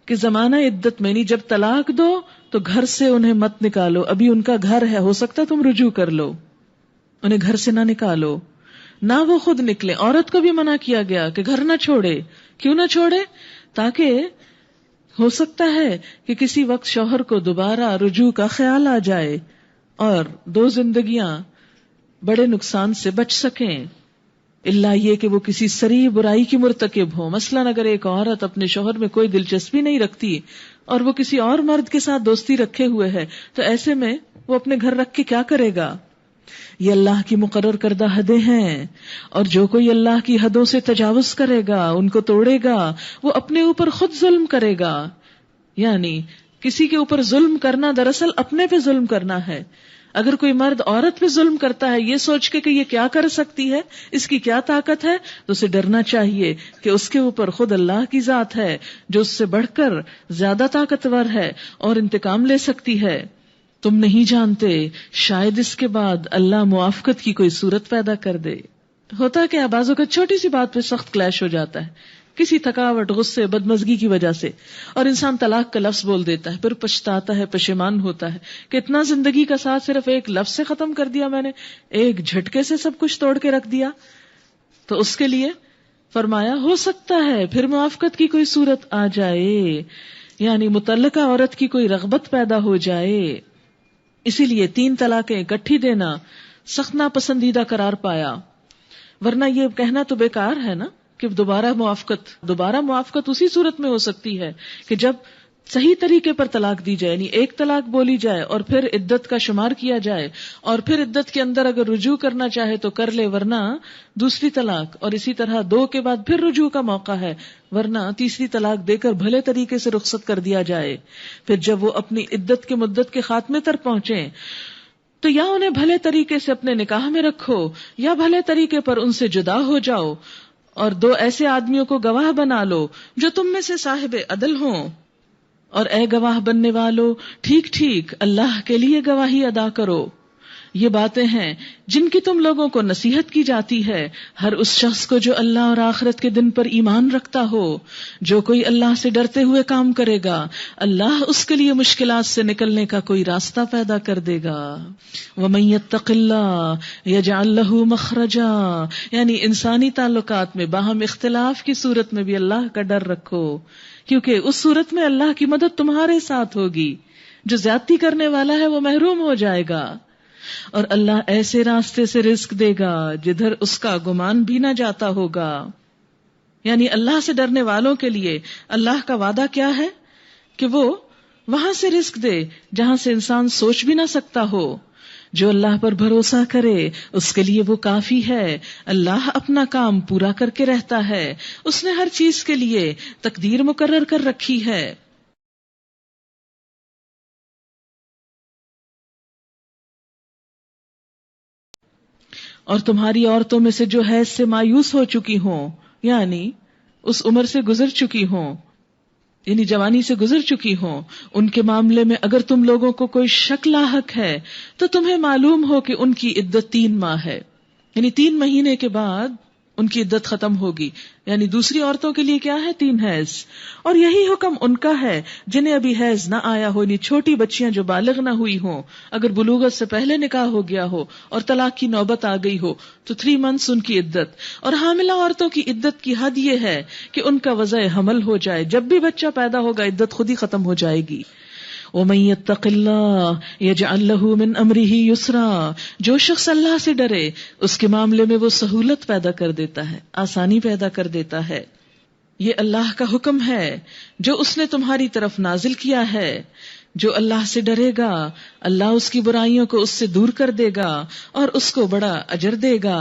کہ زمانہ عدت میں نہیں، جب طلاق دو تو گھر سے انہیں مت نکالو، ابھی ان کا گھر ہے، ہو سکتا ہے تم رجوع کر لو، انہیں گھر سے نہ نکالو، نہ وہ خود نکلے۔ عورت کو بھی منع کیا گیا کہ گھر نہ چھوڑے۔ کیوں نہ چھوڑے؟ تاکہ ہو سکتا ہے کہ کسی وقت شوہر کو دوبارہ رجوع کا خیال آ جائے اور دو زندگیاں بڑے نقصان سے بچ سکیں، اللہ یہ کہ وہ کسی سری برائی کی مرتکب ہو۔ مثلاً اگر ایک عورت اپنے شوہر میں کوئی دلچسپی نہیں رکھتی اور وہ کسی اور مرد کے ساتھ دوستی رکھے ہوئے ہے تو ایسے میں وہ اپنے گھر رکھ کے کیا کرے گا؟ یہ اللہ کی مقرر کردہ حدیں ہیں، اور جو کوئی اللہ کی حدوں سے تجاوز کرے گا، ان کو توڑے گا، وہ اپنے اوپر خود ظلم کرے گا۔ یعنی کسی کے اوپر ظلم کرنا دراصل اپنے پہ ظلم کرنا ہے۔ اگر کوئی مرد عورت پہ ظلم کرتا ہے یہ سوچ کے کہ یہ کیا کر سکتی ہے، اس کی کیا طاقت ہے، تو اسے ڈرنا چاہیے کہ اس کے اوپر خود اللہ کی ذات ہے جو اس سے بڑھ کر زیادہ طاقتور ہے اور انتقام لے سکتی ہے۔ تم نہیں جانتے، شاید اس کے بعد اللہ موافقت کی کوئی صورت پیدا کر دے۔ ہوتا ہے کہ بعضوں کا چھوٹی سی بات پہ سخت کلیش ہو جاتا ہے، کسی تھکاوٹ، غصے، بدمزگی کی وجہ سے، اور انسان طلاق کا لفظ بول دیتا ہے، پھر پچھتاتا ہے، پشیمان ہوتا ہے کہ اتنا زندگی کا ساتھ صرف ایک لفظ سے ختم کر دیا میں نے، ایک جھٹکے سے سب کچھ توڑ کے رکھ دیا۔ تو اس کے لیے فرمایا ہو سکتا ہے پھر موافقت کی کوئی صورت آ جائے، یعنی متعلقہ عورت کی کوئی رغبت پیدا ہو جائے۔ اسی لیے 3 طلاقیں اکٹھی دینا سخت ناپسندیدہ قرار پایا، ورنہ یہ کہنا تو بیکار ہے نا کہ دوبارہ موافقت اسی صورت میں ہو سکتی ہے کہ جب صحیح طریقے پر طلاق دی جائے، یعنی ایک طلاق بولی جائے اور پھر عدت کا شمار کیا جائے، اور پھر عدت کے اندر اگر رجوع کرنا چاہے تو کر لے، ورنہ دوسری طلاق، اور اسی طرح 2 کے بعد پھر رجوع کا موقع ہے، ورنہ تیسری طلاق دے کر بھلے طریقے سے رخصت کر دیا جائے۔ پھر جب وہ اپنی عدت کے مدت کے خاتمے تک پہنچے تو یا انہیں بھلے طریقے سے اپنے نکاح میں رکھو یا بھلے طریقے پر ان سے جدا ہو جاؤ، اور 2 ایسے آدمیوں کو گواہ بنا لو جو تم میں سے صاحب عدل ہوں، اور اے گواہ بننے والو ٹھیک ٹھیک اللہ کے لیے گواہی ادا کرو۔ یہ باتیں ہیں جن کی تم لوگوں کو نصیحت کی جاتی ہے ہر اس شخص کو جو اللہ اور آخرت کے دن پر ایمان رکھتا ہو. جو کوئی اللہ سے ڈرتے ہوئے کام کرے گا اللہ اس کے لیے مشکلات سے نکلنے کا کوئی راستہ پیدا کر دے گا. وَمَن يَتَّقِ اللَّهَ يَجْعَل لَّهُ مَخْرَجًا، یعنی انسانی تعلقات میں باہم اختلاف کی صورت میں بھی اللہ کا ڈر رکھو، کیونکہ اس صورت میں اللہ کی مدد تمہارے ساتھ ہوگی. جو زیادتی کرنے والا ہے وہ محروم ہو جائے گا، اور اللہ ایسے راستے سے رزق دے گا جدھر اس کا گمان بھی نہ جاتا ہوگا. یعنی اللہ سے ڈرنے والوں کے لیے اللہ کا وعدہ کیا ہے کہ وہ وہاں سے رزق دے جہاں سے انسان سوچ بھی نہ سکتا ہو. جو اللہ پر بھروسہ کرے اس کے لیے وہ کافی ہے. اللہ اپنا کام پورا کر کے رہتا ہے، اس نے ہر چیز کے لیے تقدیر مقرر کر رکھی ہے. اور تمہاری عورتوں میں سے جو حیض سے مایوس ہو چکی ہوں، یعنی اس عمر سے گزر چکی ہوں، یعنی جوانی سے گزر چکی ہوں، ان کے معاملے میں اگر تم لوگوں کو کوئی شک لاحق ہے تو تمہیں معلوم ہو کہ ان کی عدت 3 ماہ ہے، یعنی 3 مہینے کے بعد ان کی عدت ختم ہوگی. یعنی دوسری عورتوں کے لیے کیا ہے 3 حیض، اور یہی حکم ان کا ہے جنہیں ابھی حیض نہ آیا ہو، یعنی چھوٹی بچیاں جو بالغ نہ ہوئی ہوں، اگر بلوغت سے پہلے نکاح ہو گیا ہو اور طلاق کی نوبت آ گئی ہو تو 3 منتھس ان کی عدت. اور حاملہ عورتوں کی عدت کی حد یہ ہے کہ ان کا وضع حمل ہو جائے، جب بھی بچہ پیدا ہوگا عدت خود ہی ختم ہو جائے گی. وَمَن يَتَّقِ اللَّهَ يَجْعَل لَّهُ مِنْ أَمْرِهِ يُسْرًا، جو شخص اللہ سے ڈرے اس کے معاملے میں وہ سہولت پیدا کر دیتا ہے، آسانی پیدا کر دیتا ہے. یہ اللہ کا حکم ہے جو اس نے تمہاری طرف نازل کیا ہے. جو اللہ سے ڈرے گا اللہ اس کی برائیوں کو اس سے دور کر دے گا اور اس کو بڑا اجر دے گا.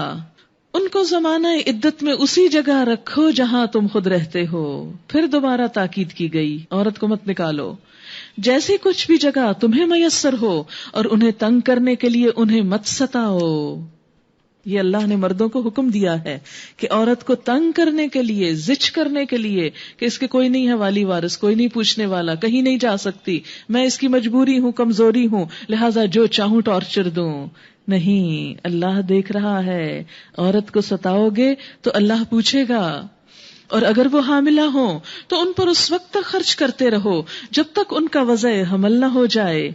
ان کو زمانہ عدت میں اسی جگہ رکھو جہاں تم خود رہتے ہو. پھر دوبارہ تاکید کی گئی، عورت کو مت نکالو. جیسی کچھ بھی جگہ تمہیں میسر ہو اور انہیں تنگ کرنے کے لیے انہیں مت ستاؤ. یہ اللہ نے مردوں کو حکم دیا ہے کہ عورت کو تنگ کرنے کے لیے، زچ کرنے کے لیے کہ اس کے کوئی نہیں ہے والی وارث، کوئی نہیں پوچھنے والا، کہیں نہیں جا سکتی، میں اس کی مجبوری ہوں، کمزوری ہوں، لہٰذا جو چاہوں ٹارچر دوں. نہیں، اللہ دیکھ رہا ہے. عورت کو ستاؤ گے تو اللہ پوچھے گا. اور اگر وہ حاملہ ہوں تو ان پر اس وقت تک خرچ کرتے رہو جب تک ان کا وضع حمل نہ ہو جائے.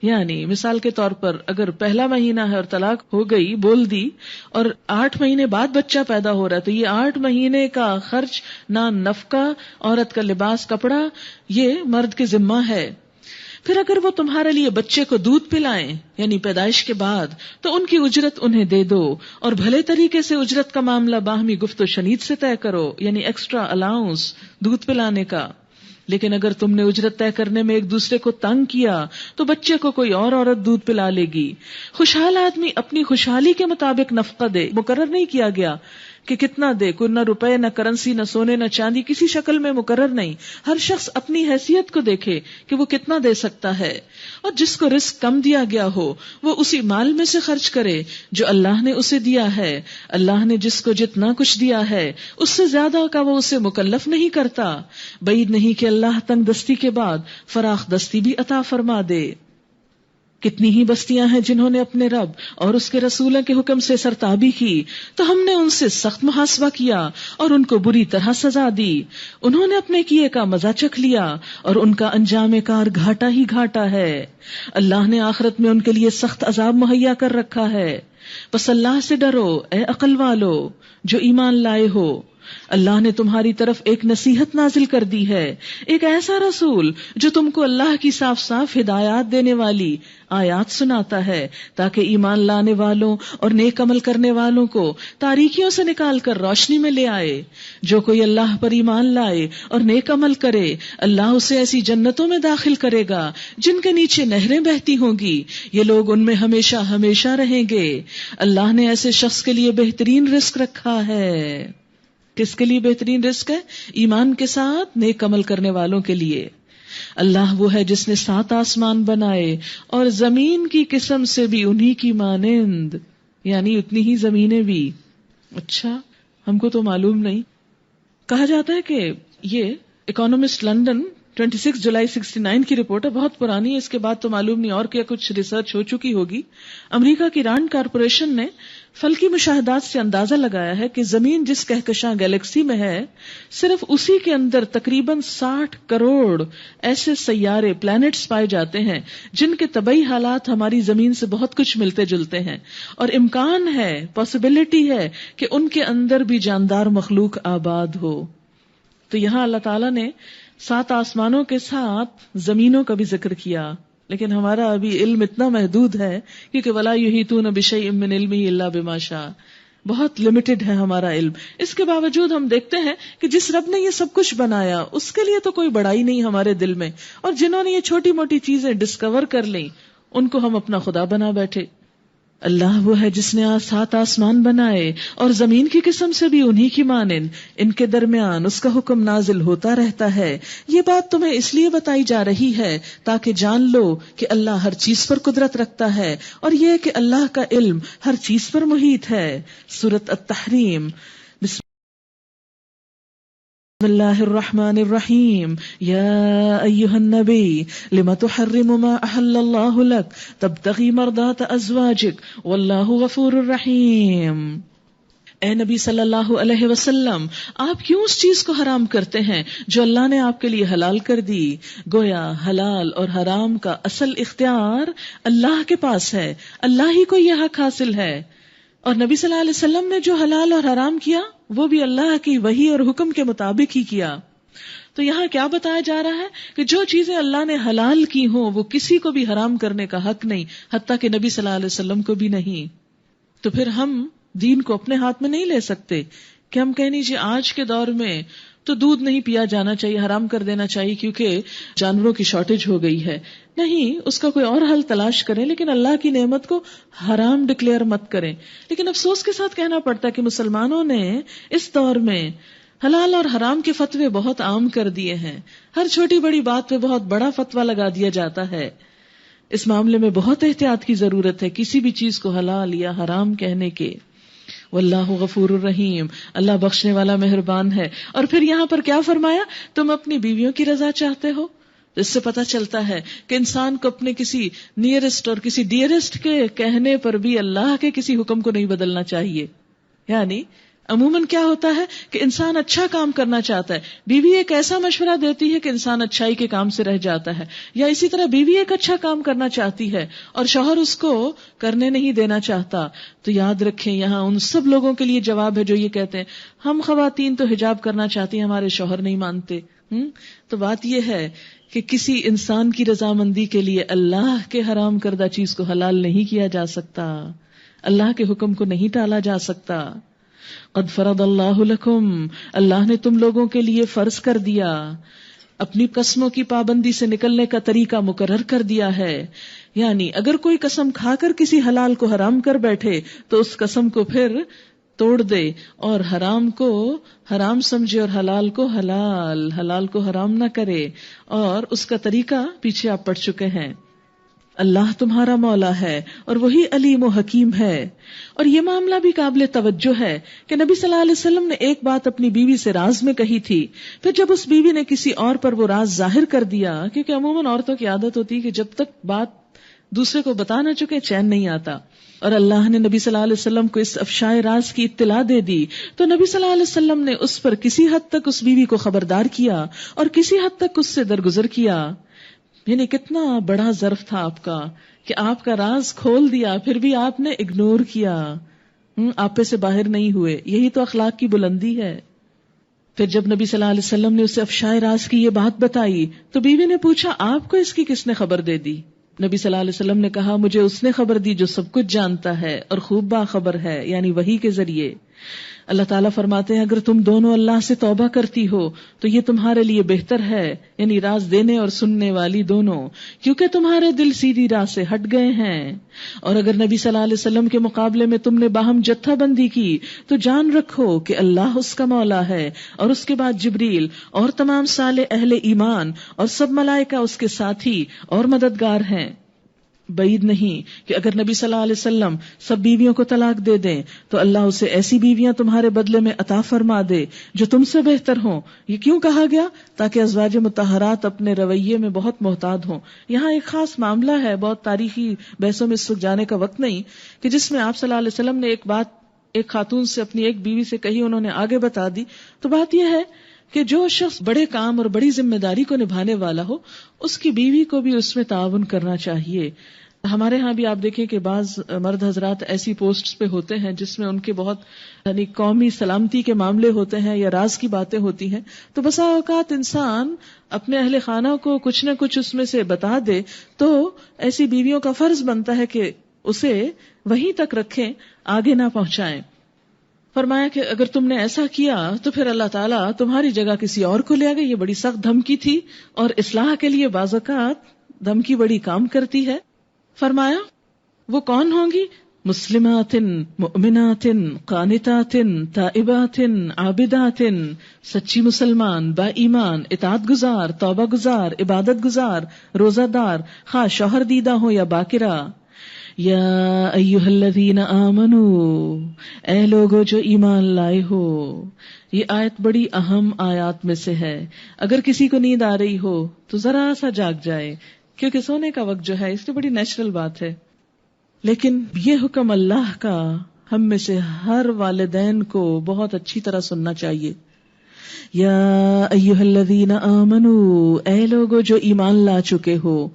یعنی مثال کے طور پر اگر پہلا مہینہ ہے اور طلاق ہو گئی، بول دی، اور 8 مہینے بعد بچہ پیدا ہو رہا ہے تو یہ 8 مہینے کا خرچ، نہ نفقہ، عورت کا لباس، کپڑا، یہ مرد کے ذمہ ہے. پھر اگر وہ تمہارے لیے بچے کو دودھ پلائیں یعنی پیدائش کے بعد تو ان کی اجرت انہیں دے دو، اور بھلے طریقے سے اجرت کا معاملہ باہمی گفت و شنید سے طے کرو، یعنی ایکسٹرا الاؤنس دودھ پلانے کا. لیکن اگر تم نے اجرت طے کرنے میں ایک دوسرے کو تنگ کیا تو بچے کو کوئی اور عورت دودھ پلا لے گی. خوشحال آدمی اپنی خوشحالی کے مطابق نفقہ دے، مقرر نہیں کیا گیا کہ کتنا دے، کوئی نہ روپے، نہ کرنسی، نہ سونے، نہ چاندی، کسی شکل میں مقرر نہیں. ہر شخص اپنی حیثیت کو دیکھے کہ وہ کتنا دے سکتا ہے، اور جس کو رزق کم دیا گیا ہو وہ اسی مال میں سے خرچ کرے جو اللہ نے اسے دیا ہے. اللہ نے جس کو جتنا کچھ دیا ہے اس سے زیادہ کا وہ اسے مکلف نہیں کرتا. بعید نہیں کہ اللہ تنگ دستی کے بعد فراخ دستی بھی عطا فرما دے. کتنی ہی بستیاں ہیں جنہوں نے اپنے رب اور اس کے رسولوں کے حکم سے سرتابی کی تو ہم نے ان سے سخت محاسبہ کیا اور ان کو بری طرح سزا دی. انہوں نے اپنے کیے کا مزہ چکھ لیا اور ان کا انجام کار گھاٹا ہی گھاٹا ہے. اللہ نے آخرت میں ان کے لیے سخت عذاب مہیا کر رکھا ہے. بس اللہ سے ڈرو اے عقل والو جو ایمان لائے ہو. اللہ نے تمہاری طرف ایک نصیحت نازل کر دی ہے، ایک ایسا رسول جو تم کو اللہ کی صاف صاف ہدایات دینے والی آیات سناتا ہے تاکہ ایمان لانے والوں اور نیک عمل کرنے والوں کو تاریکیوں سے نکال کر روشنی میں لے آئے. جو کوئی اللہ پر ایمان لائے اور نیک عمل کرے اللہ اسے ایسی جنتوں میں داخل کرے گا جن کے نیچے نہریں بہتی ہوں گی، یہ لوگ ان میں ہمیشہ ہمیشہ رہیں گے. اللہ نے ایسے شخص کے لیے بہترین رزق رکھا ہے. کس کے لیے بہترین رزق ہے؟ ایمان کے ساتھ نیک عمل کرنے والوں کے لیے. اللہ وہ ہے جس نے 7 آسمان بنائے اور زمین کی قسم سے بھی انہی کی مانند، یعنی اتنی ہی زمینیں بھی. اچھا، ہم کو تو معلوم نہیں. کہا جاتا ہے کہ یہ اکانومسٹ لندن 26 جولائی 69 کی رپورٹ ہے، بہت پرانی ہے، اس کے بعد تو معلوم نہیں اور کیا کچھ ریسرچ ہو چکی ہوگی۔ امریکہ کی رانڈ کارپوریشن نے فلکی مشاہدات سے اندازہ لگایا ہے کہ زمین جس کہکشاں گیلیکسی میں ہے، صرف اسی کے اندر تقریباً 60 کروڑ ایسے سیارے پلانٹس پائے جاتے ہیں جن کے طبعی حالات ہماری زمین سے بہت کچھ ملتے جلتے ہیں، اور امکان ہے، پاسبلٹی ہے کہ ان کے اندر بھی جاندار مخلوق آباد ہو۔ تو یہاں اللہ تعالیٰ نے 7 آسمانوں کے ساتھ زمینوں کا بھی ذکر کیا، لیکن ہمارا ابھی علم اتنا محدود ہے کیونکہ وَلَا يُحِيطُونَ بِشَيْءٍ مِّنْ عِلْمِهِ إِلَّا بِمَا شَاءَ، بہت لمیٹڈ ہے ہمارا علم۔ اس کے باوجود ہم دیکھتے ہیں کہ جس رب نے یہ سب کچھ بنایا اس کے لیے تو کوئی بڑائی نہیں ہمارے دل میں، اور جنہوں نے یہ چھوٹی موٹی چیزیں ڈسکور کر لیں ان کو ہم اپنا خدا بنا بیٹھے۔ اللہ وہ ہے جس نے 7 آسمان بنائے اور زمین کی قسم سے بھی انہی کی مانند، ان کے درمیان اس کا حکم نازل ہوتا رہتا ہے۔ یہ بات تمہیں اس لیے بتائی جا رہی ہے تاکہ جان لو کہ اللہ ہر چیز پر قدرت رکھتا ہے، اور یہ کہ اللہ کا علم ہر چیز پر محیط ہے۔ سورۃ التحریم۔ بسم اللہ الرحمن الرحیم۔ یا ایہا النبی لم تحرم ما احل اللہ لک تبتغی مرضات ازواجک واللہ غفور الرحیم۔ اے نبی صلی اللہ علیہ وسلم، آپ کیوں اس چیز کو حرام کرتے ہیں جو اللہ نے آپ کے لیے حلال کر دی؟ گویا حلال اور حرام کا اصل اختیار اللہ کے پاس ہے، اللہ ہی کو یہ حق حاصل ہے، اور نبی صلی اللہ علیہ وسلم نے جو حلال اور حرام کیا وہ بھی اللہ کی وحی اور حکم کے مطابق ہی کیا۔ تو یہاں کیا بتایا جا رہا ہے کہ جو چیزیں اللہ نے حلال کی ہوں وہ کسی کو بھی حرام کرنے کا حق نہیں، حتیٰ کہ نبی صلی اللہ علیہ وسلم کو بھی نہیں۔ تو پھر ہم دین کو اپنے ہاتھ میں نہیں لے سکتے کہ ہم کہیں نہیں جی آج کے دور میں تو دودھ نہیں پیا جانا چاہیے، حرام کر دینا چاہیے کیونکہ جانوروں کی شارٹیج ہو گئی ہے۔ نہیں، اس کا کوئی اور حل تلاش کریں، لیکن اللہ کی نعمت کو حرام ڈکلیئر مت کریں۔ لیکن افسوس کے ساتھ کہنا پڑتا ہے کہ مسلمانوں نے اس دور میں حلال اور حرام کے فتوے بہت عام کر دیے ہیں، ہر چھوٹی بڑی بات پہ بہت بڑا فتویٰ لگا دیا جاتا ہے۔ اس معاملے میں بہت احتیاط کی ضرورت ہے کسی بھی چیز کو حلال یا حرام کہنے کے۔ واللہ غفور الرحیم، اللہ بخشنے والا مہربان ہے۔ اور پھر یہاں پر کیا فرمایا؟ تم اپنی بیویوں کی رضا چاہتے ہو؟ اس سے پتہ چلتا ہے کہ انسان کو اپنے کسی نیئرسٹ اور کسی ڈیئرسٹ کے کہنے پر بھی اللہ کے کسی حکم کو نہیں بدلنا چاہیے۔ یعنی عموماً کیا ہوتا ہے کہ انسان اچھا کام کرنا چاہتا ہے، بیوی ایک ایسا مشورہ دیتی ہے کہ انسان اچھائی کے کام سے رہ جاتا ہے، یا اسی طرح بیوی ایک اچھا کام کرنا چاہتی ہے اور شوہر اس کو کرنے نہیں دینا چاہتا۔ تو یاد رکھیں یہاں ان سب لوگوں کے لیے جواب ہے جو یہ کہتے ہیں ہم خواتین تو حجاب کرنا چاہتی ہیں، ہمارے شوہر نہیں مانتے۔ تو بات یہ ہے کہ کسی انسان کی رضامندی کے لیے اللہ کے حرام کردہ چیز کو حلال نہیں کیا جا سکتا، اللہ کے حکم کو نہیں ٹالا جا سکتا۔ قد فرض اللہ لکم، اللہ نے تم لوگوں کے لیے فرض کر دیا، اپنی قسموں کی پابندی سے نکلنے کا طریقہ مقرر کر دیا ہے۔ یعنی اگر کوئی قسم کھا کر کسی حلال کو حرام کر بیٹھے تو اس قسم کو پھر توڑ دے، اور حرام کو حرام سمجھے اور حلال کو حلال، حلال کو حرام نہ کرے، اور اس کا طریقہ پیچھے آپ پڑھ چکے ہیں۔ اللہ تمہارا مولا ہے اور وہی علیم و حکیم ہے۔ اور یہ معاملہ بھی قابل توجہ ہے کہ نبی صلی اللہ علیہ وسلم نے ایک بات اپنی بیوی سے راز میں کہی تھی، پھر جب اس بیوی نے کسی اور پر وہ راز ظاہر کر دیا، کیونکہ عموماً عورتوں کی عادت ہوتی ہے کہ جب تک بات دوسرے کو بتا نہ چکے چین نہیں آتا، اور اللہ نے نبی صلی اللہ علیہ وسلم کو اس افشائے راز کی اطلاع دے دی، تو نبی صلی اللہ علیہ وسلم نے اس پر کسی حد تک اس بیوی کو خبردار کیا اور کسی حد تک اس سے درگزر کیا۔ یعنی کتنا بڑا ظرف تھا آپ کا کہ آپ کا راز کھول دیا، پھر بھی آپ نے اگنور کیا، آپے سے باہر نہیں ہوئے۔ یہی تو اخلاق کی بلندی ہے۔ پھر جب نبی صلی اللہ علیہ وسلم نے اسے افشائے راز کی یہ بات بتائی تو بیوی نے پوچھا آپ کو اس کی کس نے خبر دے دی؟ نبی صلی اللہ علیہ وسلم نے کہا مجھے اس نے خبر دی جو سب کچھ جانتا ہے اور خوب باخبر ہے، یعنی وحی کے ذریعے۔ اللہ تعالیٰ فرماتے ہیں اگر تم دونوں اللہ سے توبہ کرتی ہو تو یہ تمہارے لیے بہتر ہے، یعنی راز دینے اور سننے والی دونوں، کیونکہ تمہارے دل سیدھی راہ سے ہٹ گئے ہیں۔ اور اگر نبی صلی اللہ علیہ وسلم کے مقابلے میں تم نے باہم جتھا بندی کی تو جان رکھو کہ اللہ اس کا مولا ہے، اور اس کے بعد جبریل اور تمام صالح اہل ایمان اور سب ملائکہ اس کے ساتھی اور مددگار ہیں۔ بعید نہیں کہ اگر نبی صلی اللہ علیہ وسلم سب بیویوں کو طلاق دے دیں تو اللہ اسے ایسی بیویاں تمہارے بدلے میں عطا فرما دے جو تم سے بہتر ہوں. یہ کیوں کہا گیا؟ تاکہ ازواج مطہرات اپنے رویے میں بہت محتاط ہوں. یہاں ایک خاص معاملہ ہے، بہت تاریخی بحثوں میں اس وقت جانے کا وقت نہیں، کہ جس میں آپ صلی اللہ علیہ وسلم نے ایک بات ایک خاتون سے اپنی ایک بیوی سے کہی، انہوں نے آگے بتا دی. تو بات یہ ہے کہ جو شخص بڑے کام اور بڑی ذمہ داری کو نبھانے والا ہو، اس کی بیوی کو بھی اس میں تعاون کرنا چاہیے. ہمارے ہاں بھی آپ دیکھیں کہ بعض مرد حضرات ایسی پوسٹس پہ ہوتے ہیں جس میں ان کے بہت یعنی قومی سلامتی کے معاملے ہوتے ہیں یا راز کی باتیں ہوتی ہیں، تو بسا اوقات انسان اپنے اہل خانہ کو کچھ نہ کچھ اس میں سے بتا دے، تو ایسی بیویوں کا فرض بنتا ہے کہ اسے وہیں تک رکھیں، آگے نہ پہنچائیں. فرمایا کہ اگر تم نے ایسا کیا تو پھر اللہ تعالیٰ تمہاری جگہ کسی اور کو لے آئے گا. یہ بڑی سخت دھمکی تھی، اور اصلاح کے لیے بعض اوقات دھمکی بڑی کام کرتی ہے. فرمایا وہ کون ہوں گی؟ مسلمات مؤمنات قانتات تائبات عابدات، سچی مسلمان، با ایمان، اطاعت گزار، توبہ گزار، عبادت گزار، روزہ دار، خواہ شوہر دیدہ ہو یا باکرہ. یا ایھا الذین آمنو، اے لوگو جو ایمان لائے ہو. یہ آیت بڑی اہم آیات میں سے ہے. اگر کسی کو نیند آ رہی ہو تو ذرا سا جاگ جائے، کیونکہ سونے کا وقت جو ہے اس کی بڑی نیچرل بات ہے. لیکن یہ حکم اللہ کا ہم میں سے ہر والدین کو بہت اچھی طرح سننا چاہیے. یا ایھا الذین آمنو، اے لوگو جو ایمان لا چکے ہو،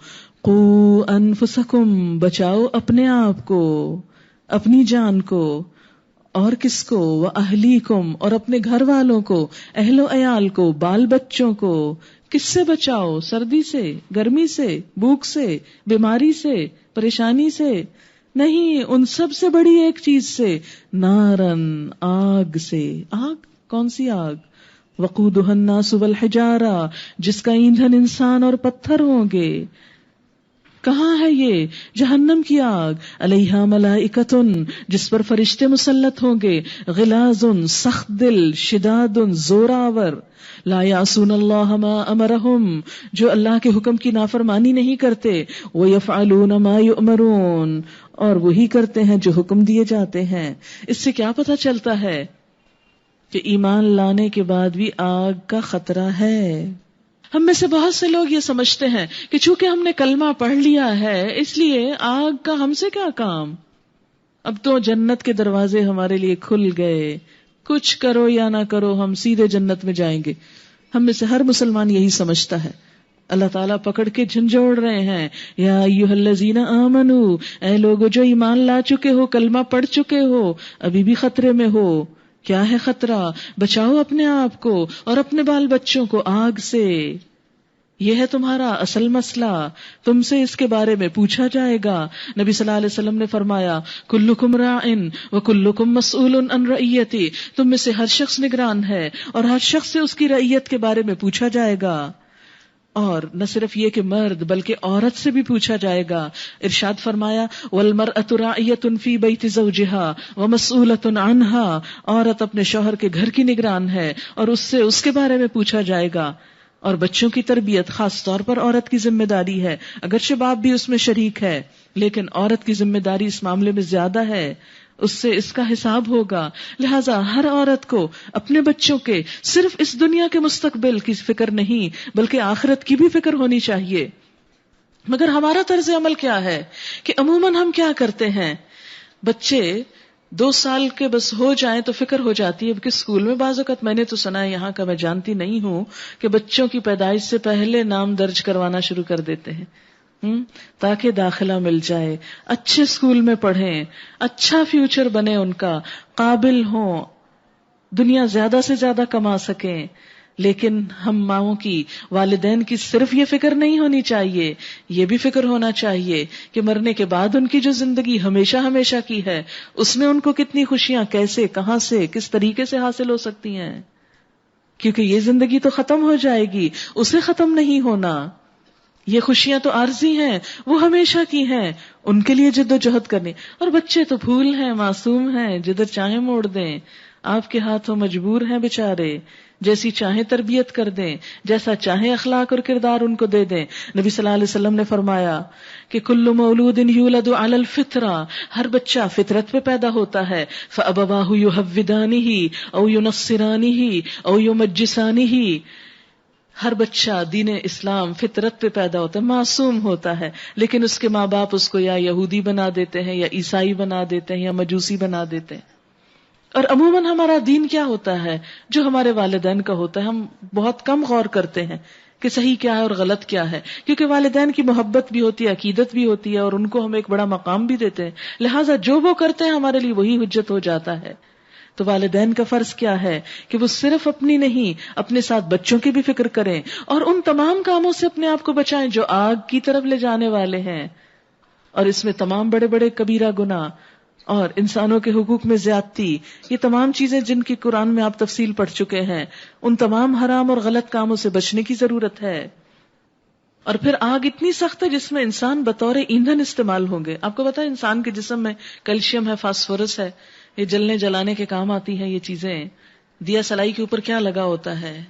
قو انفسکم، بچاؤ اپنے آپ کو، اپنی جان کو، اور کس کو؟ وَأَهْلِيكُمْ، اور اپنے گھر والوں کو، اہل و عیال کو، بال بچوں کو. کس سے بچاؤ؟ سردی سے، گرمی سے، بھوک سے، بیماری سے، پریشانی سے نہیں، ان سب سے بڑی ایک چیز سے، نارن، آگ سے. آگ کون سی آگ؟ وقودها الناس والحجارہ، جس کا ایندھن انسان اور پتھر ہوں گے. کہاں ہے یہ؟ جہنم کی آگ. علیہا ملائکۃ، جس پر فرشتے مسلط ہوں گے، غلاظ، سخت دل، شداد، زوراور، لا یعصون اللہ ما امرہم، جو اللہ کے حکم کی نافرمانی نہیں کرتے، ویفعلون ما یؤمرون، اور وہی کرتے ہیں جو حکم دیے جاتے ہیں. اس سے کیا پتہ چلتا ہے کہ ایمان لانے کے بعد بھی آگ کا خطرہ ہے. ہم میں سے بہت سے لوگ یہ سمجھتے ہیں کہ چونکہ ہم نے کلمہ پڑھ لیا ہے اس لیے آگ کا ہم سے کیا کام، اب تو جنت کے دروازے ہمارے لیے کھل گئے، کچھ کرو یا نہ کرو ہم سیدھے جنت میں جائیں گے. ہم میں سے ہر مسلمان یہی سمجھتا ہے. اللہ تعالیٰ پکڑ کے جھنجھوڑ رہے ہیں، یا ایھا الذین آمنو، اے لوگو جو ایمان لا چکے ہو، کلمہ پڑھ چکے ہو، ابھی بھی خطرے میں ہو. کیا ہے خطرہ؟ بچاؤ اپنے آپ کو اور اپنے بال بچوں کو آگ سے. یہ ہے تمہارا اصل مسئلہ، تم سے اس کے بارے میں پوچھا جائے گا. نبی صلی اللہ علیہ وسلم نے فرمایا، کلکم راعٍ وکلکم مسئول عن رعیتہ، تم میں سے ہر شخص نگران ہے اور ہر شخص سے اس کی رعیت کے بارے میں پوچھا جائے گا. اور نہ صرف یہ کہ مرد بلکہ عورت سے بھی پوچھا جائے گا. ارشاد فرمایا، والمرأة راعیۃ فی بیت زوجہا ومسئولۃ عنہا، عورت اپنے شوہر کے گھر کی نگران ہے اور اس سے اس کے بارے میں پوچھا جائے گا. اور بچوں کی تربیت خاص طور پر عورت کی ذمہ داری ہے، اگرچہ باپ بھی اس میں شریک ہے لیکن عورت کی ذمہ داری اس معاملے میں زیادہ ہے، اس سے اس کا حساب ہوگا. لہٰذا ہر عورت کو اپنے بچوں کے صرف اس دنیا کے مستقبل کی فکر نہیں بلکہ آخرت کی بھی فکر ہونی چاہیے. مگر ہمارا طرز عمل کیا ہے کہ عموماً ہم کیا کرتے ہیں، بچے 2 سال کے بس ہو جائیں تو فکر ہو جاتی ہے کہ اسکول میں بعض اوقات میں نے تو سنا ہے، یہاں کا میں جانتی نہیں ہوں، کہ بچوں کی پیدائش سے پہلے نام درج کروانا شروع کر دیتے ہیں تاکہ داخلہ مل جائے، اچھے اسکول میں پڑھیں، اچھا فیوچر بنے، ان کا قابل ہوں، دنیا زیادہ سے زیادہ کما سکیں. لیکن ہم ماؤں کی، والدین کی صرف یہ فکر نہیں ہونی چاہیے، یہ بھی فکر ہونا چاہیے کہ مرنے کے بعد ان کی جو زندگی ہمیشہ ہمیشہ کی ہے اس میں ان کو کتنی خوشیاں کیسے، کہاں سے، کس طریقے سے حاصل ہو سکتی ہیں. کیونکہ یہ زندگی تو ختم ہو جائے گی، اسے ختم نہیں ہونا. یہ خوشیاں تو عارضی ہیں، وہ ہمیشہ کی ہیں، ان کے لیے جد و جہد کرنی. اور بچے تو پھول ہیں، معصوم ہیں، جدھر چاہیں موڑ دیں. آپ کے ہاتھوں مجبور ہیں بیچارے، جیسی چاہیں تربیت کر دیں، جیسا چاہیں اخلاق اور کردار ان کو دے دیں۔ نبی صلی اللہ علیہ وسلم نے فرمایا کہ کل مولود یولد علی الفطرہ، ہر بچہ فطرت پہ پیدا ہوتا ہے، فابواہ یہودانہ او ینصرانہ او یمجسانہ، ہر بچہ دین اسلام فطرت پہ پیدا ہوتا ہے، معصوم ہوتا ہے، لیکن اس کے ماں باپ اس کو یا یہودی بنا دیتے ہیں، یا عیسائی بنا دیتے ہیں، یا مجوسی بنا دیتے ہیں۔ اور عموماً ہمارا دین کیا ہوتا ہے؟ جو ہمارے والدین کا ہوتا ہے، ہم بہت کم غور کرتے ہیں کہ صحیح کیا ہے اور غلط کیا ہے، کیونکہ والدین کی محبت بھی ہوتی ہے، عقیدت بھی ہوتی ہے، اور ان کو ہم ایک بڑا مقام بھی دیتے ہیں، لہٰذا جو وہ کرتے ہیں ہمارے لیے وہی حجت ہو جاتا ہے۔ تو والدین کا فرض کیا ہے کہ وہ صرف اپنی نہیں، اپنے ساتھ بچوں کی بھی فکر کریں، اور ان تمام کاموں سے اپنے آپ کو بچائیں جو آگ کی طرف لے جانے والے ہیں، اور اس میں تمام بڑے بڑے کبیرہ گناہ اور انسانوں کے حقوق میں زیادتی، یہ تمام چیزیں جن کی قرآن میں آپ تفصیل پڑھ چکے ہیں، ان تمام حرام اور غلط کاموں سے بچنے کی ضرورت ہے۔ اور پھر آگ اتنی سخت ہے جس میں انسان بطور ایندھن استعمال ہوں گے۔ آپ کو پتا ہے انسان کے جسم میں کیلشیم ہے، فاسفورس ہے، یہ جلنے جلانے کے کام آتی ہیں یہ چیزیں۔ دیا سلائی کے اوپر کیا لگا ہوتا ہے،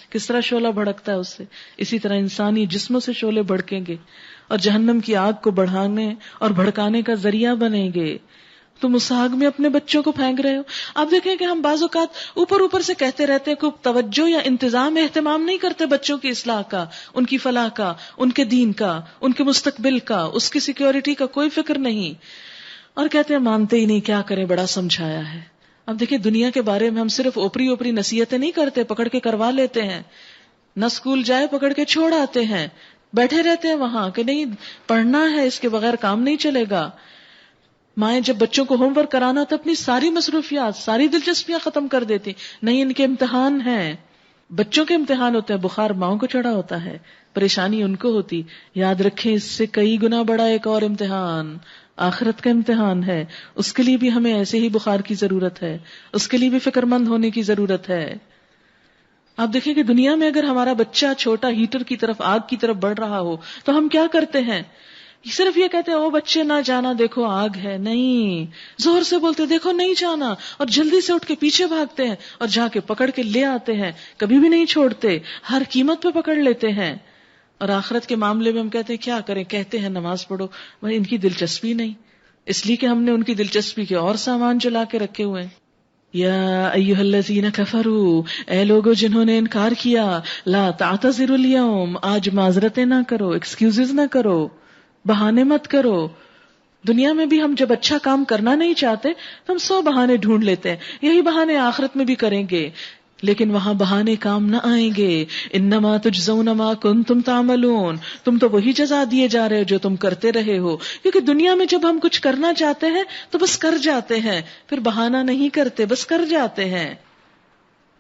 کس طرح شعلہ بھڑکتا ہے اس سے، اسی طرح انسانی جسموں سے شعلے بھڑکیں گے اور جہنم کی آگ کو بڑھانے اور بھڑکانے کا ذریعہ بنیں گے۔ تم اس آگ میں اپنے بچوں کو پھینک رہے ہو۔ آپ دیکھیں کہ ہم بعض اوقات اوپر سے کہتے رہتے ہیں کہ توجہ یا انتظام اہتمام نہیں کرتے بچوں کی اصلاح کا، ان کی فلاح کا، ان کے دین کا، ان کے مستقبل کا، اس کی سیکیورٹی کا کوئی فکر نہیں، اور کہتے ہیں مانتے ہی نہیں، کیا کریں، بڑا سمجھایا ہے۔ اب دیکھیں دنیا کے بارے میں ہم صرف اوپری نصیحتیں نہیں کرتے، پکڑ کے کروا لیتے ہیں، نہ اسکول جائے پکڑ کے چھوڑ آتے ہیں، بیٹھے رہتے ہیں وہاں کہ نہیں پڑھنا ہے، اس کے بغیر کام نہیں چلے گا۔ مائیں جب بچوں کو ہوم ورک کرانا تو اپنی ساری مصروفیات، ساری دلچسپیاں ختم کر دیتی، نہیں ان کے امتحان ہیں، بچوں کے امتحان ہوتے ہیں، بخار ماؤں کو چڑھا ہوتا ہے، پریشانی ان کو ہوتی۔ یاد رکھیں اس سے کئی گنا بڑا ایک اور امتحان آخرت کا امتحان ہے، اس کے لیے بھی ہمیں ایسے ہی بخار کی ضرورت ہے، اس کے لیے بھی فکر مند ہونے کی ضرورت ہے۔ آپ دیکھیں کہ دنیا میں اگر ہمارا بچہ چھوٹا ہیٹر کی طرف، آگ کی طرف بڑھ رہا ہو تو ہم کیا کرتے ہیں؟ صرف یہ کہتے ہیں او بچے نہ جانا، دیکھو آگ ہے، نہیں، زور سے بولتے دیکھو نہیں جانا، اور جلدی سے اٹھ کے پیچھے بھاگتے ہیں اور جا کے پکڑ کے لے آتے ہیں، کبھی بھی نہیں چھوڑتے، ہر قیمت پہ پکڑ لیتے ہیں۔ اور آخرت کے معاملے میں ہم کہتے ہیں کیا کریں، کہتے ہیں نماز پڑھو، بھائی ان کی دلچسپی نہیں، اس لیے کہ ہم نے ان کی دلچسپی کے اور سامان جلا کے رکھے ہوئے ہیں۔ یا ایھا الذین کفروا، اے لوگوں جنہوں نے انکار کیا، لا تعتذروا اليوم، آج معذرتیں نہ کرو، ایکسکیوزز نہ کرو، بہانے مت کرو۔ دنیا میں بھی ہم جب اچھا کام کرنا نہیں چاہتے تو ہم 100 بہانے ڈھونڈ لیتے ہیں، یہی بہانے آخرت میں بھی کریں گے، لیکن وہاں بہانے کام نہ آئیں گے۔ انما تجزون ما کنتم تعملون، تم تو وہی جزا دیے جا رہے ہو جو تم کرتے رہے ہو، کیونکہ دنیا میں جب ہم کچھ کرنا چاہتے ہیں تو بس کر جاتے ہیں، پھر بہانہ نہیں کرتے، بس کر جاتے ہیں۔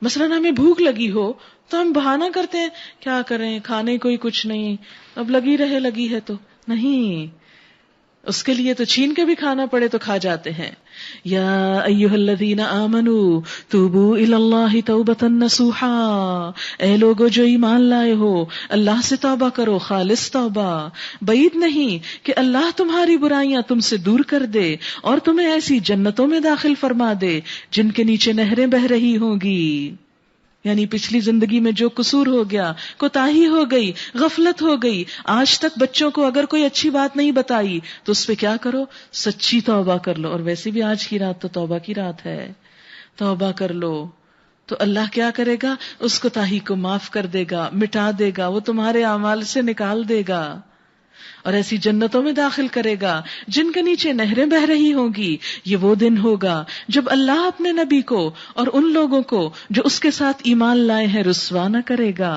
مثلاً ہمیں بھوک لگی ہو تو ہم بہانہ کرتے ہیں، کیا کریں، کھانے کوئی کچھ نہیں، اب لگی ہے تو نہیں، اس کے لیے تو چھین کے بھی کھانا پڑے تو کھا جاتے ہیں۔ یا ایھا الذین آمنوا توبوا الی اللہ توبۃ نصوحا، اے لوگو جو ایمان لائے ہو اللہ سے توبہ کرو، خالص توبہ، بعید نہیں کہ اللہ تمہاری برائیاں تم سے دور کر دے اور تمہیں ایسی جنتوں میں داخل فرما دے جن کے نیچے نہریں بہ رہی ہوں گی۔ یعنی پچھلی زندگی میں جو قصور ہو گیا، کوتاہی ہو گئی، غفلت ہو گئی، آج تک بچوں کو اگر کوئی اچھی بات نہیں بتائی تو اس پہ کیا کرو، سچی توبہ کر لو۔ اور ویسے بھی آج کی رات تو توبہ کی رات ہے، توبہ کر لو تو اللہ کیا کرے گا، اس کوتاہی کو معاف کر دے گا، مٹا دے گا، وہ تمہارے اعمال سے نکال دے گا اور ایسی جنتوں میں داخل کرے گا جن کے نیچے نہریں بہ رہی ہوں گی۔ یہ وہ دن ہوگا جب اللہ اپنے نبی کو اور ان لوگوں کو جو اس کے ساتھ ایمان لائے ہیں رسوا نہ کرے گا،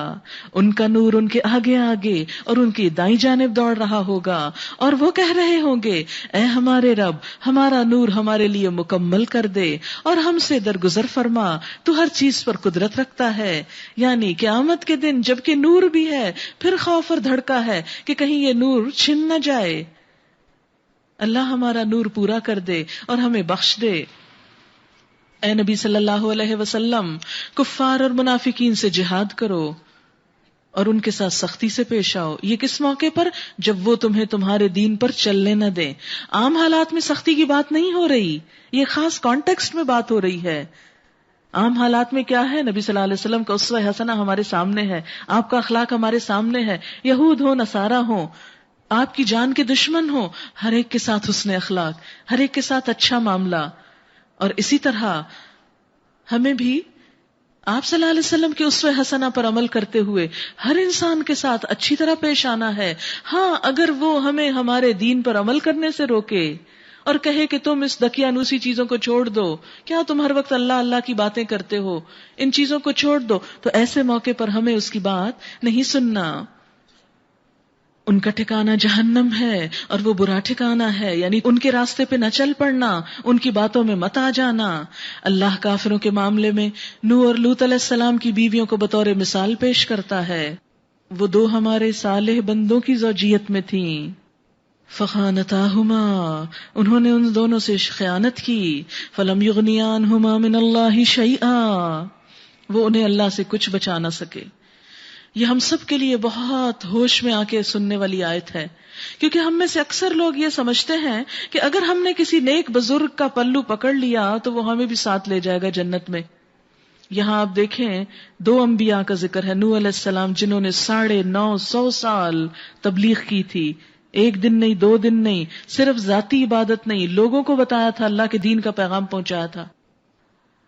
ان کا نور ان کے آگے آگے اور ان کی دائیں جانب دوڑ رہا ہوگا، اور وہ کہہ رہے ہوں گے اے ہمارے رب، ہمارا نور ہمارے لیے مکمل کر دے اور ہم سے درگزر فرما، تو ہر چیز پر قدرت رکھتا ہے۔ یعنی قیامت کے دن جبکہ نور بھی ہے، پھر خوف اور دھڑکا ہے کہ کہیں یہ نور چھن نہ جائے۔ اللہ ہمارا نور پورا کر دے اور ہمیں بخش دے۔ اے نبی صلی اللہ علیہ وسلم، کفار اور منافقین سے جہاد کرو اور ان کے ساتھ سختی سے پیش آؤ۔ یہ کس موقع پر؟ جب وہ تمہیں تمہارے دین پر چلنے نہ دیں۔ عام حالات میں سختی کی بات نہیں ہو رہی، یہ خاص کانٹیکسٹ میں بات ہو رہی ہے۔ عام حالات میں کیا ہے؟ نبی صلی اللہ علیہ وسلم کا اسوہ حسنہ ہمارے سامنے ہے، آپ کا اخلاق ہمارے سامنے ہے، یہود ہو نصارہ ہو، آپ کی جان کے دشمن ہو، ہر ایک کے ساتھ حسن اخلاق، ہر ایک کے ساتھ اچھا معاملہ. اور اسی طرح ہمیں بھی آپ صلی اللہ علیہ وسلم کے اسوہ حسنہ پر عمل کرتے ہوئے ہر انسان کے ساتھ اچھی طرح پیش آنا ہے. ہاں اگر وہ ہمیں ہمارے دین پر عمل کرنے سے روکے اور کہے کہ تم اس دقیانوسی چیزوں کو چھوڑ دو، کیا تم ہر وقت اللہ اللہ کی باتیں کرتے ہو، ان چیزوں کو چھوڑ دو، تو ایسے موقع پر ہمیں اس کی بات نہیں سننا. ان کا ٹھکانہ جہنم ہے اور وہ برا ٹھکانہ ہے، یعنی ان کے راستے پہ نہ چل پڑنا، ان کی باتوں میں مت آ جانا. اللہ کافروں کے معاملے میں نوح اور لوط علیہ السلام کی بیویوں کو بطور مثال پیش کرتا ہے. وہ دو ہمارے صالح بندوں کی زوجیت میں تھیں. فخانتاہما، انہوں نے ان دونوں سے خیانت کی. فلم یغنیا عنہما من اللہ شیئا، وہ انہیں اللہ سے کچھ بچا نہ سکے. یہ ہم سب کے لیے بہت ہوش میں آ کے سننے والی آیت ہے، کیونکہ ہم میں سے اکثر لوگ یہ سمجھتے ہیں کہ اگر ہم نے کسی نیک بزرگ کا پلو پکڑ لیا تو وہ ہمیں بھی ساتھ لے جائے گا جنت میں. یہاں آپ دیکھیں 2 انبیاء کا ذکر ہے، نوح علیہ السلام جنہوں نے 950 سال تبلیغ کی تھی، 1 دن نہیں 2 دن نہیں، صرف ذاتی عبادت نہیں، لوگوں کو بتایا تھا، اللہ کے دین کا پیغام پہنچایا تھا.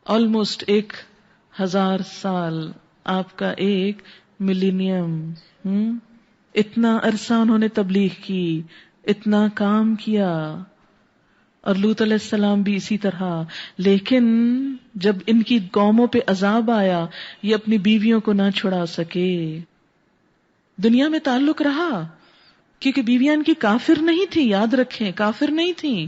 آلموسٹ 1000 سال، آپ کا 1 ملینیم، اتنا عرصہ انہوں نے تبلیغ کی، اتنا کام کیا. اور لوط علیہ السلام بھی اسی طرح. لیکن جب ان کی قوموں پہ عذاب آیا، یہ اپنی بیویوں کو نہ چھڑا سکے. دنیا میں تعلق رہا کیونکہ بیویاں ان کی کافر نہیں تھی، یاد رکھیں کافر نہیں تھی.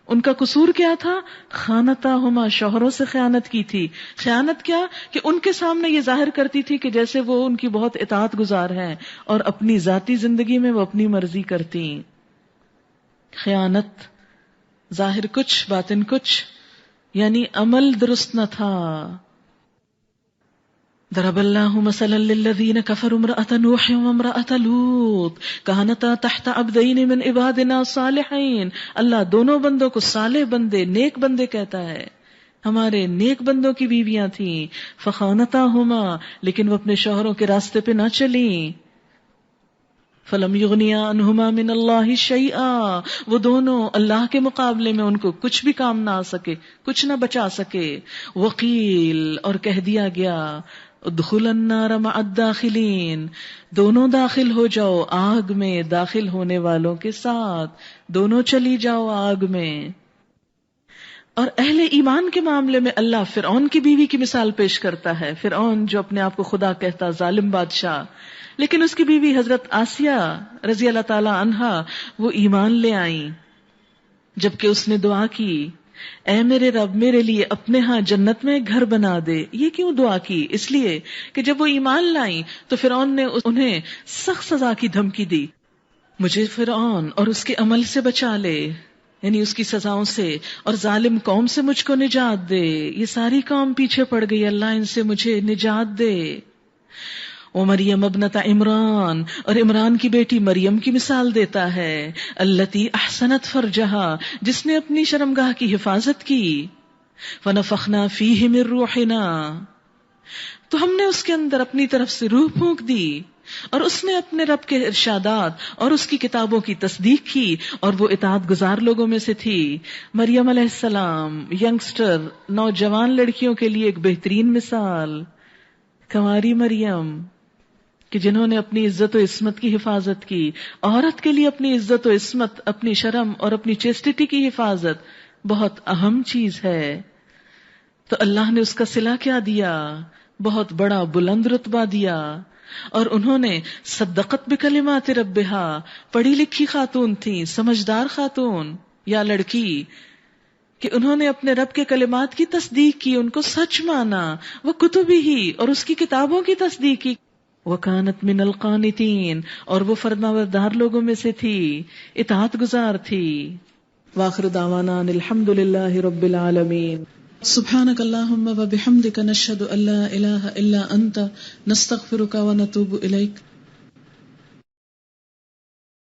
ان کا قصور کیا تھا؟ خانتاہما، شوہروں سے خیانت کی تھی. خیانت کیا؟ کہ ان کے سامنے یہ ظاہر کرتی تھی کہ جیسے وہ ان کی بہت اطاعت گزار ہیں اور اپنی ذاتی زندگی میں وہ اپنی مرضی کرتی. خیانت، ظاہر کچھ باطن کچھ، یعنی عمل درست نہ تھا. ضرب اللہ مثلا للذین کفروا امرأة نوح وامرأة لوط كانتا تحت عبدین من عبادنا صالحین. اللہ دونوں بندوں کو صالح بندے، نیک بندے کہتا ہے. ہمارے نیک بندوں کی بیویاں تھیں. فخانتاہما، لیکن وہ اپنے شوہروں کے راستے پہ نہ چلیں. فلم یغنیا عنہما من اللہ شیئا، وہ دونوں اللہ کے مقابلے میں ان کو کچھ بھی کام نہ آ سکے، کچھ نہ بچا سکے. وقیل، اور کہہ دیا گیا، ادخل النار مع الداخلین، دونوں داخل ہو جاؤ آگ میں داخل ہونے والوں کے ساتھ، دونوں چلی جاؤ آگ میں. اور اہل ایمان کے معاملے میں اللہ فرعون کی بیوی کی مثال پیش کرتا ہے. فرعون جو اپنے آپ کو خدا کہتا، ظالم بادشاہ، لیکن اس کی بیوی حضرت آسیہ رضی اللہ تعالی عنہا وہ ایمان لے آئیں، جبکہ اس نے دعا کی، اے میرے رب میرے لیے اپنے ہاں جنت میں ایک گھر بنا دے. یہ کیوں دعا کی؟ اس لیے کہ جب وہ ایمان لائیں تو فرعون نے انہیں سخت سزا کی دھمکی دی، مجھے فرعون اور اس کے عمل سے بچا لے، یعنی اس کی سزاؤں سے، اور ظالم قوم سے مجھ کو نجات دے. یہ ساری قوم پیچھے پڑ گئی، اللہ ان سے مجھے نجات دے. ومریم ابنت عمران، اور عمران کی بیٹی مریم کی مثال دیتا ہے، التی احسنت فرجہا، جس نے اپنی شرمگاہ کی حفاظت کی. فنفخنا فیہ من روحنا، تو ہم نے اس کے اندر اپنی طرف سے روح پھونک دی. اور اس نے اپنے رب کے ارشادات اور اس کی کتابوں کی تصدیق کی، اور وہ اطاعت گزار لوگوں میں سے تھی. مریم علیہ السلام ینگسٹر، نوجوان لڑکیوں کے لیے ایک بہترین مثال. کنواری مریم کہ جنہوں نے اپنی عزت و عصمت کی حفاظت کی. عورت کے لیے اپنی عزت و عصمت، اپنی شرم اور اپنی چیسٹیٹی کی حفاظت بہت اہم چیز ہے. تو اللہ نے اس کا صلہ کیا دیا؟ بہت بڑا بلند رتبہ دیا. اور انہوں نے صدقت بکلمات ربہا، پڑھی لکھی خاتون تھیں، سمجھدار خاتون یا لڑکی، کہ انہوں نے اپنے رب کے کلمات کی تصدیق کی، ان کو سچ مانا. وہ کتبہ، اور اس کی کتابوں کی تصدیق کی. وکانت من القانتین، اور وہ فرمانبردار لوگوں میں سے تھی، اطاعت گزار تھی. واخر دعوانا ان الحمد للہ رب العالمین. سبحانک اللہم وبحمدک نشہد ان لا الہ الا انت نستغفرک ونتوب الیک.